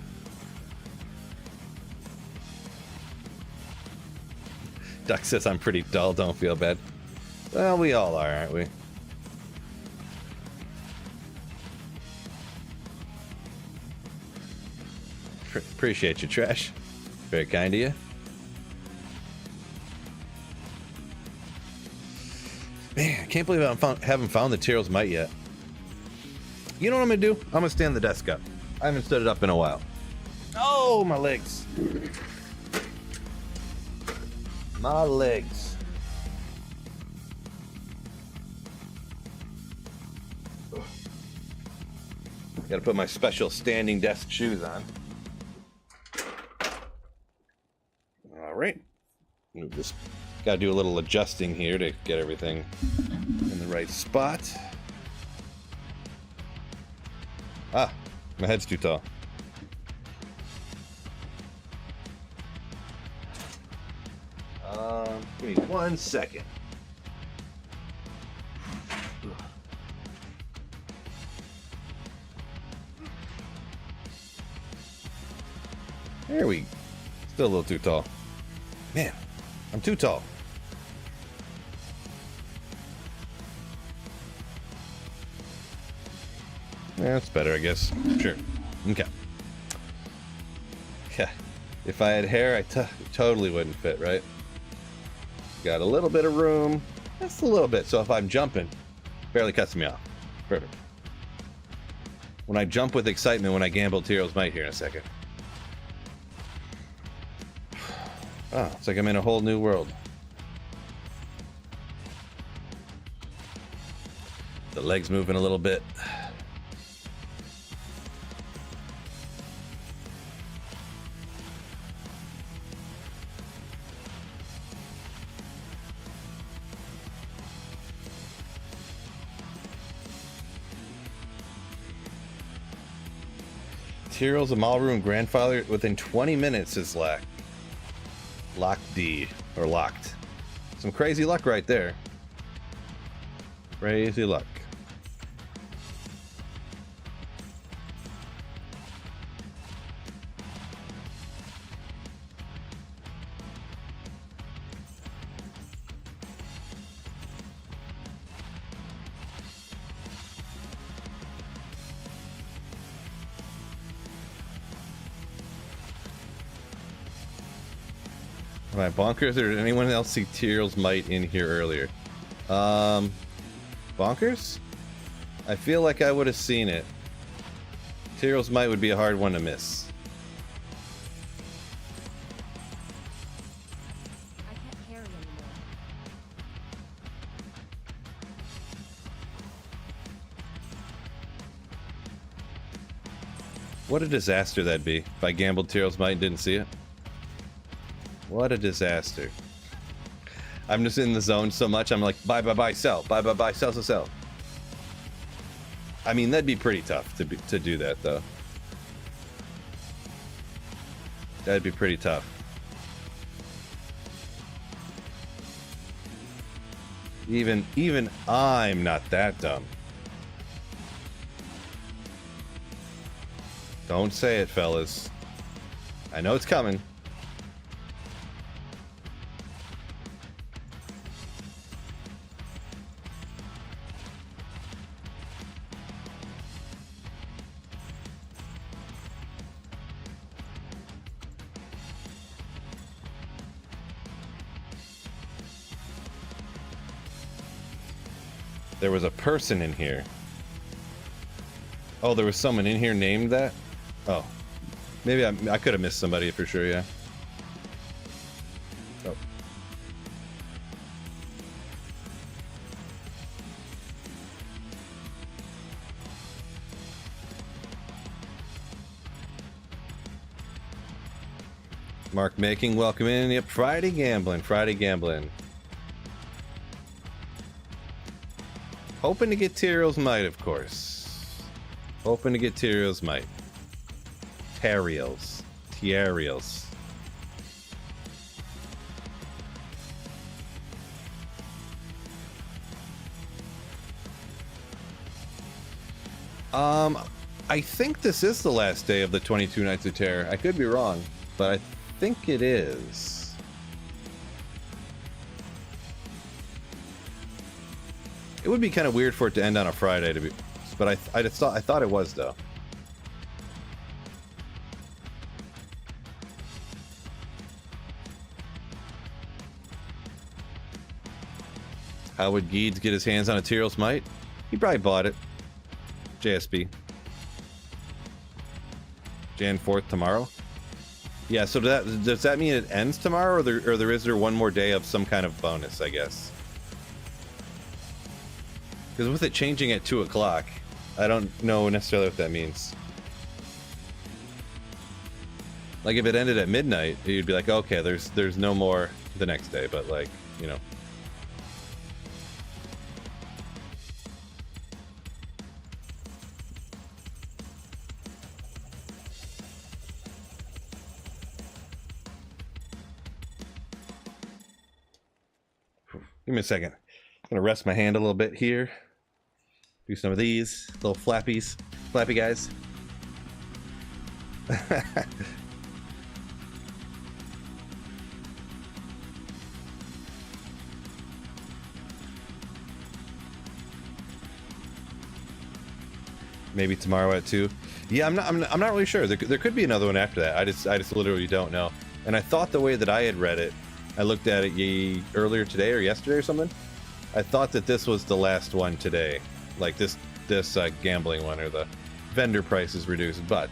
Duck says I'm pretty dull, don't feel bad. Well, we all are, aren't we? Appreciate you, Trash. Very kind of you. Man, I can't believe I haven't found the Tyreals Might yet. You know what I'm gonna do? I'm gonna stand the desk up. I haven't stood it up in a while. Oh, my legs. My legs. Gotta put my special standing desk shoes on. All right. Move this. Gotta do a little adjusting here to get everything in the right spot. Ah, my head's too tall. Give me 1 second. There we. Still a little too tall. Man, I'm too tall. Yeah, that's better, I guess. Sure. Okay. Yeah. If I had hair, I totally wouldn't fit, right? Got a little bit of room. Just a little bit. So if I'm jumping, barely cuts me off. Perfect. When I jump with excitement when I gamble Tyreals Might here in a second. Oh, it's like I'm in a whole new world. The legs moving a little bit. Tyreals, a Malroom grandfather within 20 minutes is locked D or locked. Some crazy luck right there. Crazy luck. Am I bonkers, or did anyone else see Tyreals Might in here earlier? Bonkers? I feel like I would have seen it. Tyreals Might would be a hard one to miss. I can't carry anymore. What a disaster that'd be if I gambled Tyreals Might and didn't see it. What a disaster. I'm just in the zone so much, I'm like, buy, sell. Buy, sell. I mean, that'd be pretty tough to do that, though. That'd be pretty tough. Even I'm not that dumb. Don't say it, fellas. I know it's coming. There was a person in here. Oh, there was someone in here named that? Oh. Maybe I could have missed somebody for sure, yeah. Oh. Mark Making, welcome in. Yep, Friday gambling. Hoping to get Tyreals Might, of course. Hoping to get Tyreals Might. Tyreals. I think this is the last day of the 22 Nights of Terror. I could be wrong, but I think it is. It would be kind of weird for it to end on a Friday, but I thought it was, though. How would Geeds get his hands on a Tyreals Might? He probably bought it. JSB. Jan 4th tomorrow. Yeah, so does that mean it ends tomorrow, or is there one more day of some kind of bonus, I guess? Because with it changing at 2 o'clock, I don't know necessarily what that means. Like, if it ended at midnight, you'd be like, okay, there's no more the next day, but, like, you know. Give me a second. I'm gonna rest my hand a little bit here. Do some of these little flappy guys. Maybe tomorrow at 2. Yeah, I'm not really sure. There could be another one after that. I just literally don't know. And I thought the way that I had read it, I looked at it earlier today or yesterday or something. I thought that this was the last one today, like this gambling one, or the vendor price is reduced. But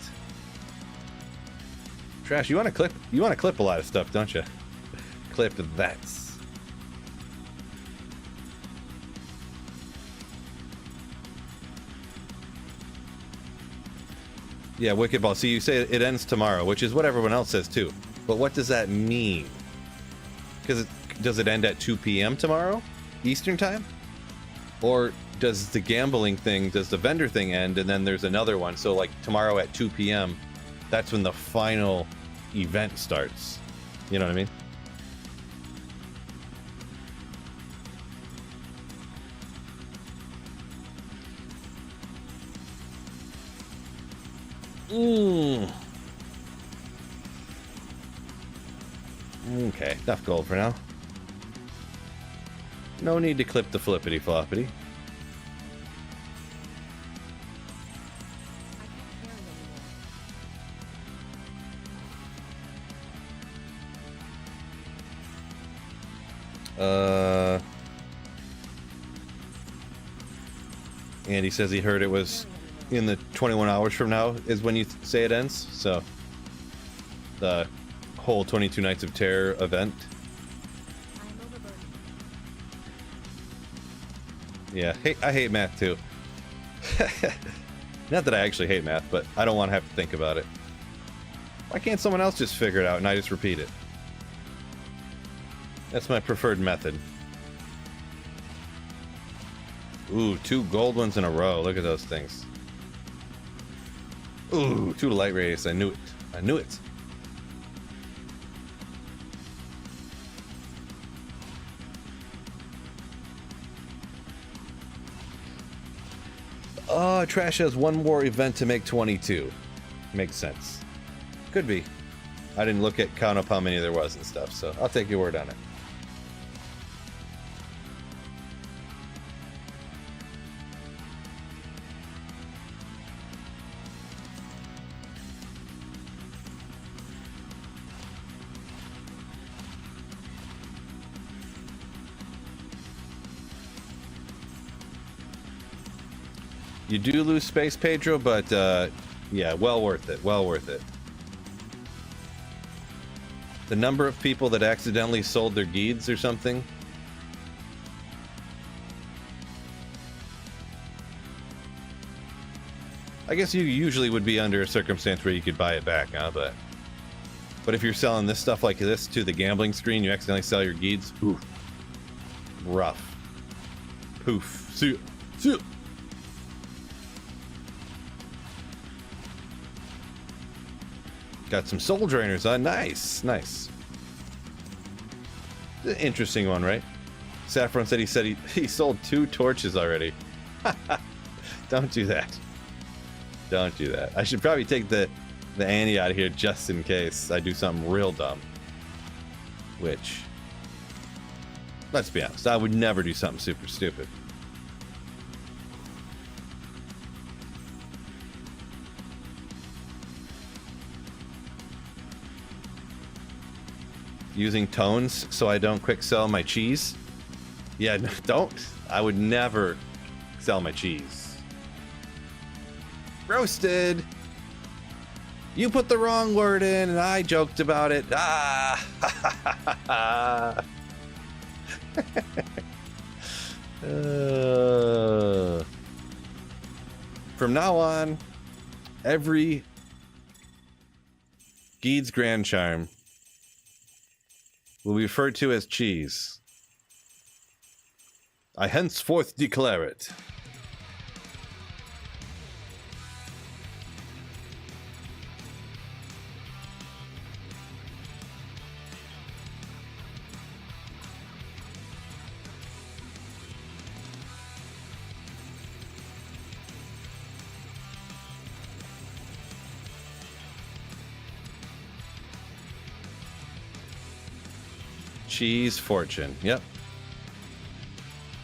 Trash, you want to clip a lot of stuff, don't you? Clip that. Yeah, Wicked Ball. See, you say it ends tomorrow, which is what everyone else says too. But what does that mean? Because does it end at 2 p.m. tomorrow, Eastern time? Or does the gambling thing, does the vendor thing end, and then there's another one? So like tomorrow at 2 p.m., that's when the final event starts. You know what I mean? Okay, enough gold for now. No need to clip the flippity floppity. Andy says he heard it was in the 21 hours from now is when you say it ends. So the whole 22 Nights of Terror event. Yeah, I hate math too. Not that I actually hate math, but I don't want to have to think about it. Why can't someone else just figure it out and I just repeat it? That's my preferred method. Ooh, 2 gold ones in a row. Look at those things. Ooh, 2 light rays. I knew it. I knew it. Trash has one more event to make 22. Makes sense. Could be. I didn't look at count up how many there was and stuff, so I'll take your word on it. You do lose space, Pedro, but yeah, well worth it. Well worth it. The number of people that accidentally sold their Geeds or something. I guess you usually would be under a circumstance where you could buy it back, huh? But if you're selling this stuff like this to the gambling screen, you accidentally sell your Geeds. Oof. Rough. Poof. See. Got some soul drainers, huh? Nice, nice. Interesting one, right? Saffron said he sold 2 torches already. Don't do that. Don't do that. I should probably take the Annie out of here just in case I do something real dumb. Which, let's be honest, I would never do something super stupid. Using tones so I don't quick sell my cheese. Yeah, don't. I would never sell my cheese. Roasted. You put the wrong word in, and I joked about it. Ah. From now on, every Geed's Grand Charm will be referred to as cheese. I henceforth declare it. Cheese fortune. Yep.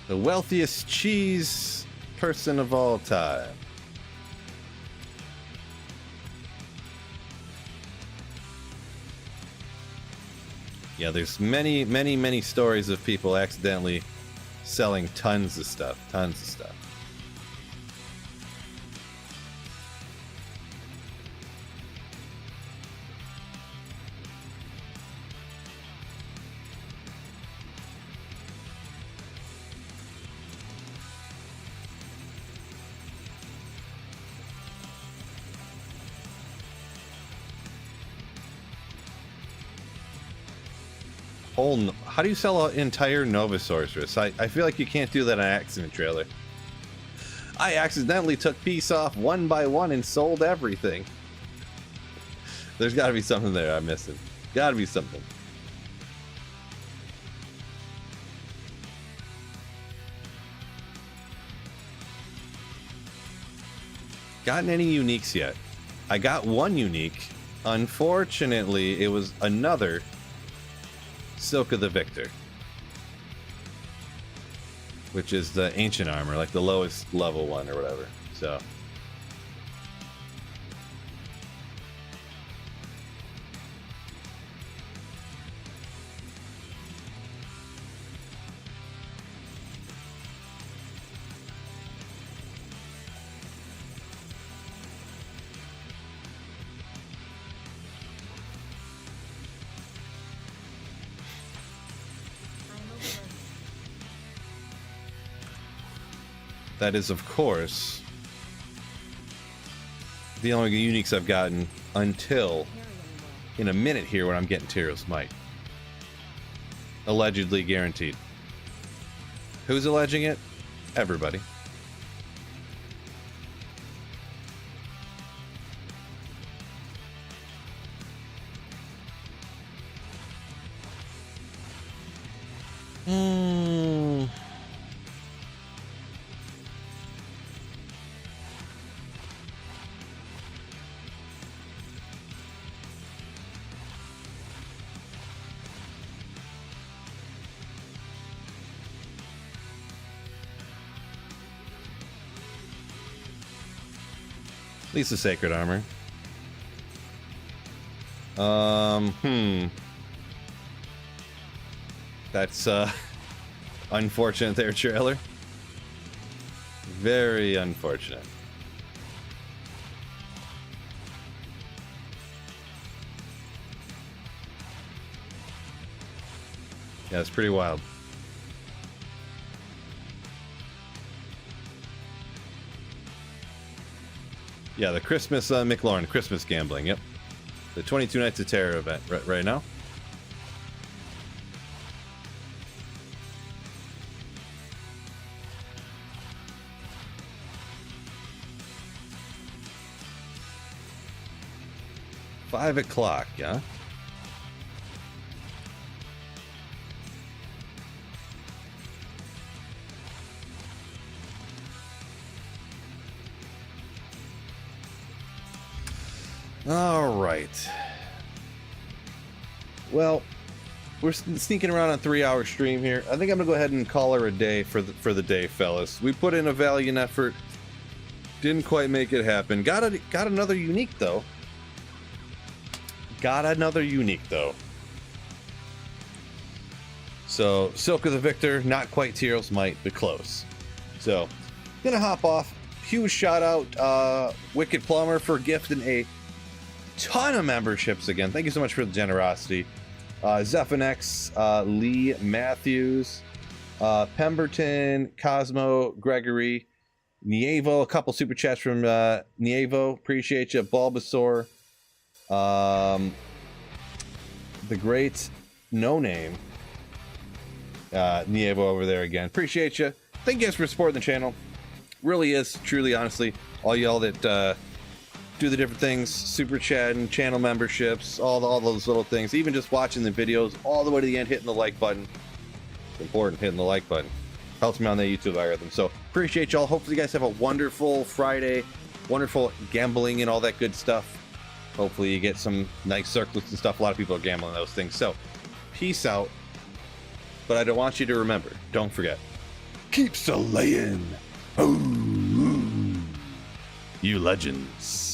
The wealthiest cheese person of all time. Yeah, there's many stories of people accidentally selling tons of stuff. How do you sell an entire Nova Sorceress? I feel like you can't do that on accident trailer. I accidentally took peace off one by one and sold everything. There's got to be something there I'm missing. Got to be something. Gotten any uniques yet? I got one unique. Unfortunately, it was another Silk of the Victor, which is the ancient armor, like the lowest level one or whatever. So that is, of course, the only uniques I've gotten until in a minute here when I'm getting Tyreals Might. Allegedly guaranteed. Who's alleging it? Everybody. At least the sacred armor. That's unfortunate there, trailer. Very unfortunate. Yeah, it's pretty wild. Yeah, the Christmas McLaurin, Christmas gambling, yep. The 22 Nights of Terror event right now. $5 yeah. All right. Well, we're sneaking around on a 3-hour stream here. I think I'm gonna go ahead and call her a day for the day, fellas. We put in a valiant effort. Didn't quite make it happen. Got another unique though. So Silk of the Victor, not quite Tyreals Might, but close. So gonna hop off, Huge shout out, Wicked Plumber, for gifting a ton of memberships again. Thank you so much for the generosity. Zephanex, Lee Matthews, Pemberton, Cosmo, Gregory, Nievo, a couple super chats from Nievo. Appreciate you. Bulbasaur, the great No Name, Nievo over there again. Appreciate you. Thank you guys for supporting the channel. Really is, truly, honestly, all y'all that do the different things, super chat and channel memberships, all those little things, even just watching the videos all the way to the end, hitting the like button. It's important, hitting the like button. Helps me on the YouTube algorithm. So appreciate y'all. Hopefully you guys have a wonderful Friday, wonderful gambling and all that good stuff. Hopefully you get some nice circlets and stuff. A lot of people are gambling those things. So peace out. But I don't want you to remember, don't forget, keep slaying. Ooh, you legends.